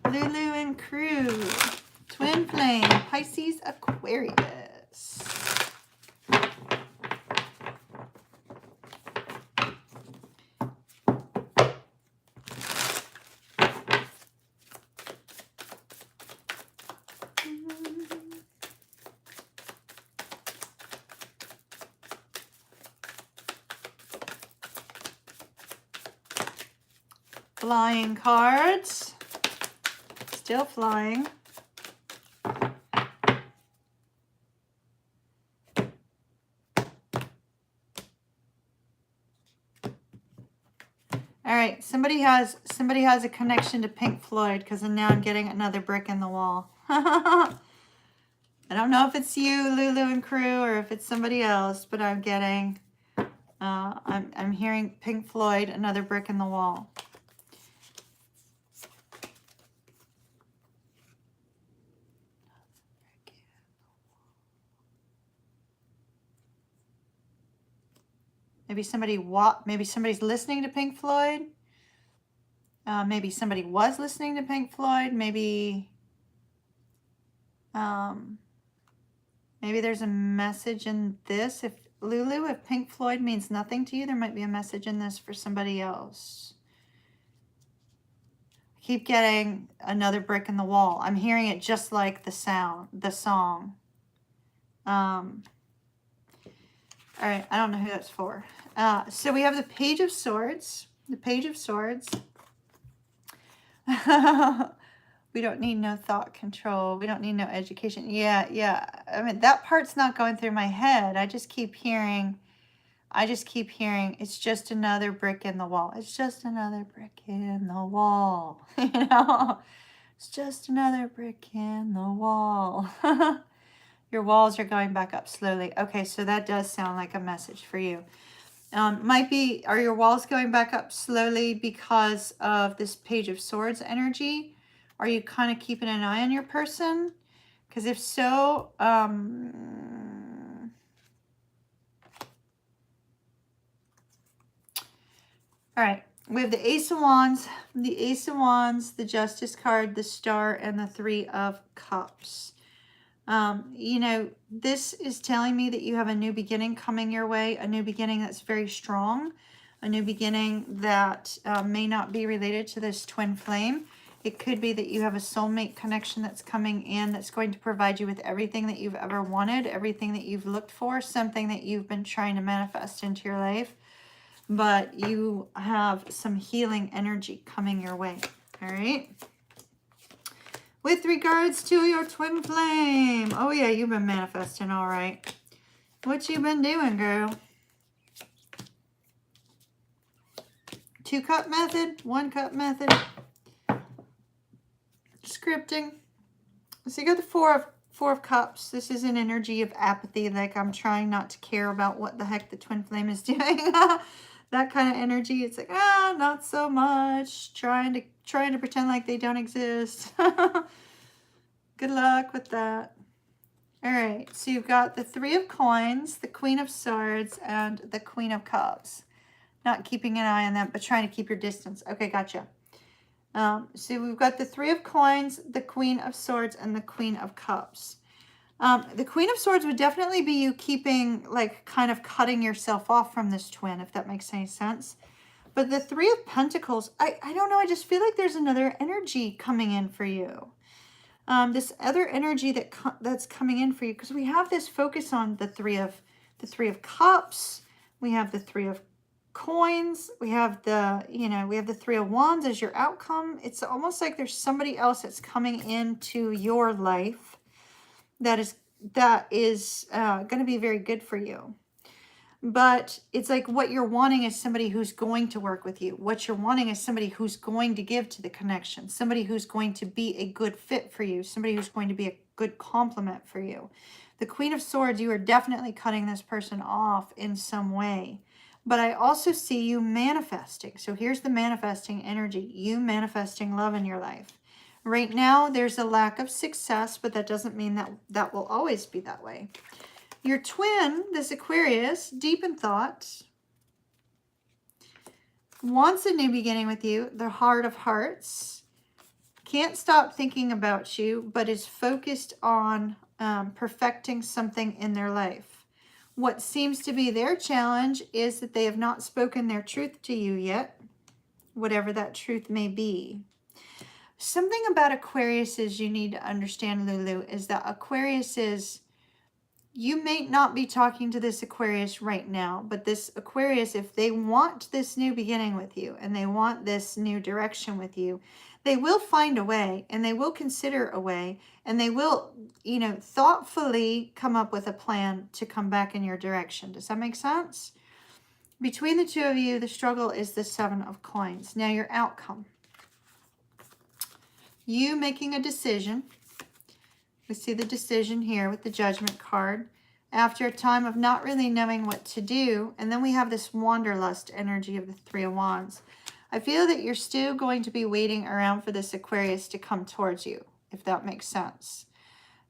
Lulu and crew. Twin flame. Pisces, Aquarius. Flying cards, still flying. All right, somebody has a connection to Pink Floyd because now I'm getting another brick in the wall. I don't know if it's you, Lulu and crew, or if it's somebody else, but I'm getting, I'm hearing Pink Floyd, another brick in the wall. Maybe somebody's listening to Pink Floyd. Maybe somebody was listening to Pink Floyd. Maybe Maybe there's a message in this. If Lulu, if Pink Floyd means nothing to you, there might be a message in this for somebody else. I keep getting another brick in the wall. I'm hearing it just like the song. All right, I don't know who that's for. So we have the Page of Swords. The Page of Swords. We don't need no thought control. We don't need no education. Yeah. I mean, that part's not going through my head. I just keep hearing, it's just another brick in the wall. It's just another brick in the wall. It's just another brick in the wall. Your walls are going back up slowly. Okay, so that does sound like a message for you. Are your walls going back up slowly because of this Page of Swords energy? Are you kind of keeping an eye on your person? Because if so, all right. We have the Ace of Wands, the Justice card, the Star, and the Three of Cups. This is telling me that you have a new beginning coming your way, a new beginning that's very strong, a new beginning that may not be related to this twin flame. It could be that you have a soulmate connection that's coming in that's going to provide you with everything that you've ever wanted, everything that you've looked for, something that you've been trying to manifest into your life. But you have some healing energy coming your way. All right. With regards to your twin flame. Oh, yeah, you've been manifesting, all right. What you been doing, girl? 2-cup method, 1-cup method. Scripting. So you got the four of cups. This is an energy of apathy, like I'm trying not to care about what the heck the twin flame is doing. That kind of energy. It's like, not so much. Trying to pretend like they don't exist. Good luck with that. All right, so you've got the Three of Coins, the Queen of Swords, and the Queen of Cups. Not keeping an eye on them, but trying to keep your distance. Okay, gotcha. So we've got the Three of Coins, the Queen of Swords, and the Queen of Cups. The Queen of Swords would definitely be you keeping, like, kind of cutting yourself off from this twin, if that makes any sense. But the Three of Pentacles, I don't know, I just feel like there's another energy coming in for you. This other energy that's coming in for you, because we have this focus on the Three of Cups, we have the Three of Coins, we have the Three of Wands as your outcome. It's almost like there's somebody else that's coming into your life that is going to be very good for you. But it's like what you're wanting is somebody who's going to work with you. What you're wanting is somebody who's going to give to the connection, somebody who's going to be a good fit for you, somebody who's going to be a good complement for you. The Queen of Swords, you are definitely cutting this person off in some way. But I also see you manifesting. So here's the manifesting energy, you manifesting love in your life. Right now, there's a lack of success, but that doesn't mean that that will always be that way. Your twin, this Aquarius, deep in thought, wants a new beginning with you, the Heart of Hearts, can't stop thinking about you, but is focused on perfecting something in their life. What seems to be their challenge is that they have not spoken their truth to you yet, whatever that truth may be. Something about Aquariuses you need to understand, Lulu, is that Aquariuses, you may not be talking to this Aquarius right now, but this Aquarius, if they want this new beginning with you and they want this new direction with you, they will find a way, and they will consider a way, and they will, thoughtfully come up with a plan to come back in your direction. Does that make sense? Between the two of you, the struggle is the Seven of Coins. Now your outcome. You making a decision. We see the decision here with the Judgment card. After a time of not really knowing what to do, and then we have this Wanderlust energy of the Three of Wands. I feel that you're still going to be waiting around for this Aquarius to come towards you, if that makes sense.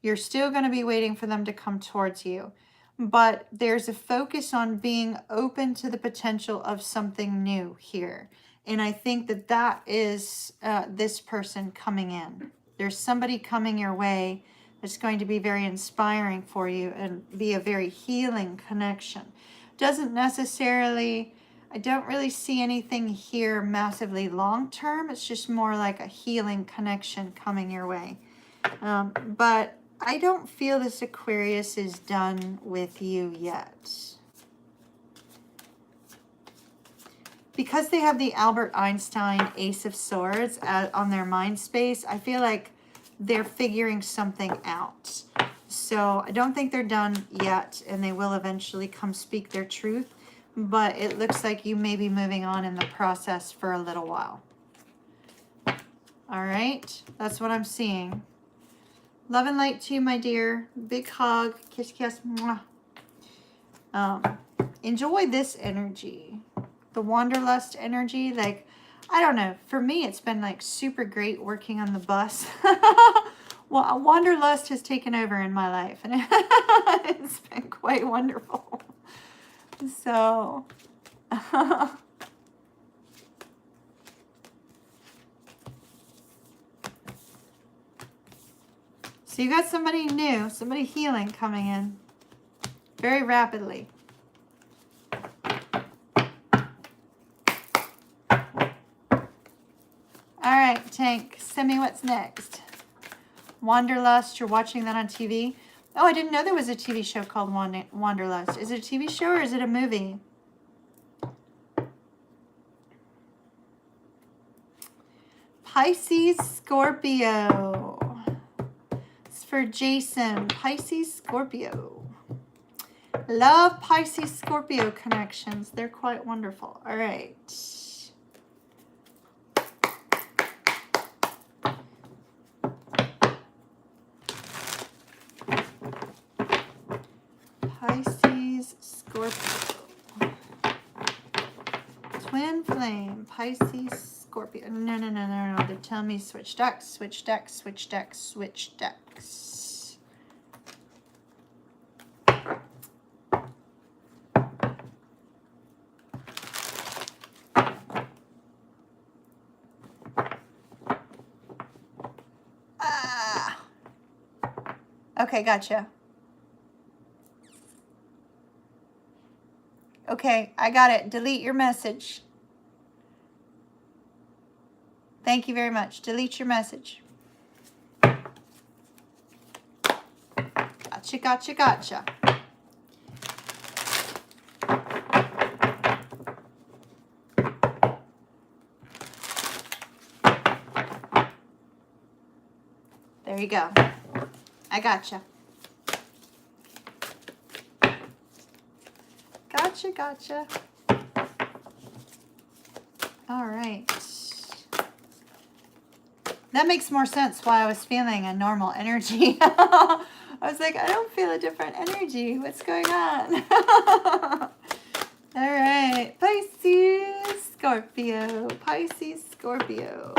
You're still going to be waiting for them to come towards you. But there's a focus on being open to the potential of something new here. And I think that that is this person coming in. There's somebody coming your way It's going to be very inspiring for you and be a very healing connection. Doesn't necessarily, I don't really see anything here massively long term. It's just more like a healing connection coming your way. But I don't feel this Aquarius is done with you yet. Because they have the Albert Einstein Ace of Swords on their mind space, I feel like they're figuring something out. So I don't think they're done yet, and they will eventually come speak their truth. But it looks like you may be moving on in the process for a little while. All right, that's what I'm seeing. Love and light to you, my dear. Big hug, kiss, kiss. Mwah. Enjoy this energy. The Wanderlust energy, like, I don't know. For me, it's been like super great working on the bus. Well, Wanderlust has taken over in my life, and it's been quite wonderful. So, so you got somebody new, somebody healing coming in very rapidly. All right, Tank, send me what's next. Wanderlust, you're watching that on TV? Oh, I didn't know there was a TV show called Wanderlust. Is it a TV show or is it a movie? Pisces, Scorpio. It's for Jason. Pisces, Scorpio. Love Pisces, Scorpio connections. They're quite wonderful. All right. Pisces, Scorpio. Twin flame, Pisces, Scorpio. No. They're telling me switch decks, switch decks, switch decks, switch decks. Ah. Okay, gotcha. Okay, I got it. Delete your message. Thank you very much. Delete your message. Gotcha, gotcha, gotcha. There you go. I gotcha. Gotcha. All right. That makes more sense why I was feeling a normal energy. I was like, I don't feel a different energy. What's going on? All right. Pisces, Scorpio. Pisces, Scorpio.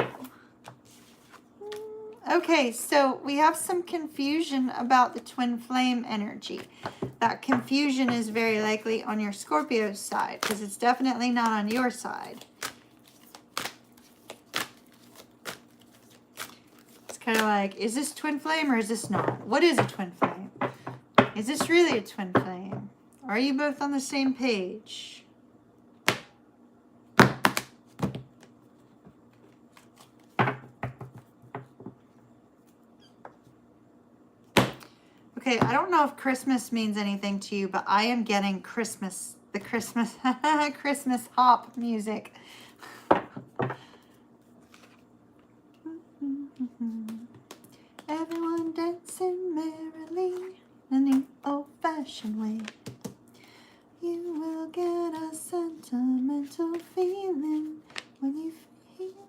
Okay, so we have some confusion about the twin flame energy. That confusion is very likely on your Scorpio side because it's definitely not on your side. It's kind of like, is this twin flame or is this not? What is a twin flame? Is this really a twin flame? Are you both on the same page? Okay, I don't know if Christmas means anything to you, but I am getting Christmas, the Christmas, Christmas hop music. Everyone dancing merrily in the old-fashioned way. You will get a sentimental feeling when you feel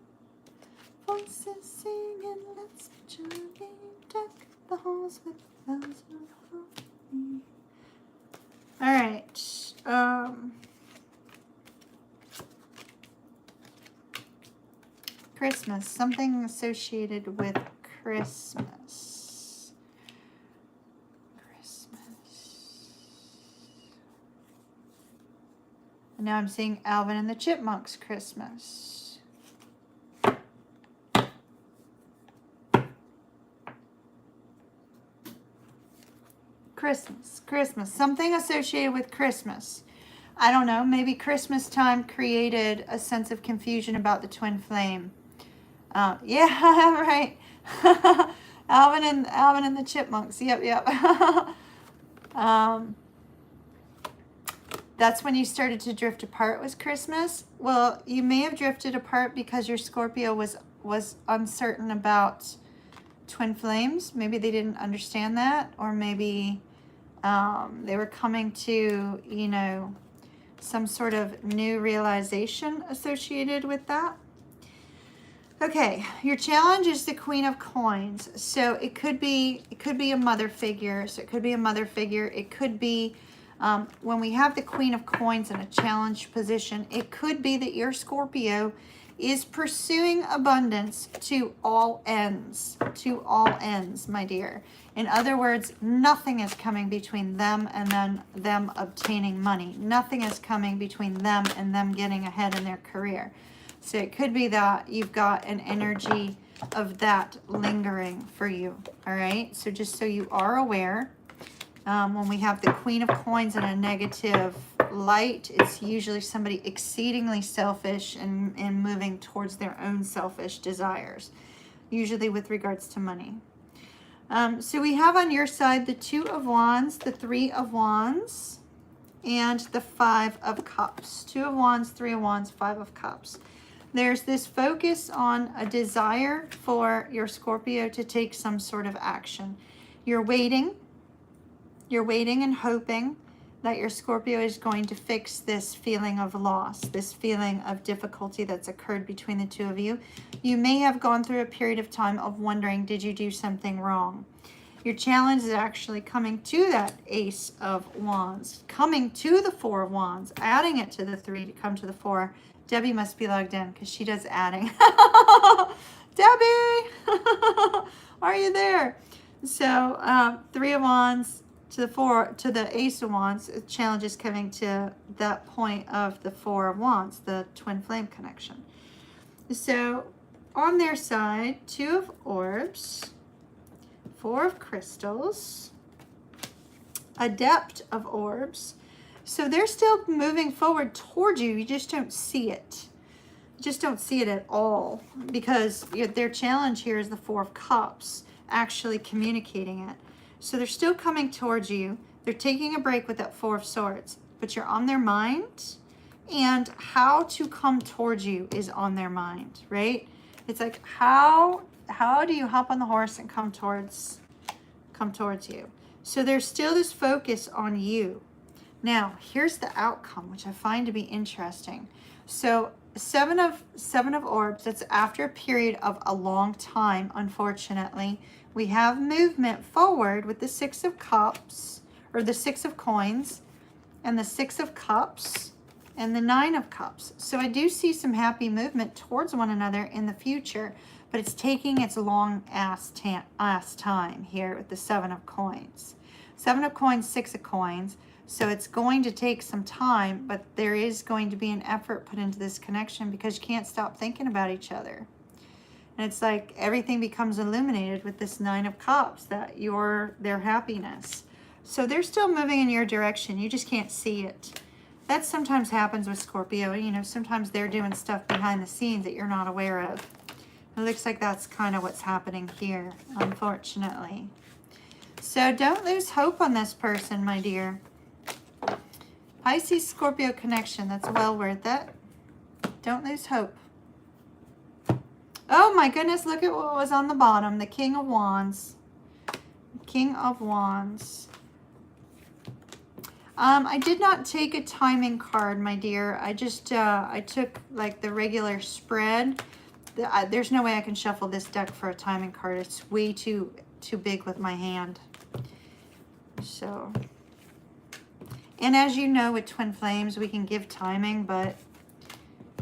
voices singing. Let's journey, deck the halls with bells of harmony. All right. Christmas, something associated with Christmas. And now I'm seeing Alvin and the Chipmunks Christmas. Christmas, Christmas, something associated with Christmas. I don't know, maybe Christmas time created a sense of confusion about the twin flame. Yeah, right. Alvin and the Chipmunks. Yep. That's when you started to drift apart, was Christmas. Well, you may have drifted apart because your Scorpio was uncertain about twin flames. Maybe they didn't understand that, or maybe they were coming to, you know, some sort of new realization associated with that. Okay, your challenge is the Queen of Coins. So it could be a mother figure. So it could be a mother figure. It could be when we have the Queen of Coins in a challenge position, it could be that your Scorpio is pursuing abundance to all ends, my dear. In other words, nothing is coming between them and then them obtaining money. Nothing is coming between them and them getting ahead in their career. So it could be that you've got an energy of that lingering for you, all right? So just so you are aware, when we have the Queen of Coins in a negative light, it's usually somebody exceedingly selfish and moving towards their own selfish desires, usually with regards to money. So we have on your side the Two of Wands, the Three of Wands, and the Five of Cups. Two of Wands, Three of Wands, Five of Cups. There's this focus on a desire for your Scorpio to take some sort of action. You're waiting and hoping that your Scorpio is going to fix this feeling of loss, this feeling of difficulty that's occurred between the two of you. You may have gone through a period of time of wondering, did you do something wrong? Your challenge is actually coming to that Ace of Wands, coming to the Four of Wands, adding it to the 3 to come to the 4. Debbie must be logged in because she does adding. Debbie, are you there? So 3 of Wands to the 4, to the Ace of Wands. The challenge is coming to that point of the 4 of Wands, the twin flame connection. So on their side, 2 of Orbs, 4 of Crystals, Adept of Orbs. So they're still moving forward towards you. You just don't see it. You just don't see it at all, because their challenge here is the 4 of Cups, actually communicating it. So they're still coming towards you. They're taking a break with that 4 of Swords, but you're on their mind, and how to come towards you is on their mind, right? It's like, how do you hop on the horse and come towards you? So there's still this focus on you. Now, here's the outcome, which I find to be interesting. So seven of Orbs, that's after a period of a long time, unfortunately. We have movement forward with the 6 of Cups, or the 6 of Coins, and the 6 of Cups, and the 9 of Cups. So I do see some happy movement towards one another in the future, but it's taking its long ass time here with the 7 of Coins. 7 of Coins, 6 of Coins. So it's going to take some time, but there is going to be an effort put into this connection because you can't stop thinking about each other. And it's like everything becomes illuminated with this 9 of Cups, that their happiness. So they're still moving in your direction. You just can't see it. That sometimes happens with Scorpio. You know, sometimes they're doing stuff behind the scenes that you're not aware of. It looks like that's kind of what's happening here, unfortunately. So don't lose hope on this person, my dear. Pisces Scorpio connection, that's well worth it. Don't lose hope. Oh my goodness, look at what was on the bottom. The King of Wands. King of Wands. I did not take a timing card, my dear. I just, I took like the regular spread. There's no way I can shuffle this deck for a timing card. It's way too big with my hand. So... And as you know, with twin flames, we can give timing, but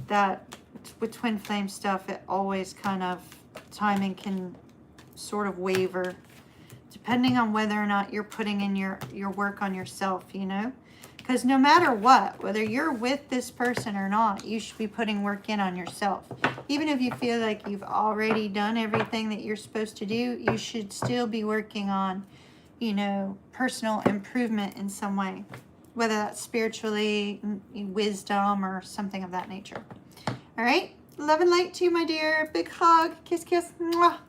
that with twin flame stuff, it always kind of, timing can sort of waver, depending on whether or not you're putting in your work on yourself, you know? Because no matter what, whether you're with this person or not, you should be putting work in on yourself. Even if you feel like you've already done everything that you're supposed to do, you should still be working on you know, personal improvement in some way, whether that's spiritually, wisdom, or something of that nature. All right. Love and light to you, my dear. Big hug. Kiss, kiss. Mwah.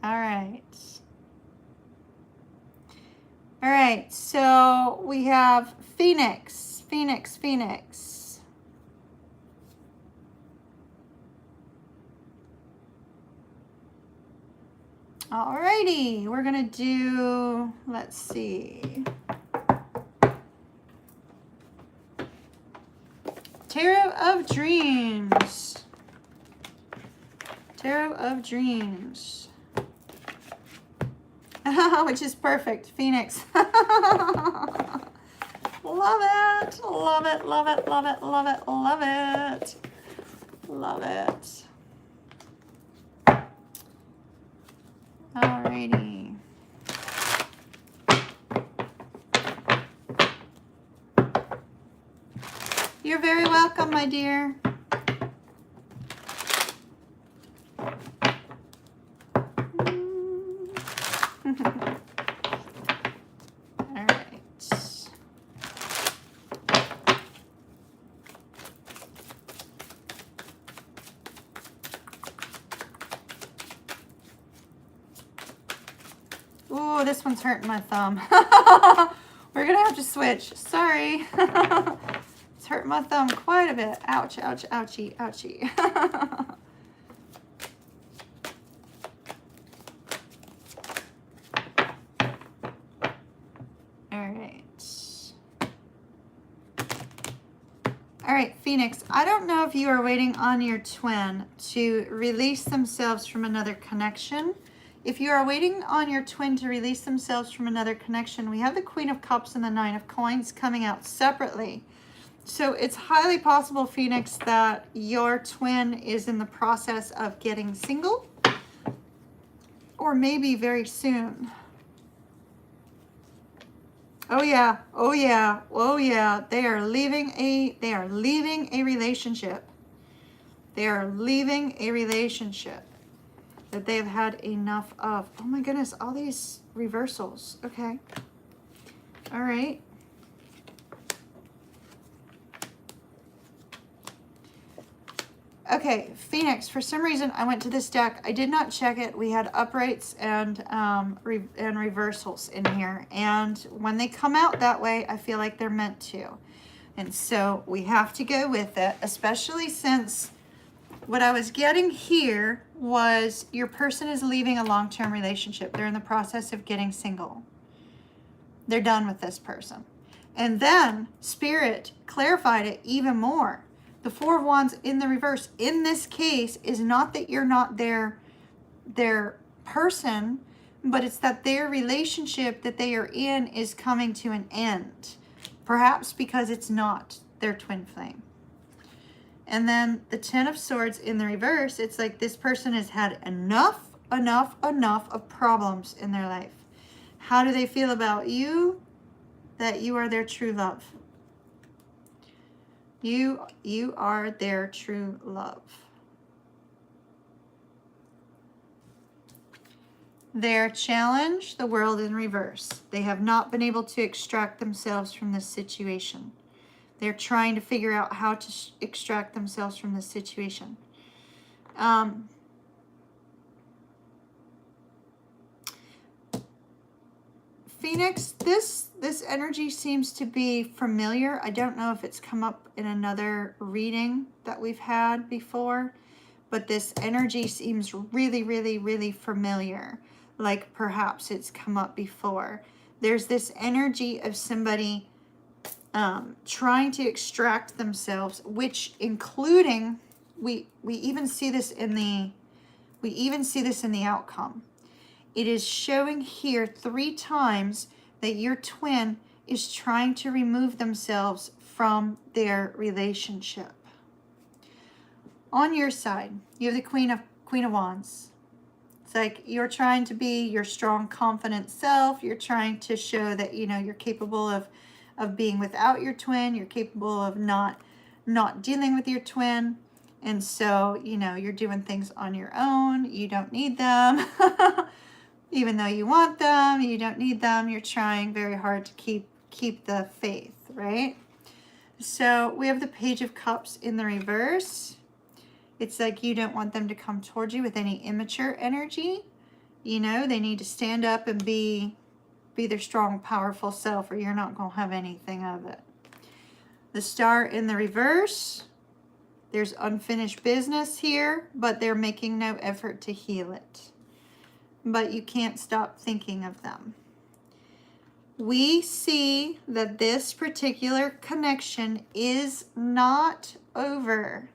All right. All right. So we have Phoenix, Phoenix, Phoenix. All righty. We're going to do, let's see. Tarot of Dreams. Tarot of Dreams. Which is perfect. Phoenix. Love it. Love it. Love it. Love it. Love it. Love it. Love it. Alrighty. You're very welcome, my dear. Ooh, this one's hurting my thumb. We're gonna have to switch. Sorry. It's hurting my thumb quite a bit. Ouch, ouch, ouchie, ouchie. All right, Phoenix, I don't know if you are waiting on your twin to release themselves from another connection. If you are waiting on your twin to release themselves from another connection, we have the Queen of Cups and the Nine of Coins coming out separately. So it's highly possible, Phoenix, that your twin is in the process of getting single, or maybe very soon. Oh yeah, oh yeah, oh yeah. They are leaving a relationship. They are leaving a relationship that they've had enough of. Oh my goodness, all these reversals. Okay. All right. Okay, Phoenix, for some reason I went to this deck. I did not check it. We had uprights and reversals in here. And when they come out that way, I feel like they're meant to. And so we have to go with it, especially since what I was getting here was your person is leaving a long-term relationship. They're in the process of getting single. They're done with this person. And then Spirit clarified it even more. The Four of Wands in the reverse, in this case, is not that you're not their person, but it's that their relationship that they are in is coming to an end. Perhaps because it's not their twin flame. And then the Ten of Swords in the reverse, it's like this person has had enough of problems in their life. How do they feel about you? That you are their true love. You are their true love. Their challenge, the World in reverse. They have not been able to extract themselves from this situation. They're trying to figure out how to extract themselves from this situation. Phoenix, this energy seems to be familiar. I don't know if it's come up in another reading that we've had before, but this energy seems really familiar. Like perhaps it's come up before. There's this energy of somebody trying to extract themselves, which including, we even see this in the outcome. It is showing here 3 times that your twin is trying to remove themselves from their relationship. On your side, you have the Queen of Wands. It's like you're trying to be your strong, confident self. You're trying to show that, you know, you're capable of of being without your twin. You're capable of not dealing with your twin. And so, you know, you're doing things on your own. You don't need them. Even though you want them, you don't need them. You're trying very hard to keep the faith, right? So we have the Page of Cups in the reverse. It's like you don't want them to come towards you with any immature energy. You know, they need to stand up and be their strong, powerful self, or you're not going to have anything of it. The Star in the reverse. There's unfinished business here, but they're making no effort to heal it. But you can't stop thinking of them. We see that this particular connection is not over.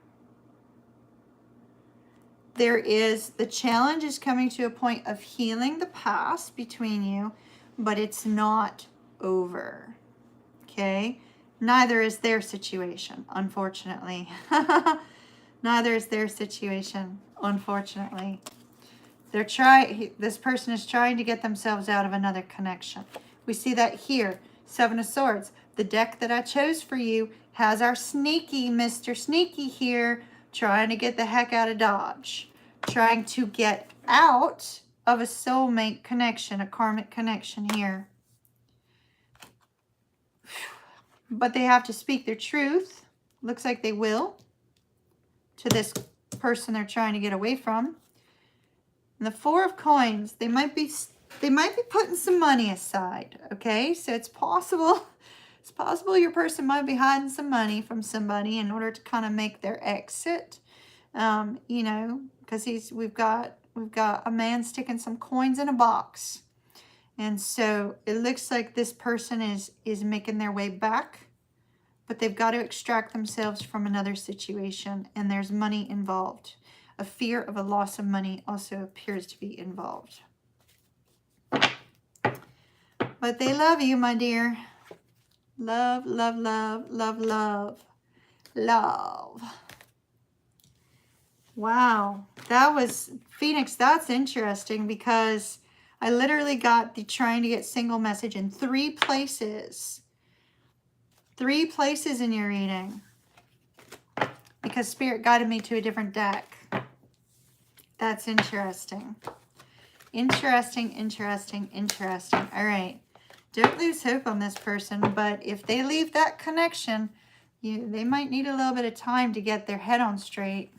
The challenge is coming to a point of healing the past between you, but it's not over. Okay? Neither is their situation, unfortunately. Neither is their situation, unfortunately. This person is trying to get themselves out of another connection. We see that here, Seven of Swords. The deck that I chose for you has our sneaky Mr. Sneaky here, trying to get the heck out of Dodge. Trying to get out of a soulmate connection, a karmic connection here. But they have to speak their truth. Looks like they will. To this person they're trying to get away from. And the Four of Coins, they might be putting some money aside, okay? So it's possible your person might be hiding some money from somebody in order to kind of make their exit. You know, because we've got a man sticking some coins in a box. And so it looks like this person is making their way back, but they've got to extract themselves from another situation, and there's money involved. A fear of a loss of money also appears to be involved. But they love you, my dear. Love, love, love, love, love, love. Wow. That was, Phoenix, that's interesting because I literally got the trying to get single message in 3 places. 3 places in your reading. Because Spirit guided me to a different deck. That's interesting. Interesting, interesting, interesting. All right. Don't lose hope on this person, but if they leave that connection, they might need a little bit of time to get their head on straight.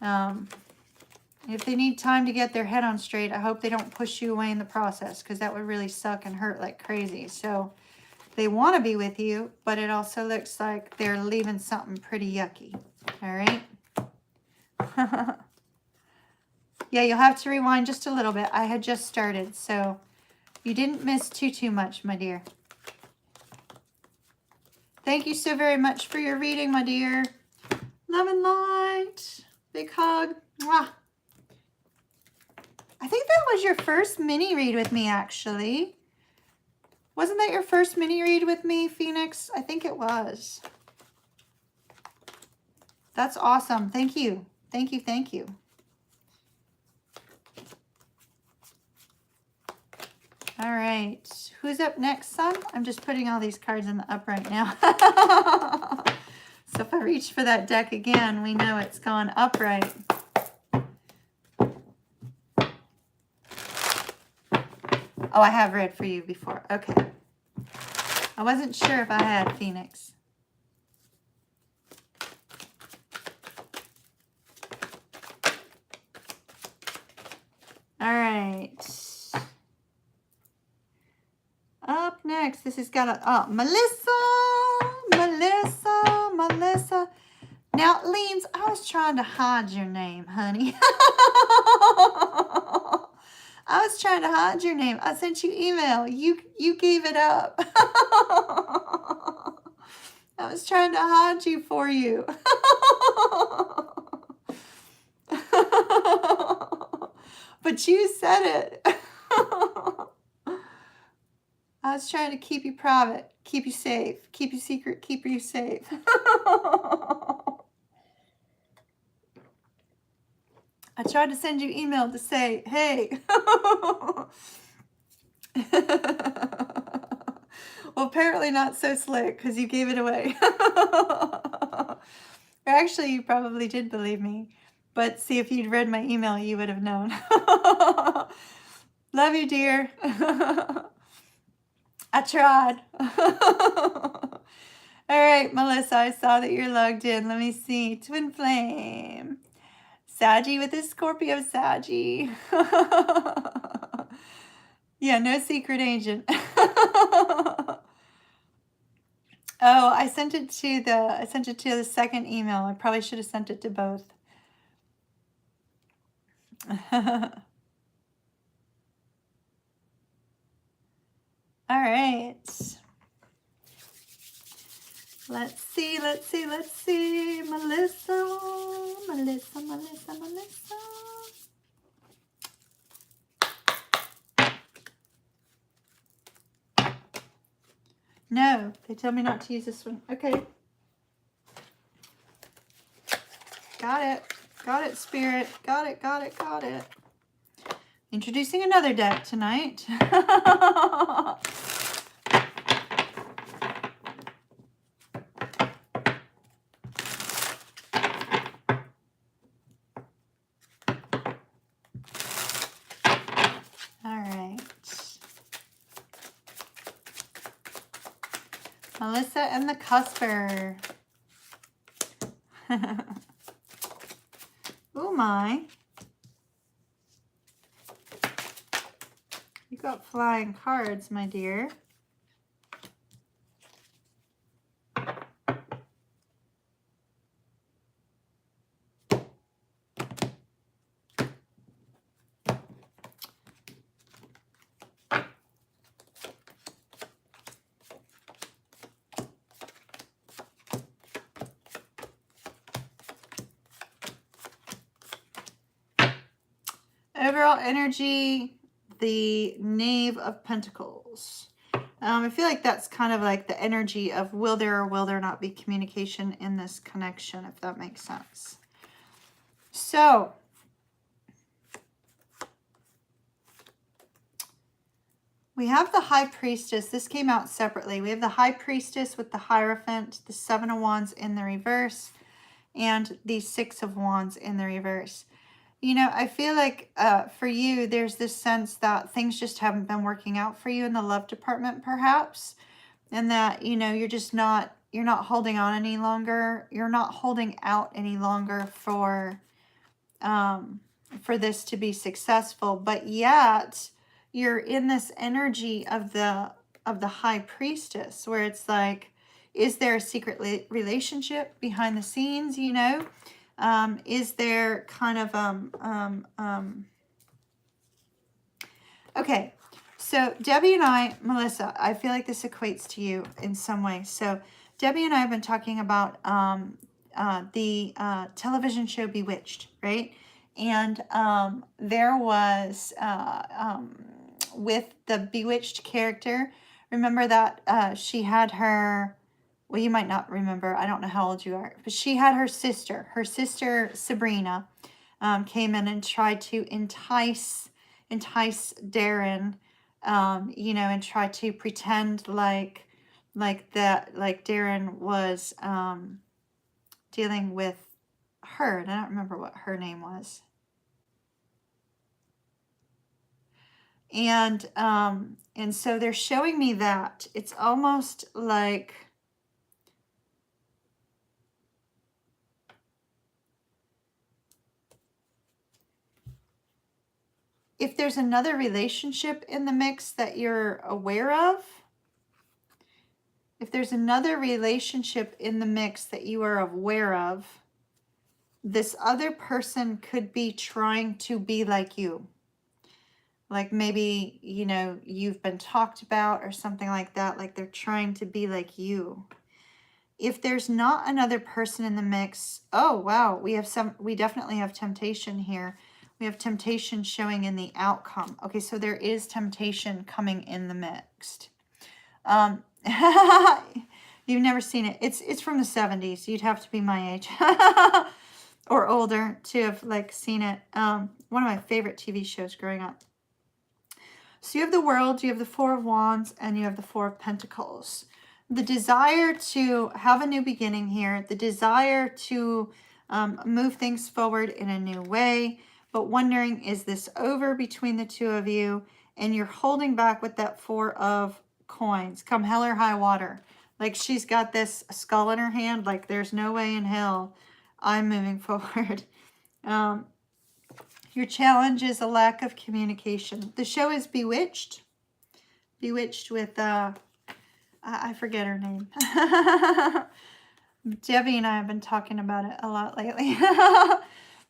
If they need time to get their head on straight, I hope they don't push you away in the process, because that would really suck and hurt like crazy. So they want to be with you, but it also looks like they're leaving something pretty yucky. All right. Yeah, you'll have to rewind just a little bit. I had just started, so you didn't miss too much, my dear. Thank you so very much for your reading, my dear. Love and light. Big hug. Mwah. I think that was your first mini read with me, actually. Wasn't that your first mini read with me, Phoenix? I think it was. That's awesome. Thank you. Thank you. Thank you. All right. Who's up next, son? I'm just putting all these cards in the upright now. So if I reach for that deck again, we know it's gone upright. Oh, I have read for you before. Okay. I wasn't sure if I had, Phoenix. All right. Up next, this has got Melissa. Now, Leans, I was trying to hide your name, honey. I was trying to hide your name. I sent you email. You gave it up. I was trying to hide you for you. But you said it. I was trying to keep you private, keep you safe, keep you secret, keep you safe. I tried to send you email to say, hey. Well, apparently not so slick because you gave it away. Or actually, you probably did believe me. But see, if you'd read my email, you would have known. Love you, dear. I tried. All right, Melissa, I saw that you're logged in. Let me see. Twin Flame. Saggy with a Scorpio Saggy. Yeah, no secret agent. Oh, I sent it to the second email. I probably should have sent it to both. All right. Let's see. Melissa. No, they told me not to use this one. Okay. Got it, Spirit. Got it. Introducing another deck tonight. Melissa and the Cusper. Oh my. You got flying cards, my dear. Overall energy, the Knave of Pentacles. I feel like that's kind of like the energy of will there or will there not be communication in this connection, if that makes sense. So, we have the High Priestess. This came out separately. We have the High Priestess with the Hierophant, the Seven of Wands in the reverse, and the Six of Wands in the reverse. You know, I feel like for you, there's this sense that things just haven't been working out for you in the love department, perhaps. And that, you know, you're not holding on any longer. You're not holding out any longer for this to be successful. But yet, you're in this energy of the High Priestess, where it's like, is there a secret relationship behind the scenes, you know? Is there kind of, okay, so Debbie and I, Melissa, I feel like this equates to you in some way. So Debbie and I have been talking about the television show Bewitched, right? And there was, with the Bewitched character, remember that she had her, well, you might not remember. I don't know how old you are. But she had her sister. Her sister, Sabrina, came in and tried to entice Darren, you know, and try to pretend like Darren was dealing with her. And I don't remember what her name was. And so they're showing me that. It's almost like, if there's another relationship in the mix that you're aware of, if there's another relationship in the mix that you are aware of, this other person could be trying to be like you. Like maybe, you know, you've been talked about or something like that. Like they're trying to be like you. If there's not another person in the mix, oh, wow, we definitely have temptation here. We have temptation showing in the outcome. Okay, so there is temptation coming in the mixed. You've never seen it. It's from the 70s. You'd have to be my age or older to have like seen it. One of my favorite TV shows growing up. So you have the World, you have the Four of Wands, and you have the Four of Pentacles. The desire to have a new beginning here, the desire to move things forward in a new way, but wondering, is this over between the two of you? And you're holding back with that Four of Coins, come hell or high water. Like she's got this skull in her hand, like there's no way in hell I'm moving forward. Your challenge is a lack of communication. The show is Bewitched. Bewitched with, I forget her name. Debbie and I have been talking about it a lot lately.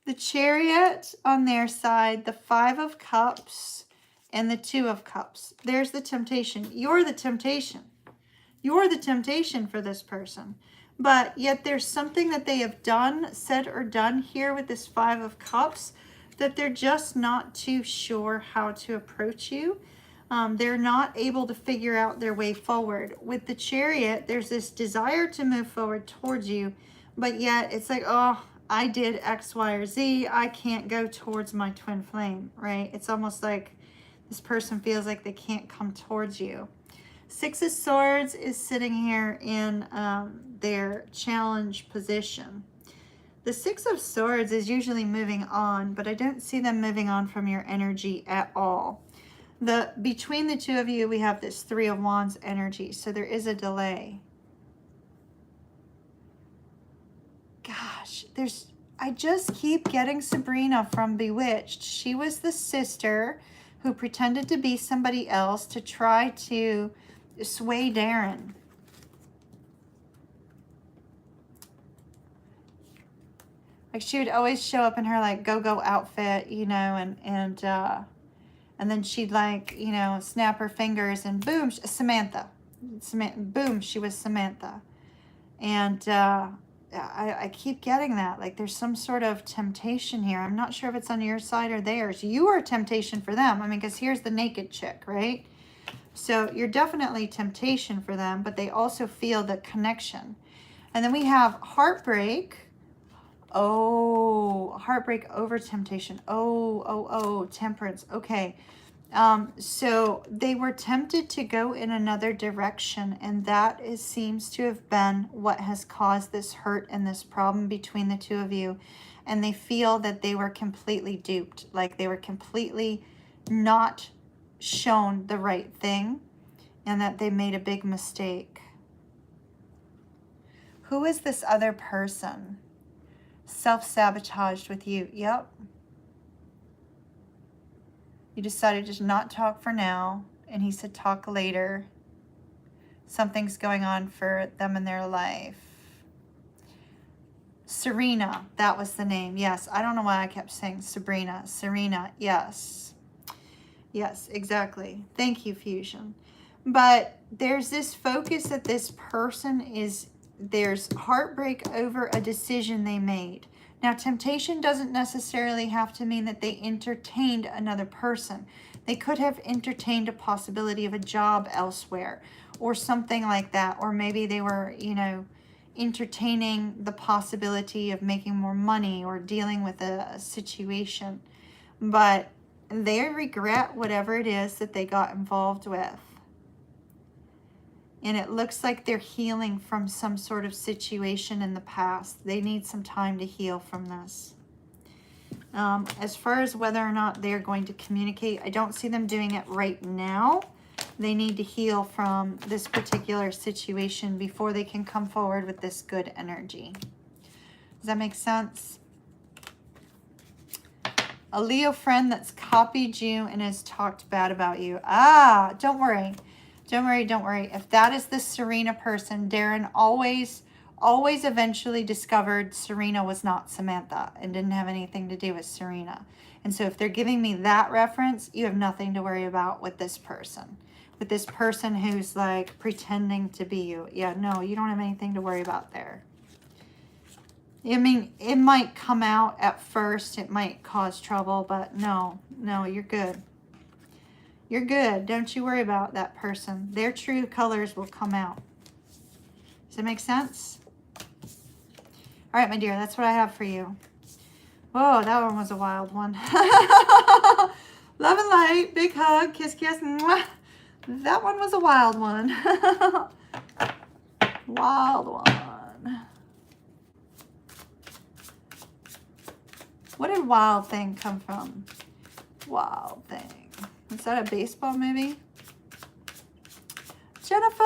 The Chariot on their side, the Five of Cups, and the Two of Cups. There's the temptation. You're the temptation. You're the temptation for this person. But yet there's something that they have done, said, or done here with this Five of Cups that they're just not too sure how to approach you. They're not able to figure out their way forward. With the Chariot, there's this desire to move forward towards you, but yet it's like, oh, I did X, Y, or Z. I can't go towards my twin flame, right? It's almost like this person feels like they can't come towards you. Six of Swords is sitting here in their challenge position. The Six of Swords is usually moving on, but I don't see them moving on from your energy at all. Between the two of you, we have this Three of Wands energy, so there is a delay. Gosh, I just keep getting Sabrina from Bewitched. She was the sister who pretended to be somebody else to try to sway Darren. Like she would always show up in her like go-go outfit, you know, and then she'd like, you know, snap her fingers and boom, Samantha, boom, she was Samantha. And I keep getting that. Like there's some sort of temptation here. I'm not sure if it's on your side or theirs. You are a temptation for them. I mean, because here's the naked chick, right? So you're definitely temptation for them, but they also feel the connection. And then we have heartbreak. Oh, heartbreak over temptation. Oh, temperance. Okay. So they were tempted to go in another direction, and that seems to have been what has caused this hurt and this problem between the two of you. And they feel that they were completely duped, like they were completely not shown the right thing, and that they made a big mistake. Who is this other person? Self-sabotaged with you. Yep. You decided to not talk for now, and he said talk later. Something's going on for them in their life. Serena, that was the name. Yes, I don't know why I kept saying Sabrina. Serena, yes. Yes, exactly. Thank you, Fusion. But there's this focus that this person is, there's heartbreak over a decision they made. Now, temptation doesn't necessarily have to mean that they entertained another person. They could have entertained a possibility of a job elsewhere or something like that. Or maybe they were, you know, entertaining the possibility of making more money or dealing with a situation. But they regret whatever it is that they got involved with. And it looks like they're healing from some sort of situation in the past. They need some time to heal from this. As far as whether or not they're going to communicate, I don't see them doing it right now. They need to heal from this particular situation before they can come forward with this good energy. Does that make sense? A Leo friend that's copied you and has talked bad about you. Ah, don't worry. Don't worry, don't worry. If that is the Serena person, Darren always eventually discovered Serena was not Samantha and didn't have anything to do with Serena. And so if they're giving me that reference, you have nothing to worry about with this person. With this person who's like pretending to be you. Yeah, no, you don't have anything to worry about there. I mean, it might come out at first. It might cause trouble, but no, you're good. You're good. Don't you worry about that person. Their true colors will come out. Does that make sense? All right, my dear, that's what I have for you. Whoa, that one was a wild one. Love and light. Big hug. Kiss, kiss. Mwah. That one was a wild one. Wild one. What did wild thing come from? Wild thing. Is that a baseball movie? Jennifer.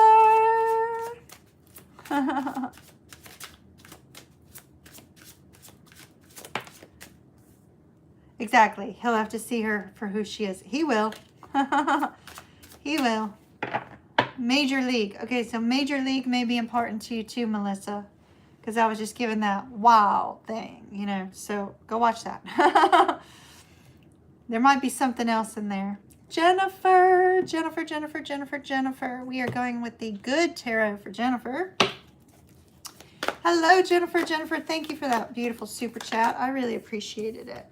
Exactly. He'll have to see her for who she is. He will. He will. Major League. Okay, so Major League may be important to you too, Melissa. Because I was just given that wow thing, you know. So go watch that. There might be something else in there. Jennifer. Jennifer, Jennifer, Jennifer, Jennifer. We are going with the good tarot for Jennifer. Hello, Jennifer. Jennifer, thank you for that beautiful super chat. I really appreciated it.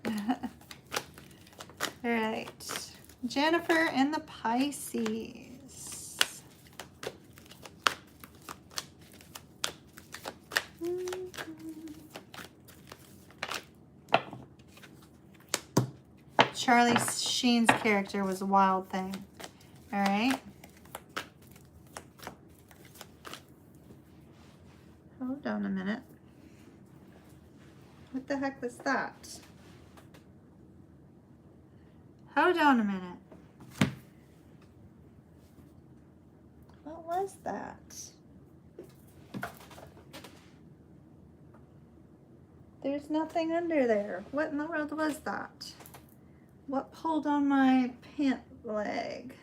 All right. Jennifer and the Pisces. Charlie Sheen's character was a wild thing. All right. Hold on a minute. What the heck was that? Hold on a minute. What was that? There's nothing under there. What in the world was that? What pulled on my pant leg?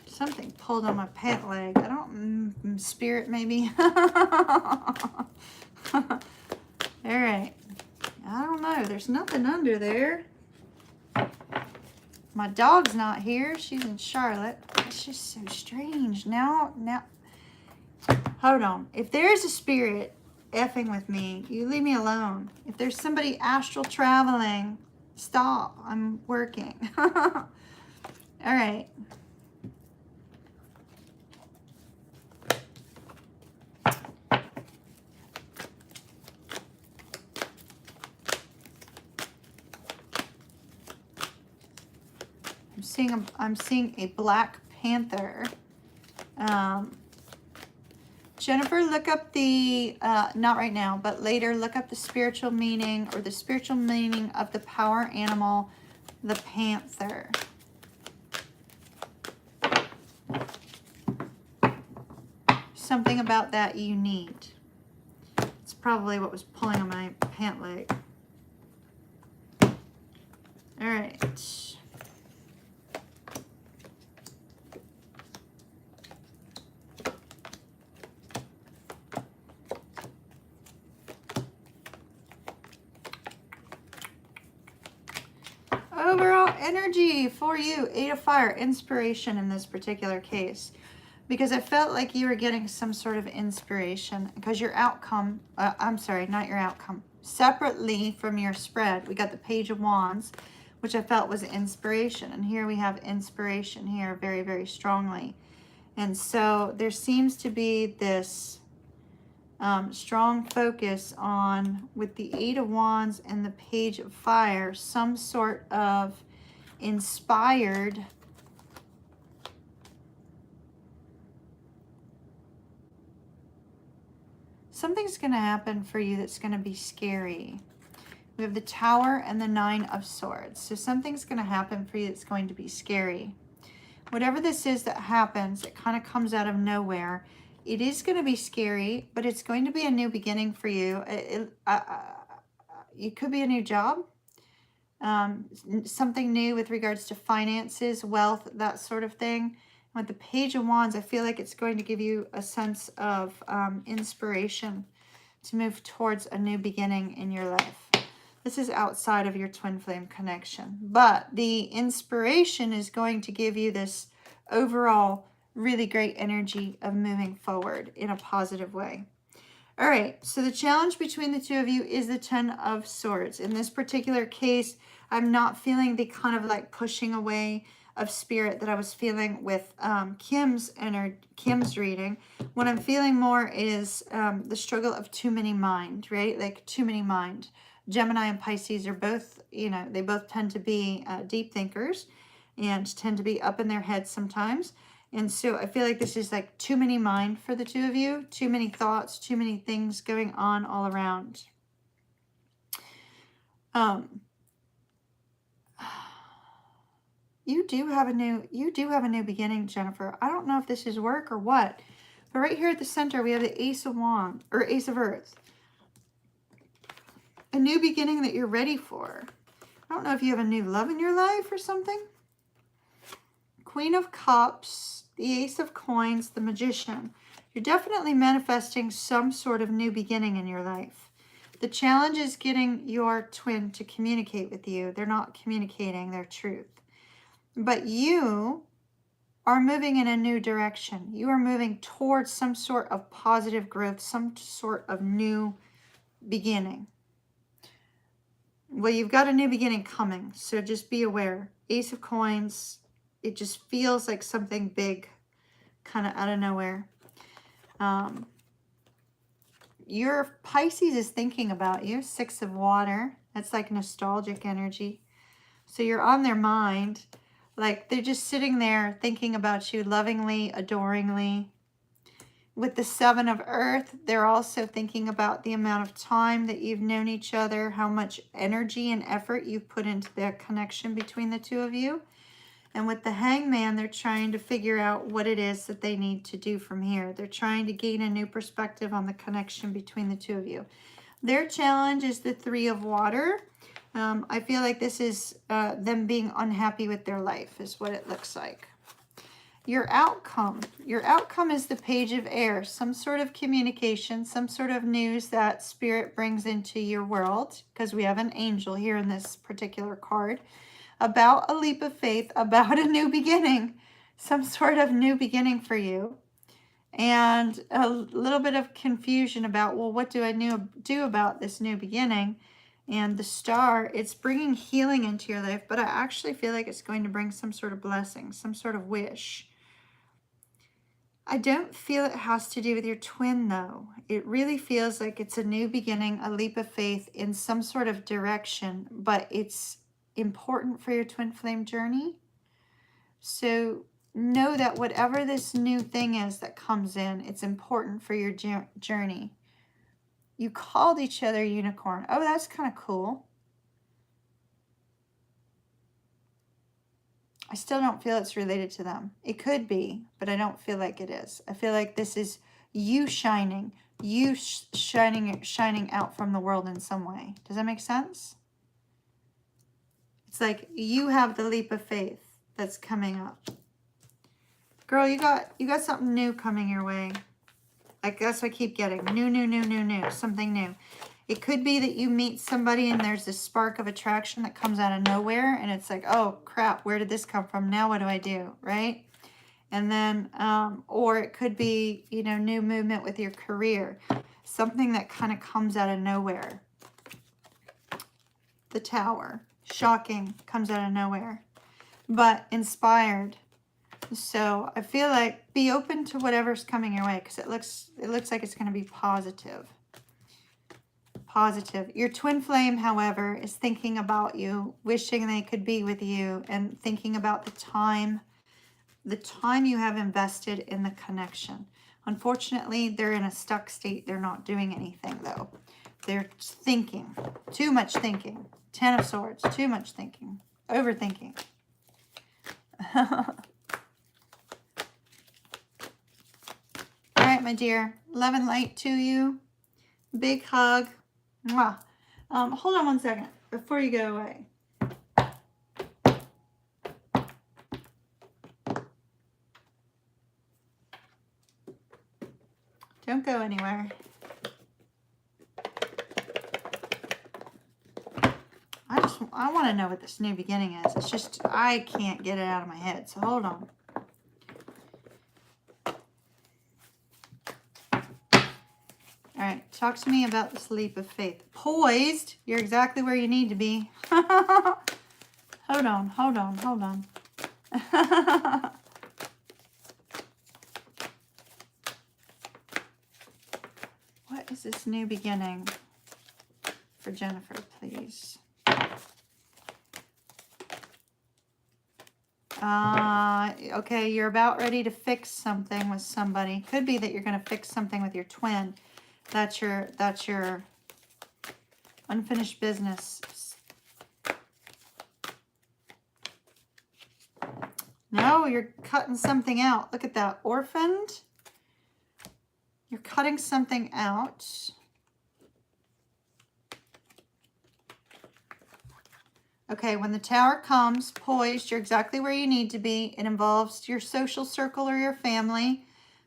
Something pulled on my pant leg. I don't, spirit maybe. All right. I don't know. There's nothing under there. My dog's not here. She's in Charlotte. It's just so strange. Now, hold on. If there's a spirit effing with me, you leave me alone. If there's somebody astral traveling, stop. I'm working. All right. I'm seeing a Black Panther. Jennifer, look up the, not right now, but later, look up the spiritual meaning or the spiritual meaning of the power animal, the panther. Something about that you need. It's probably what was pulling on my pant leg. All right. Overall energy for you, 8 of Fire, inspiration in this particular case. Because I felt like you were getting some sort of inspiration. Because your outcome, I'm sorry, not your outcome. Separately from your spread, we got the Page of Wands, which I felt was inspiration. And here we have inspiration here very, very strongly. And so there seems to be this strong focus on, with the 8 of Wands and the Page of Fire, some sort of inspired something's going to happen for you that's going to be scary. We have the Tower and the 9 of Swords. So something's going to happen for you that's going to be scary. Whatever this is that happens, it kind of comes out of nowhere. It is going to be scary, but it's going to be a new beginning for you. It could be a new job. Something new with regards to finances, wealth, that sort of thing. With the Page of Wands, I feel like it's going to give you a sense of inspiration to move towards a new beginning in your life. This is outside of your twin flame connection. But the inspiration is going to give you this overall really great energy of moving forward in a positive way. All right, so the challenge between the two of you is the 10 of Swords. In this particular case, I'm not feeling the kind of like pushing away of spirit that I was feeling with Kim's reading. What I'm feeling more is the struggle of too many mind, right? Like too many mind. Gemini and Pisces are both, you know, they both tend to be deep thinkers and tend to be up in their heads sometimes. And so I feel like this is like too many mind for the two of you, too many thoughts, too many things going on all around. You do have a new beginning, Jennifer. I don't know if this is work or what, but right here at the center we have the Ace of Wands, or Ace of Earth. A new beginning that you're ready for. I don't know if you have a new love in your life or something. Queen of Cups, the Ace of Coins, the Magician. You're definitely manifesting some sort of new beginning in your life. The challenge is getting your twin to communicate with you. They're not communicating their truth. But you are moving in a new direction. You are moving towards some sort of positive growth, some sort of new beginning. Well, you've got a new beginning coming, so just be aware. Ace of Coins, it just feels like something big, kind of out of nowhere. Your Pisces is thinking about you. Six of Water, that's like nostalgic energy. So you're on their mind. Like they're just sitting there thinking about you lovingly, adoringly. With the Seven of Earth, they're also thinking about the amount of time that you've known each other, how much energy and effort you've put into that connection between the two of you. And with the Hangman, they're trying to figure out what it is that they need to do from here. They're trying to gain a new perspective on the connection between the two of you. Their challenge is the Three of Water. I feel like this is them being unhappy with their life is what it looks like. Your outcome is the Page of Air, some sort of communication, some sort of news that Spirit brings into your world, because we have an angel here in this particular card, about a leap of faith, about a new beginning, some sort of new beginning for you, and a little bit of confusion about, well, what do I do about this new beginning? And the Star, it's bringing healing into your life, but I actually feel like it's going to bring some sort of blessing, some sort of wish. I don't feel it has to do with your twin, though. It really feels like it's a new beginning, a leap of faith in some sort of direction, but it's important for your twin flame journey. So know that whatever this new thing is that comes in, it's important for your journey. You called each other unicorn. Oh, that's kind of cool. I still don't feel it's related to them. It could be, but I don't feel like it is. I feel like this is you shining, shining out from the world in some way. Does that make sense? It's like you have the leap of faith that's coming up. Girl, you got something new coming your way. I guess I keep getting new, something new. It could be that you meet somebody and there's this spark of attraction that comes out of nowhere and it's like, oh crap, where did this come from? Now what do I do, right? And then, or it could be, you know, new movement with your career. Something that kind of comes out of nowhere. The Tower, shocking, comes out of nowhere, but inspired. So I feel like be open to whatever's coming your way because it looks like it's going to be positive. Positive. Your twin flame, however, is thinking about you, wishing they could be with you, and thinking about the time you have invested in the connection. Unfortunately, they're in a stuck state. They're not doing anything, though. They're thinking. Too much thinking. Ten of Swords. Too much thinking. Overthinking. All right, my dear. Love and light to you. Big hug. Mwah. Hold on one second before you go away. Don't go anywhere. I want to know what this new beginning is. It's just, I can't get it out of my head. So hold on. All right, talk to me about this leap of faith. Poised, you're exactly where you need to be. Hold on. What is this new beginning for Jennifer, please? Okay, you're about ready to fix something with somebody. Could be that you're going to fix something with your twin. That's your unfinished business. No, you're cutting something out. Look at that. Orphaned. You're cutting something out. Okay, when the Tower comes, poised, you're exactly where you need to be. It involves your social circle or your family.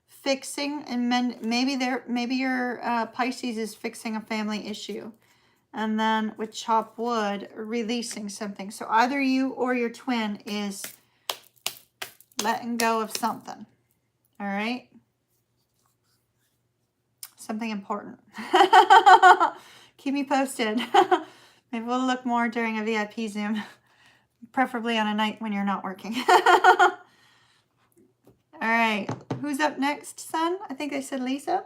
Fixing and maybe your Pisces is fixing a family issue. And then with chop wood, releasing something. So either you or your twin is letting go of something. All right? Something important. Keep me posted. Maybe we'll look more during a VIP Zoom. Preferably on a night when you're not working. All right. Who's up next, son? I think I said Lisa.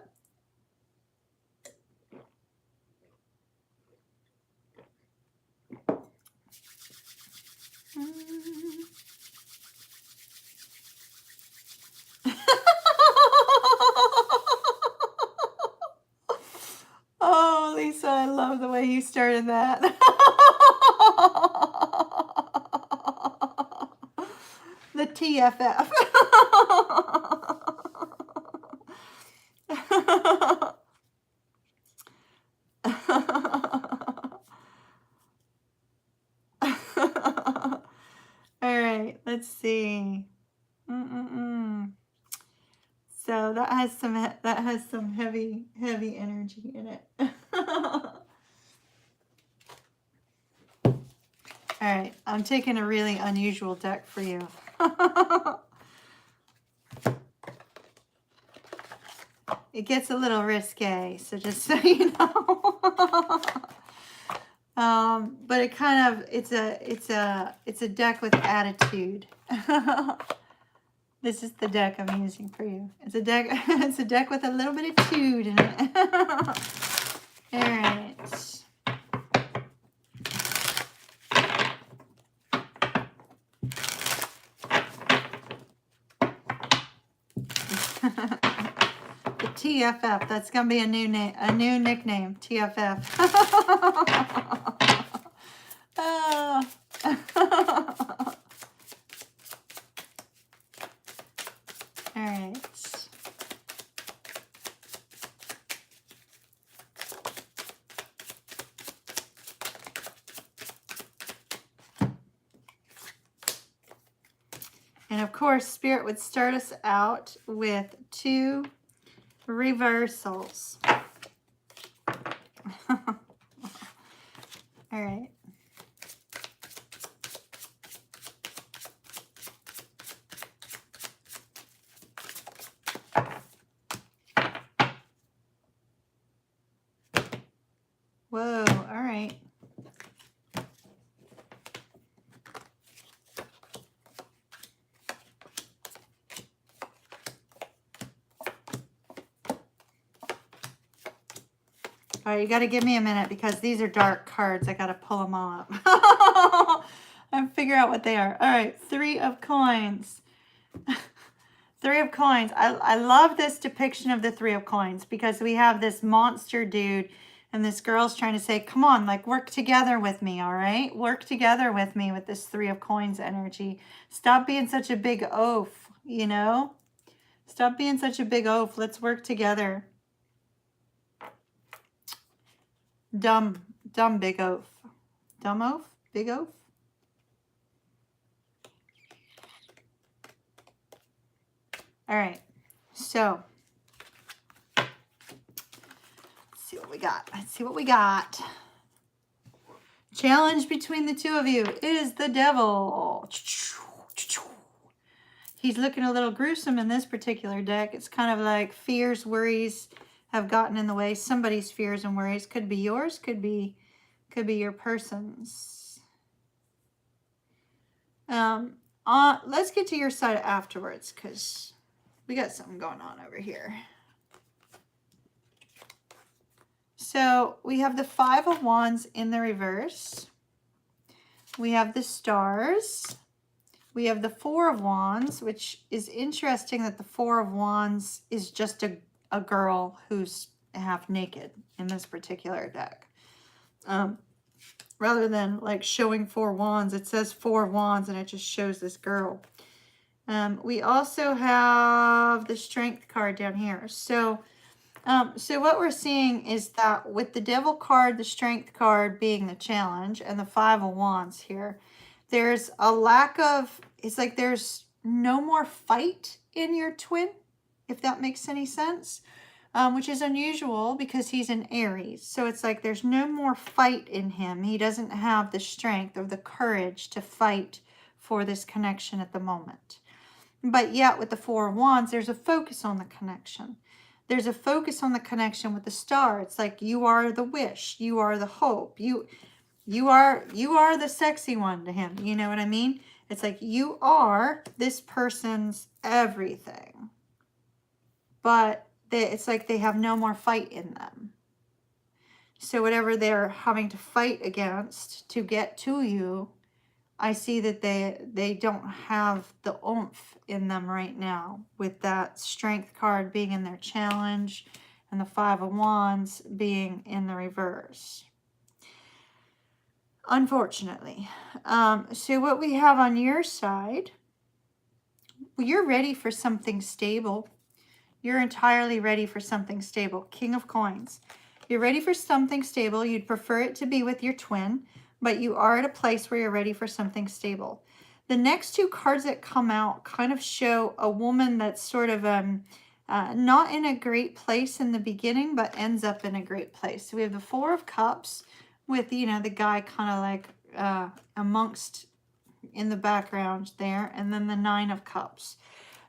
Oh, Lisa, I love the way you started that. The TFF. All right, let's see. So that has some heavy energy in it. All right, I'm taking a really unusual deck for you. It gets a little risque, so just so you know. But it kind of it's a deck with attitude. This is the deck I'm using for you. It's a deck with a little bit of tude in it. All right. The TFF. That's gonna be a new nickname. TFF. Oh. All right. And of course, Spirit would start us out with 2 reversals. All right. Whoa, all right. All right, you got to give me a minute because these are dark cards. I got to pull them all up and figure out what they are. All right, 3 of coins. 3 of coins. I love this depiction of the 3 of coins because we have this monster dude and this girl's trying to say, come on, like work together with me, all right? Work together with me with this 3 of coins energy. Stop being such a big oaf, you know? Stop being such a big oaf. Let's work together. Dumb big oaf. Dumb oaf? Big oaf? All right, so let's see what we got. Let's see what we got. Challenge between the 2 of you is the devil. He's looking a little gruesome in this particular deck. It's kind of like fears, worries have gotten in the way. Somebody's fears and worries. Could be yours, could be your person's. Let's get to your side afterwards because we got something going on over here. So we have the Five of Wands in the reverse. We have the stars. We have the Four of Wands, which is interesting that the Four of Wands is just a girl who's half naked in this particular deck. Rather than like showing four wands, it says Four of Wands and it just shows this girl. We also have the Strength card down here. So what we're seeing is that with the Devil card, the Strength card being the challenge, and the Five of Wands here, there's a lack of, it's like there's no more fight in your twin, if that makes any sense, which is unusual because he's an Aries. So it's like there's no more fight in him. He doesn't have the strength or the courage to fight for this connection at the moment. But yet with the Four of Wands, there's a focus on the connection. There's a focus on the connection with the star. It's like you are the wish. You are the hope. You are the sexy one to him. You know what I mean? It's like you are this person's everything. But it's like they have no more fight in them. So whatever they're having to fight against to get to you, I see that they don't have the oomph in them right now, with that Strength card being in their challenge and the Five of Wands being in the reverse. Unfortunately. So what we have on your side, well, you're ready for something stable. You're entirely ready for something stable. King of Coins. You're ready for something stable. You'd prefer it to be with your twin, but you are at a place where you're ready for something stable. The next two cards that come out kind of show a woman that's sort of not in a great place in the beginning, but ends up in a great place. So we have the Four of Cups with, you know, the guy kind of like amongst in the background there, and then the Nine of Cups.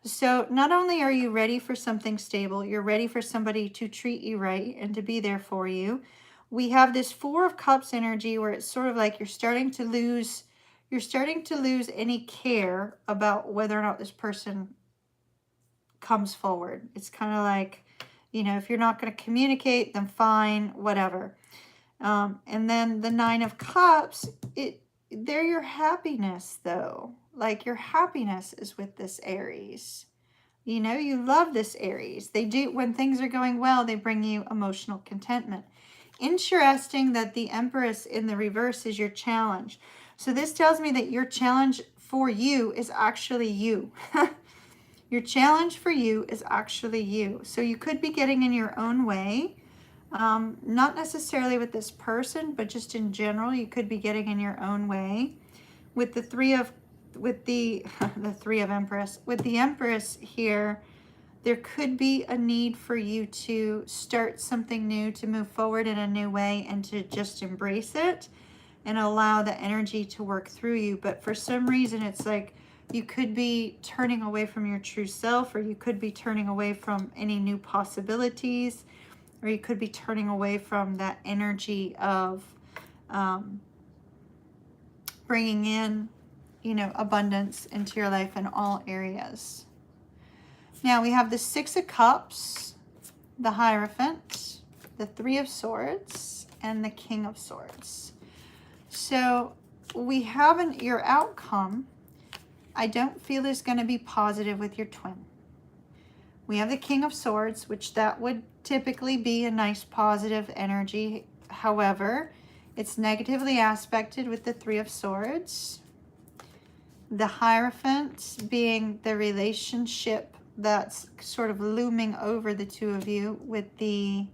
So not only are you ready for something stable, you're ready for somebody to treat you right and to be there for you. We have this Four of Cups energy where it's sort of like you're starting to lose any care about whether or not this person comes forward. It's kind of like, you know, if you're not going to communicate, then fine, whatever. And then the Nine of Cups, they're your happiness though. Like your happiness is with this Aries. You know, you love this Aries. They do, when things are going well, they bring you emotional contentment. Interesting that the Empress in the reverse is your challenge. So this tells me that your challenge for you is actually you. Your challenge for you is actually you. So you could be getting in your own way. Not necessarily with this person, but just in general, you could be getting in your own way. With the Empress, with the Empress here, there could be a need for you to start something new, to move forward in a new way, and to just embrace it and allow the energy to work through you. But for some reason, it's like you could be turning away from your true self, or you could be turning away from any new possibilities, or you could be turning away from that energy of bringing in, you know, abundance into your life in all areas. Now we have the Six of Cups, the Hierophant, the Three of Swords, and the King of Swords. So we have your outcome, I don't feel is going to be positive with your twin. We have the King of Swords, which that would typically be a nice positive energy. However, it's negatively aspected with the Three of Swords. The Hierophant being the relationship that's sort of looming over the two of you with the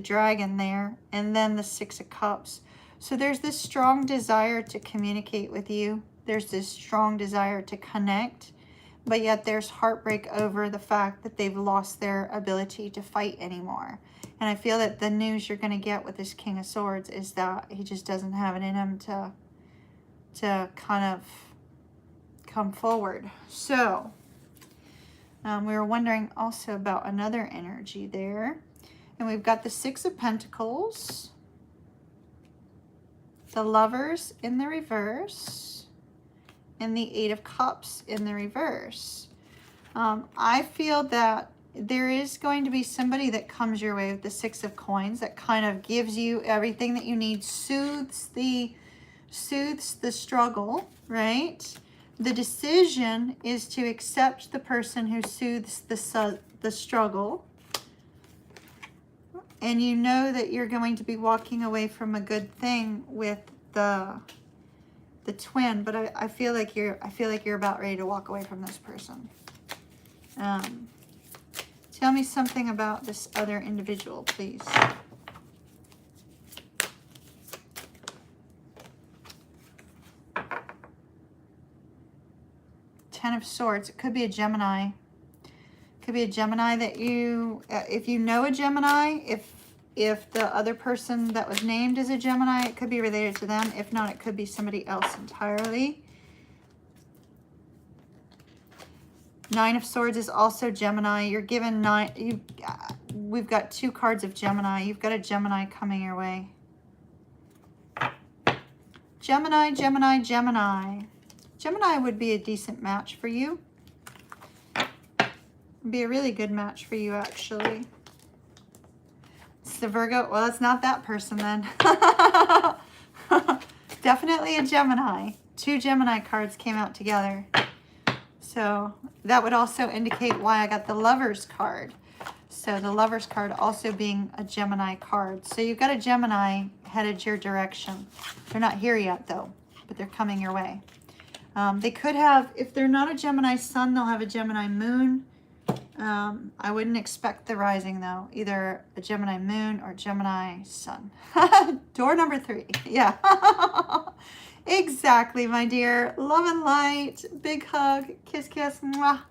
dragon there, and then the Six of Cups. So there's this strong desire to communicate with you. There's this strong desire to connect, but yet there's heartbreak over the fact that they've lost their ability to fight anymore. And I feel that the news you're going to get with this King of Swords is that he just doesn't have it in him to kind of come forward. So we were wondering also about another energy there. And we've got the Six of Pentacles, the Lovers in the reverse, and the Eight of Cups in the reverse. I feel that there is going to be somebody that comes your way with the Six of Coins that kind of gives you everything that you need, soothes the struggle, right? The decision is to accept the person who soothes the struggle. And you know that you're going to be walking away from a good thing with the twin, but I feel like you're about ready to walk away from this person. Tell me something about this other individual, please. Ten of Swords. It could be a Gemini. Could be a Gemini that you, if you know a Gemini, if the other person that was named is a Gemini, it could be related to them. If not, it could be somebody else entirely. Nine of Swords is also Gemini. You're given we've got 2 cards of Gemini. You've got a Gemini coming your way. Gemini, Gemini, Gemini. Gemini would be a decent match for you. Be a really good match for you, actually. It's the Virgo. Well, it's not that person then. Definitely a Gemini. 2 Gemini cards came out together. So that would also indicate why I got the Lovers card. So the Lovers card also being a Gemini card. So you've got a Gemini headed your direction. They're not here yet though, but they're coming your way. They could have, if they're not a Gemini sun, they'll have a Gemini moon. I wouldn't expect the rising though, either a Gemini moon or Gemini sun. Door number 3. Yeah. Exactly, my dear. Love and light. Big hug. Kiss, kiss. Mwah.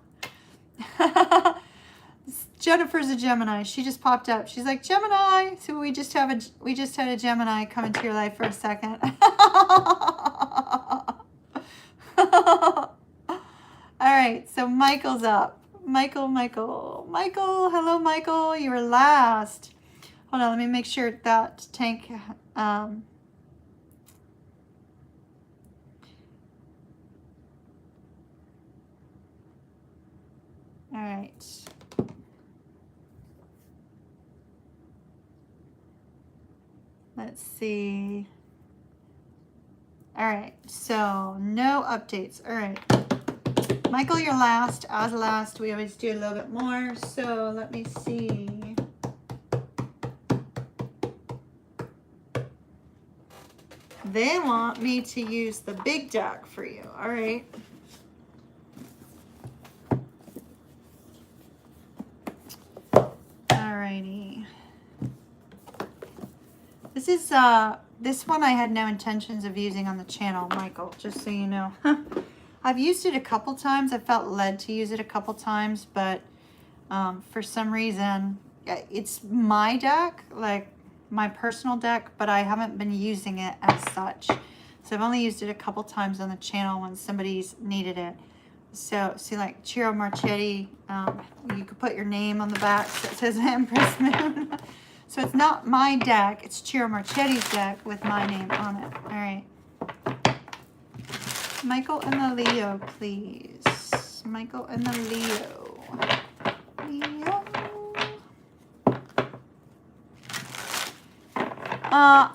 Jennifer's a Gemini. She just popped up. She's like, Gemini. So we just had a Gemini come into your life for a second. All right, so Michael's up. Michael. Hello, Michael. You were last. Hold on, let me make sure that tank. All right. Let's see. All right, so no updates. All right. Michael, you're last. As last, we always do a little bit more. So let me see. They want me to use the big deck for you. All right. Alrighty. This one I had no intentions of using on the channel, Michael, just so you know. I've used it a couple times. I felt led to use it a couple times, but for some reason, it's my deck, like my personal deck, but I haven't been using it as such. So I've only used it a couple times on the channel when somebody's needed it. So see, like Ciro Marchetti, you could put your name on the back so it says Empress Moon. So it's not my deck, it's Ciro Marchetti's deck with my name on it. All right. Michael and the Leo, please. Michael and the Leo.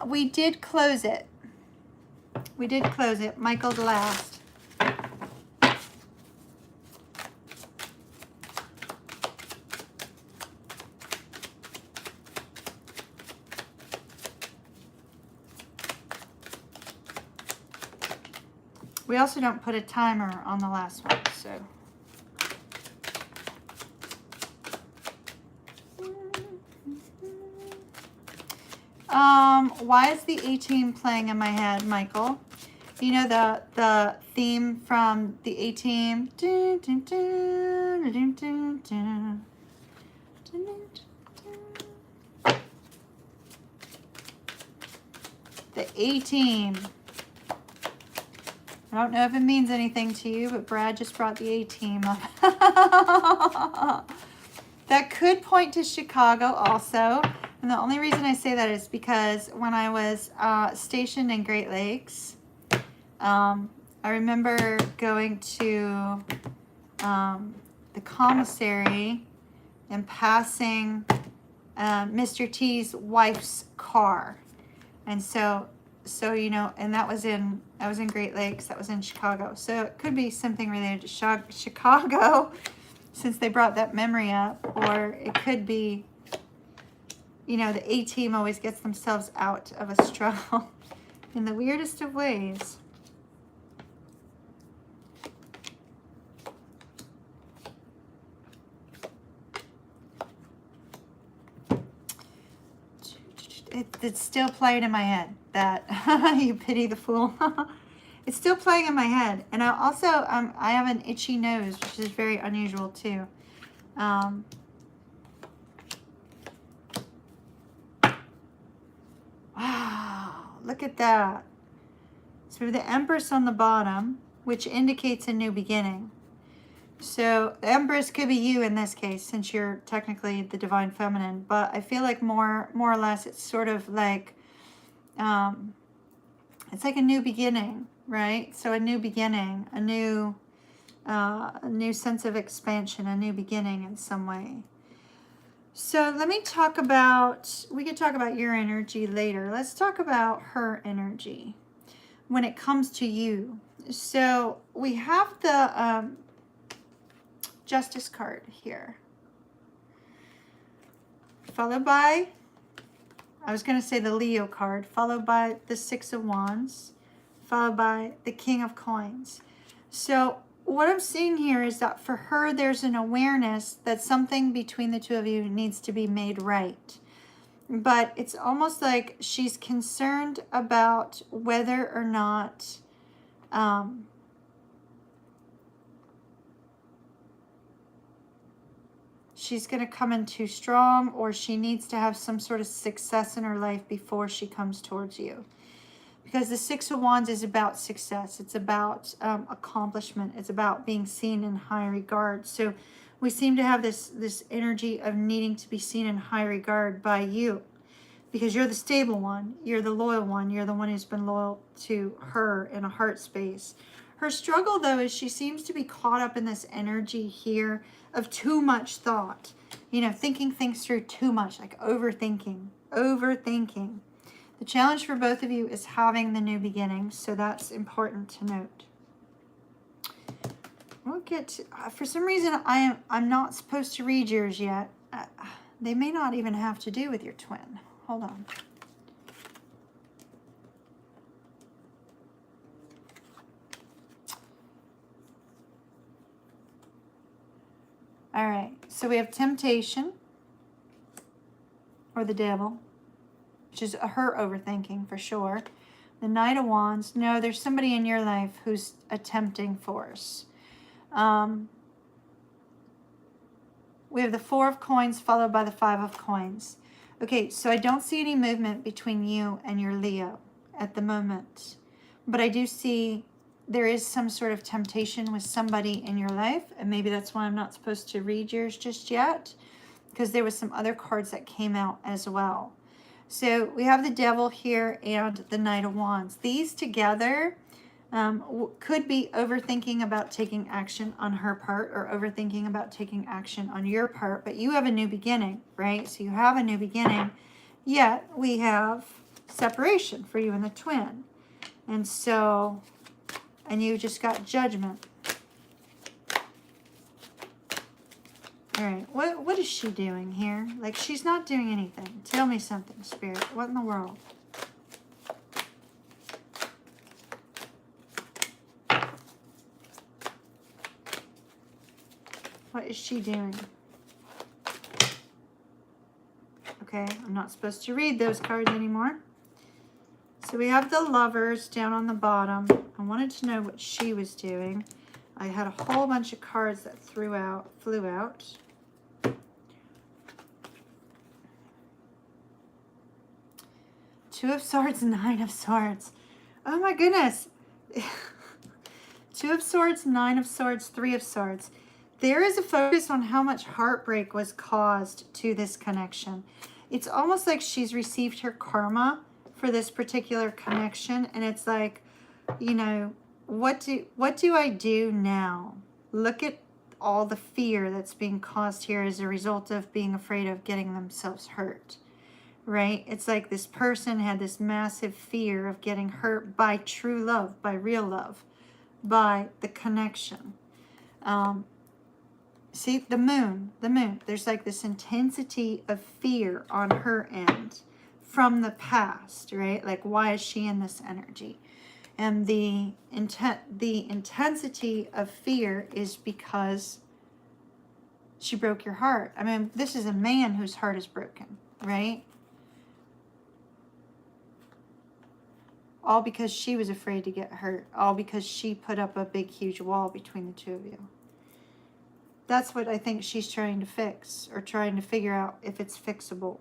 We did close it. Michael's last. We also don't put a timer on the last one, so. Why is the A-Team playing in my head, Michael? You know the theme from the A-Team? The A-Team. I don't know if it means anything to you, but Brad just brought the A-Team up. That could point to Chicago also. And the only reason I say that is because when I was stationed in Great Lakes, I remember going to the commissary and passing Mr. T's wife's car. And so you know, and that was in Great Lakes, that was in Chicago. So it could be something related to Chicago, since they brought that memory up, or it could be, you know, the A-team always gets themselves out of a struggle in the weirdest of ways. It's still playing in my head, that you pity the fool. It's still playing in my head. And I also, I have an itchy nose, which is very unusual too. Wow, look at that. So we have the Empress on the bottom, which indicates a new beginning. So the Empress could be you in this case, since you're technically the Divine Feminine. But I feel like more or less it's sort of like, it's like a new beginning, right? So a new beginning, a new sense of expansion, a new beginning in some way. So let me talk about, we could talk about your energy later. Let's talk about her energy when it comes to you. So we have the Justice card here, followed by, I was going to say the Leo card, followed by the Six of Wands, followed by the King of Coins. So what I'm seeing here is that for her, there's an awareness that something between the two of you needs to be made right. But it's almost like she's concerned about whether or not she's going to come in too strong, or she needs to have some sort of success in her life before she comes towards you. Because the Six of Wands is about success. It's about accomplishment. It's about being seen in high regard. So we seem to have this energy of needing to be seen in high regard by you. Because you're the stable one. You're the loyal one. You're the one who's been loyal to her in a heart space. Her struggle, though, is she seems to be caught up in this energy here of too much thought. You know, thinking things through too much, like overthinking. Overthinking. The challenge for both of you is having the new beginning, so that's important to note. We'll get to, for some reason, I'm not supposed to read yours yet. They may not even have to do with your twin. Hold on. All right, so we have temptation, or the devil, which is her overthinking for sure. The Knight of Wands. No, there's somebody in your life who's a tempting force. We have the Four of Coins followed by the Five of Coins. Okay, so I don't see any movement between you and your Leo at the moment. But I do see there is some sort of temptation with somebody in your life. And maybe that's why I'm not supposed to read yours just yet, because there was some other cards that came out as well. So we have the Devil here and the Knight of Wands. These together could be overthinking about taking action on her part, or overthinking about taking action on your part. But you have a new beginning, right? So you have a new beginning, yet we have separation for you and the twin. And so, and you just got Judgment. All right, what is she doing here? Like, she's not doing anything. Tell me something, Spirit. What in the world? What is she doing? Okay, I'm not supposed to read those cards anymore. So we have the Lovers down on the bottom. I wanted to know what she was doing. I had a whole bunch of cards that flew out. Two of Swords, Nine of Swords. Oh my goodness. Two of Swords, Nine of Swords, Three of Swords. There is a focus on how much heartbreak was caused to this connection. It's almost like she's received her karma for this particular connection. And it's like, you know, what do I do now? Look at all the fear that's being caused here as a result of being afraid of getting themselves hurt, right? It's like this person had this massive fear of getting hurt by true love, by real love, by the connection. See, the moon, there's like this intensity of fear on her end from the past, right? Like, why is she in this energy? And the intensity of fear is because she broke your heart. I mean, this is a man whose heart is broken, right? All because she was afraid to get hurt. All because she put up a big, huge wall between the two of you. That's what I think she's trying to fix, or trying to figure out if it's fixable.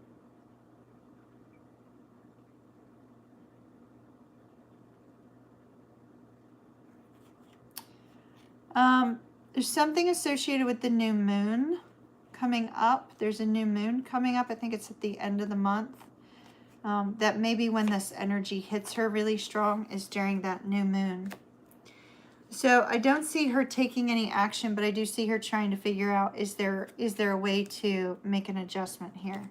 There's something associated with the new moon coming up. There's a new moon coming up. I think it's at the end of the month. That maybe when this energy hits her really strong is during that new moon. So I don't see her taking any action, but I do see her trying to figure out, is there a way to make an adjustment here?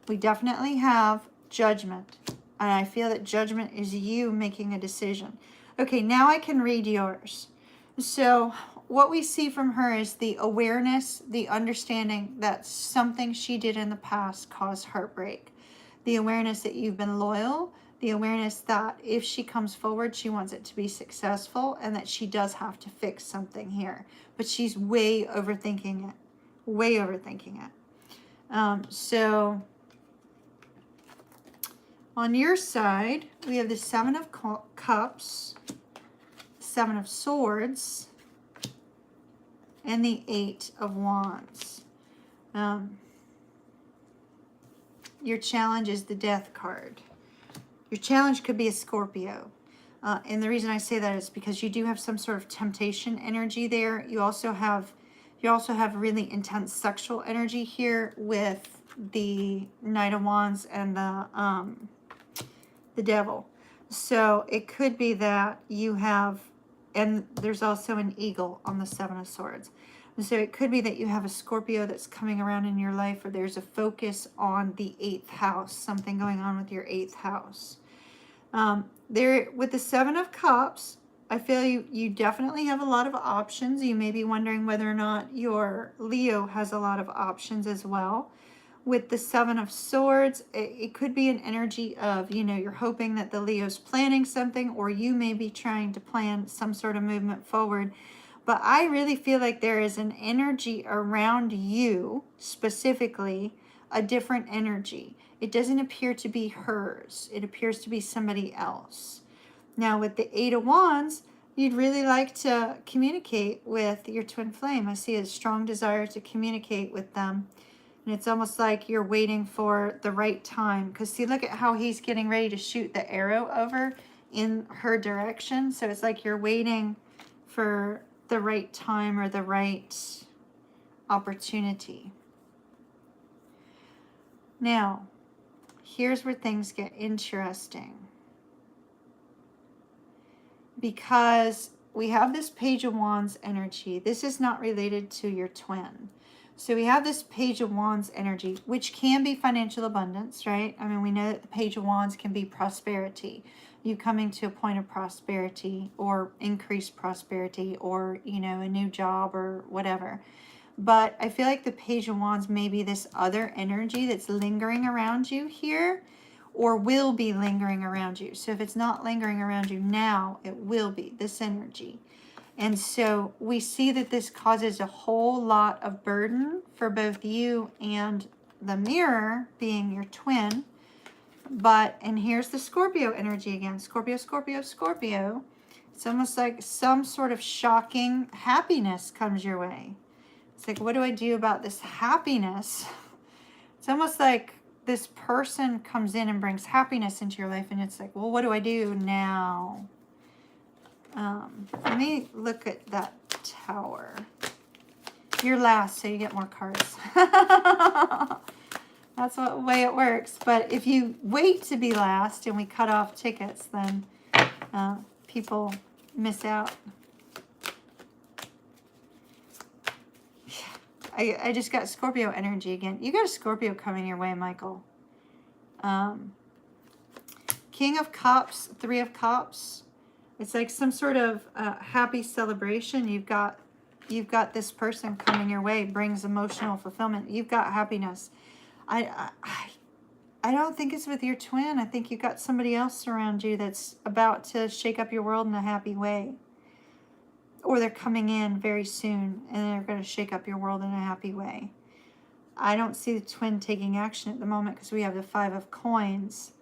We definitely have judgment. And I feel that judgment is you making a decision. Okay, now I can read yours. So what we see from her is the awareness, the understanding that something she did in the past caused heartbreak. The awareness that you've been loyal. The awareness that if she comes forward, she wants it to be successful, and that she does have to fix something here. But she's way overthinking it. Way overthinking it. So on your side, we have the Seven of Cups, Seven of Swords, and the Eight of Wands. Your challenge is the Death card. Your challenge could be a Scorpio. And the reason I say that is because you do have some sort of temptation energy there. You also have really intense sexual energy here with the Knight of Wands and the Devil. So it could be that you have, and there's also an eagle on the Seven of Swords. So it could be that you have a Scorpio that's coming around in your life, or there's a focus on the 8th house, something going on with your 8th house. There, with the Seven of Cups, I feel you definitely have a lot of options. You may be wondering whether or not your Leo has a lot of options as well. With the Seven of Swords, it could be an energy of, you're hoping that the Leo's planning something, or you may be trying to plan some sort of movement forward. But I really feel like there is an energy around you, specifically, a different energy. It doesn't appear to be hers. It appears to be somebody else. Now, with the Eight of Wands, you'd really like to communicate with your twin flame. I see a strong desire to communicate with them. And it's almost like you're waiting for the right time. Because see, look at how he's getting ready to shoot the arrow over in her direction. So it's like you're waiting for the right time or the right opportunity. Now, here's where things get interesting. Because we have this Page of Wands energy. This is not related to your twin. So we have this Page of Wands energy, which can be financial abundance, right? I mean, we know that the Page of Wands can be prosperity. You coming to a point of prosperity, or increased prosperity, or, a new job or whatever. But I feel like the Page of Wands may be this other energy that's lingering around you here, or will be lingering around you. So if it's not lingering around you now, it will be this energy. And so we see that this causes a whole lot of burden for both you and the mirror, being your twin. But, and here's the Scorpio energy again. Scorpio, Scorpio, Scorpio. It's almost like some sort of shocking happiness comes your way. It's like, what do I do about this happiness? It's almost like this person comes in and brings happiness into your life, and it's like, well, what do I do now? Let me look at that Tower. You're last, so you get more cards. That's the way it works. But if you wait to be last and we cut off tickets, then people miss out. I just got Scorpio energy again. You got a Scorpio coming your way, Michael. King of Cups, Three of Cups. It's like some sort of happy celebration. You've got this person coming your way, brings emotional fulfillment. You've got happiness. I don't think it's with your twin. I think you've got somebody else around you that's about to shake up your world in a happy way. Or they're coming in very soon and they're going to shake up your world in a happy way. I don't see the twin taking action at the moment because we have the Five of Coins.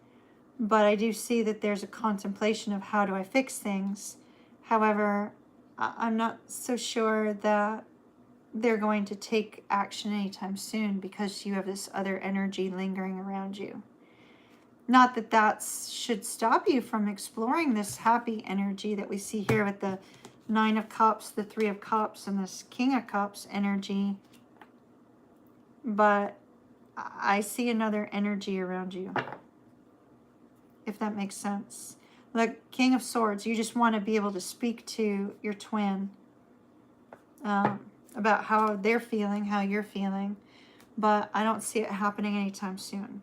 But I do see that there's a contemplation of how do I fix things. However, I'm not so sure that they're going to take action anytime soon because you have this other energy lingering around you. Not that that should stop you from exploring this happy energy that we see here with the Nine of Cups, the Three of Cups, and this King of Cups energy. But I see another energy around you, if that makes sense. Like King of Swords, you just want to be able to speak to your twin about how they're feeling, how you're feeling. But I don't see it happening anytime soon.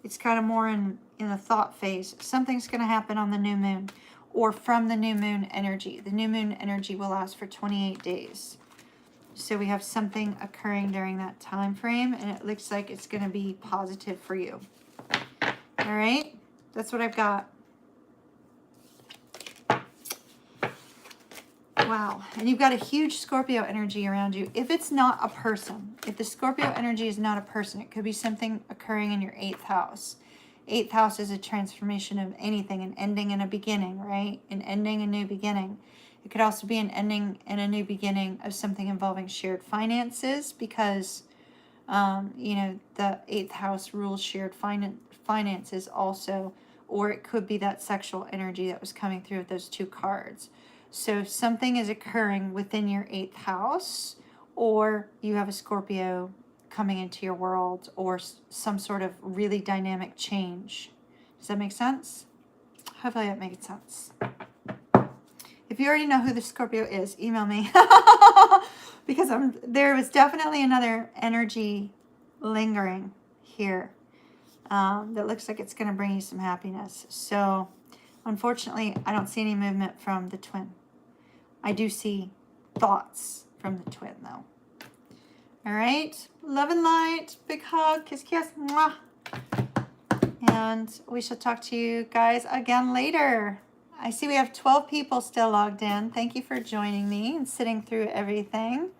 It's kind of more in the thought phase. Something's going to happen on the new moon or from the new moon energy. The new moon energy will last for 28 days. So we have something occurring during that time frame, and it looks like it's going to be positive for you. All right? That's what I've got. Wow. And you've got a huge Scorpio energy around you. If it's not a person, if the Scorpio energy is not a person, it could be something occurring in your 8th house. 8th house is a transformation of anything, an ending and a beginning, right? An ending, a new beginning. It could also be an ending and a new beginning of something involving shared finances because, you know, the 8th house rules shared finances also. Or it could be that sexual energy that was coming through with those two cards. So if something is occurring within your 8th house, or you have a Scorpio coming into your world, or some sort of really dynamic change. Does that make sense? Hopefully that makes sense. If you already know who the Scorpio is, email me. Because there was definitely another energy lingering here that looks like it's going to bring you some happiness. So, unfortunately, I don't see any movement from the twin. I do see thoughts from the twin, though. All right. Love and light. Big hug. Kiss, kiss. Mwah. And we shall talk to you guys again later. I see we have 12 people still logged in. Thank you for joining me and sitting through everything.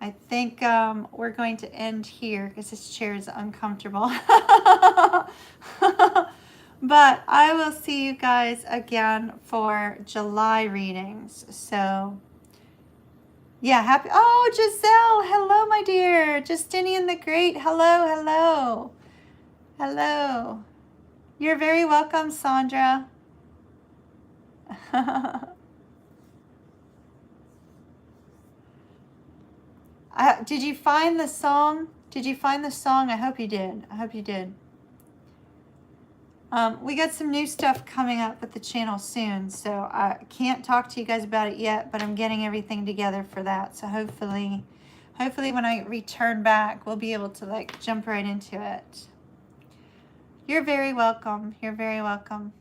I think we're going to end here because this chair is uncomfortable. But I will see you guys again for July readings. So, yeah, happy. Oh, Giselle. Hello, my dear. Justinian the Great. Hello, hello. Hello. You're very welcome, Sandra. Did you find the song? Did you find the song? I hope you did. I hope you did. We got some new stuff coming up with the channel soon, so I can't talk to you guys about it yet, but I'm getting everything together for that. So hopefully when I return back, we'll be able to like jump right into it. You're very welcome. You're very welcome.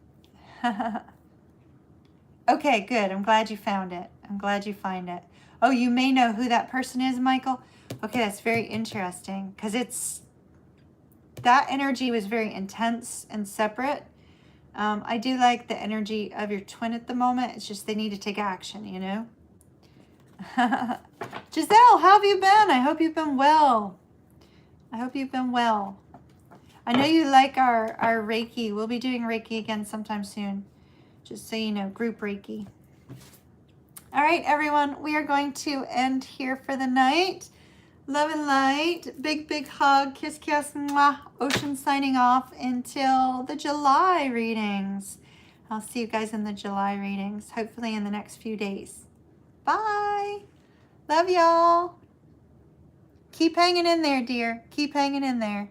Okay, good. I'm glad you found it. I'm glad you find it. Oh, you may know who that person is, Michael. Okay, that's very interesting because that energy was very intense and separate. I do like the energy of your twin at the moment. It's just they need to take action, you know? Giselle, how have you been? I hope you've been well. I hope you've been well. I know you like our Reiki. We'll be doing Reiki again sometime soon. Just so you know, group Reiki. All right, everyone, we are going to end here for the night. Love and light. Big, big hug. Kiss, kiss. Mwah. Ocean signing off until the July readings. I'll see you guys in the July readings, hopefully in the next few days. Bye. Love y'all. Keep hanging in there, dear. Keep hanging in there.